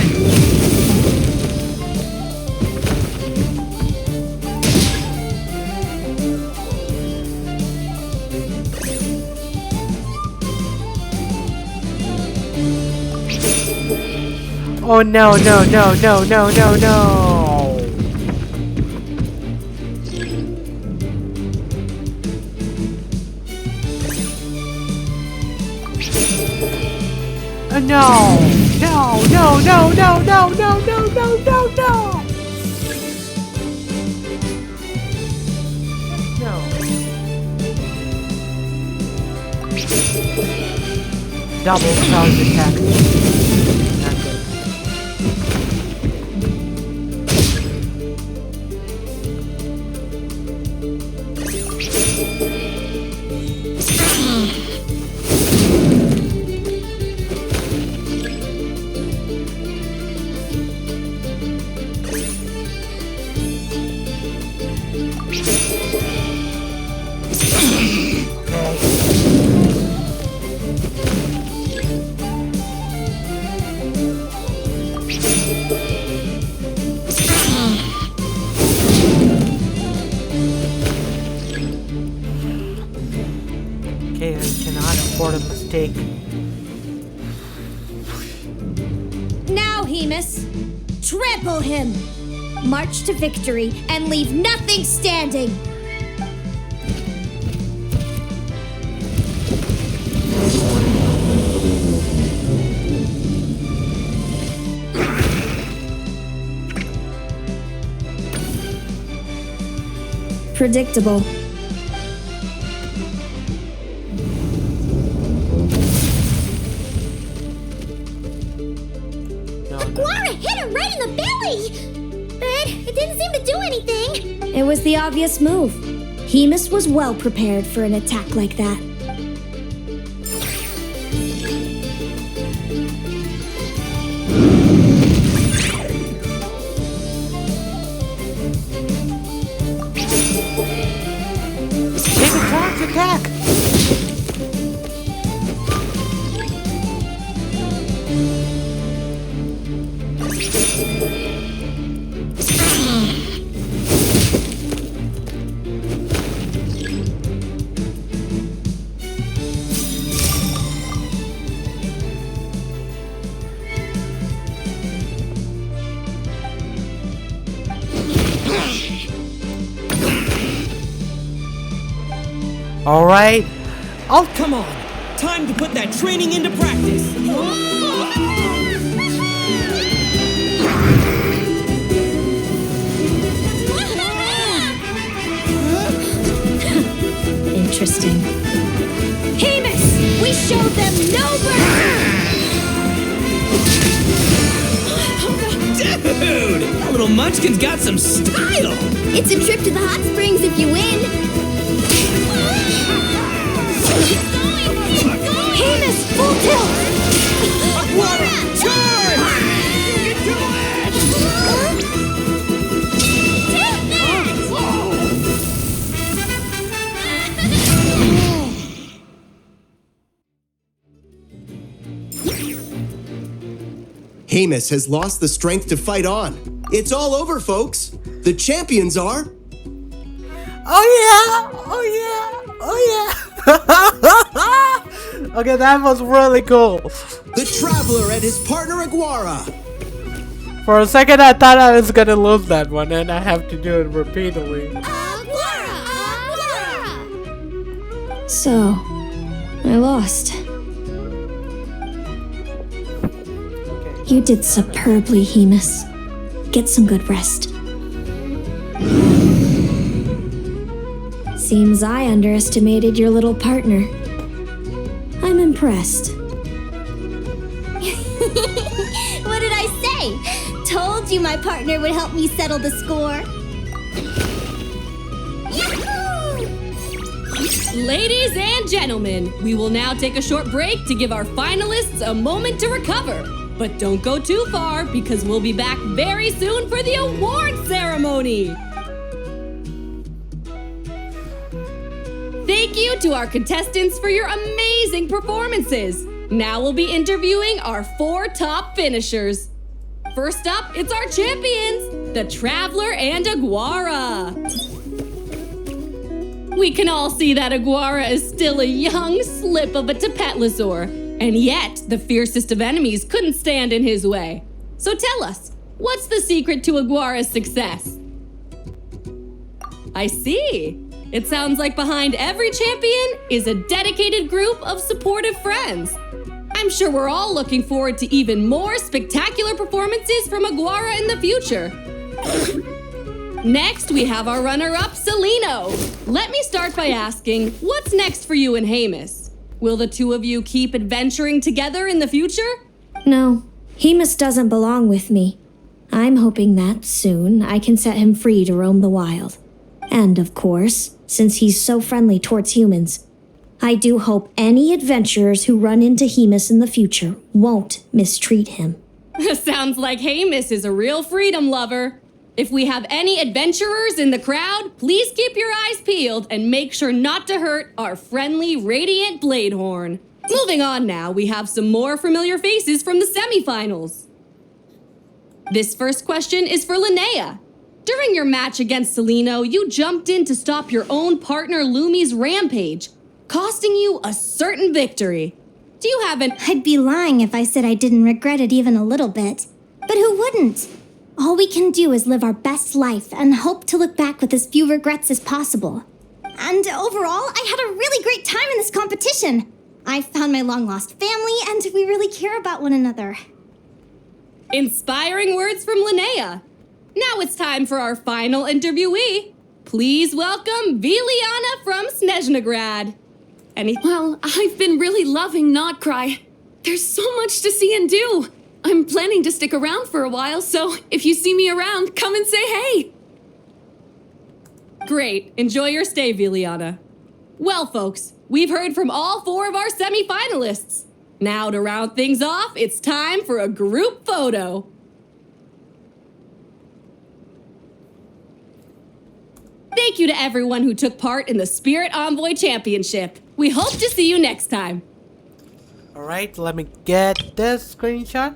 Oh no, no, no, no, no, no, no! No! No, no, no, no, no, no, no, no, no, no! No. Double charge attack. Not good. take. Now, Hemus, trample him! March to victory and leave nothing standing! Predictable. Guara hit him right in the belly! But it didn't seem to do anything. It was the obvious move. Hemus was well prepared for an attack like that. Attack! All right. Oh, come on! Time to put that training into practice! Interesting. Hemus! We showed them no Dude! That little munchkin's got some style! It's a trip to the hot springs if you win! Hemus, full tilt! Aquara, charge! You can do it! Hemus has lost the strength to fight on. It's all over, folks. The champions are... Oh yeah! Oh yeah! Oh yeah! Okay, that was really cool. The Traveler and his partner Aguara. For a second, I thought I was gonna lose that one, and I have to do it repeatedly. So, I lost. You did superbly, Hemus. Get some good rest. Seems I underestimated your little partner. I'm impressed. What did I say? Told you my partner would help me settle the score. Ladies and gentlemen, we will now take a short break to give our finalists a moment to recover. But don't go too far because we'll be back very soon for the award ceremony. Thank you to our contestants for your amazing performances. Now we'll be interviewing our 4 top finishers. First up, it's our champions, the Traveler and Aguara. We can all see that Aguara is still a young slip of a Tapetlosaur, and yet the fiercest of enemies couldn't stand in his way. So tell us, what's the secret to Aguara's success? I see. It sounds like behind every champion is a dedicated group of supportive friends. I'm sure we're all looking forward to even more spectacular performances from Aguara in the future. Next, we have our runner-up, Celino. Let me start by asking, what's next for you and Hemus? Will the two of you keep adventuring together in the future? No, Hemus doesn't belong with me. I'm hoping that soon I can set him free to roam the wild. And of course, since he's so friendly towards humans, I do hope any adventurers who run into Hemus in the future won't mistreat him. Sounds like Hemus is a real freedom lover. If we have any adventurers in the crowd, please keep your eyes peeled and make sure not to hurt our friendly Radiant Bladehorn. Moving on now, we have some more familiar faces from the semifinals. This first question is for Linnea. During your match against Celino, you jumped in to stop your own partner Lumi's rampage, costing you a certain victory. Do you have an... I'd be lying if I said I didn't regret it even a little bit. But who wouldn't? All we can do is live our best life and hope to look back with as few regrets as possible. And overall, I had a really great time in this competition. I found my long-lost family, and we really care about one another. Inspiring words from Linnea. Now it's time for our final interviewee. Please welcome Viliana from Snezhnegrad. Well, I've been really loving Not Cry. There's so much to see and do. I'm planning to stick around for a while, so if you see me around, come and say hey. Great. Enjoy your stay, Viliana. Well, folks, we've heard from all 4 of our semi-finalists. Now to round things off, it's time for a group photo. Thank you to everyone who took part in the Spirit Envoy Championship. We hope to see you next time. Alright, let me get this screenshot.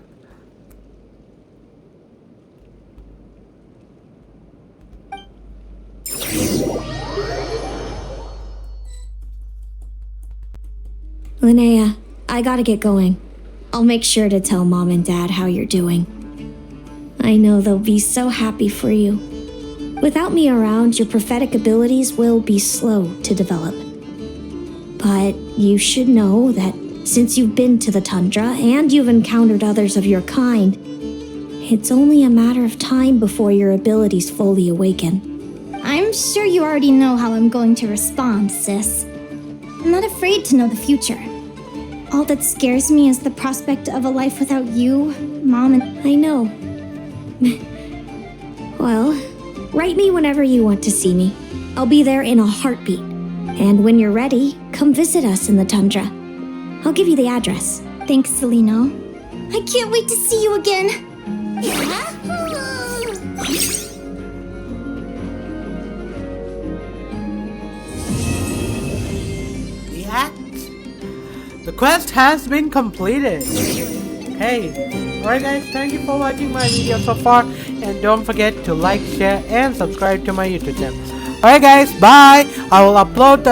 Linnea, I gotta get going. I'll make sure to tell Mom and Dad how you're doing. I know they'll be so happy for you. Without me around, your prophetic abilities will be slow to develop. But you should know that since you've been to the tundra and you've encountered others of your kind, it's only a matter of time before your abilities fully awaken. I'm sure you already know how I'm going to respond, sis. I'm not afraid to know the future. All that scares me is the prospect of a life without you, Mom, and... I know. Well, write me whenever you want to see me. I'll be there in a heartbeat. And when you're ready, come visit us in the tundra. I'll give you the address. Thanks, Celino. I can't wait to see you again. The quest has been completed. Hey, alright guys, thank you for watching my video so far, and don't forget to like, share, and subscribe to my YouTube channel. Alright guys, bye! I will upload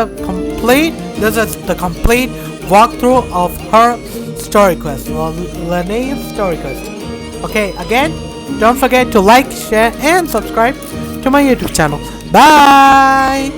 this is the complete walkthrough of her story quest, Linnea's story quest. Okay, again, don't forget to like, share, and subscribe to my YouTube channel. Bye!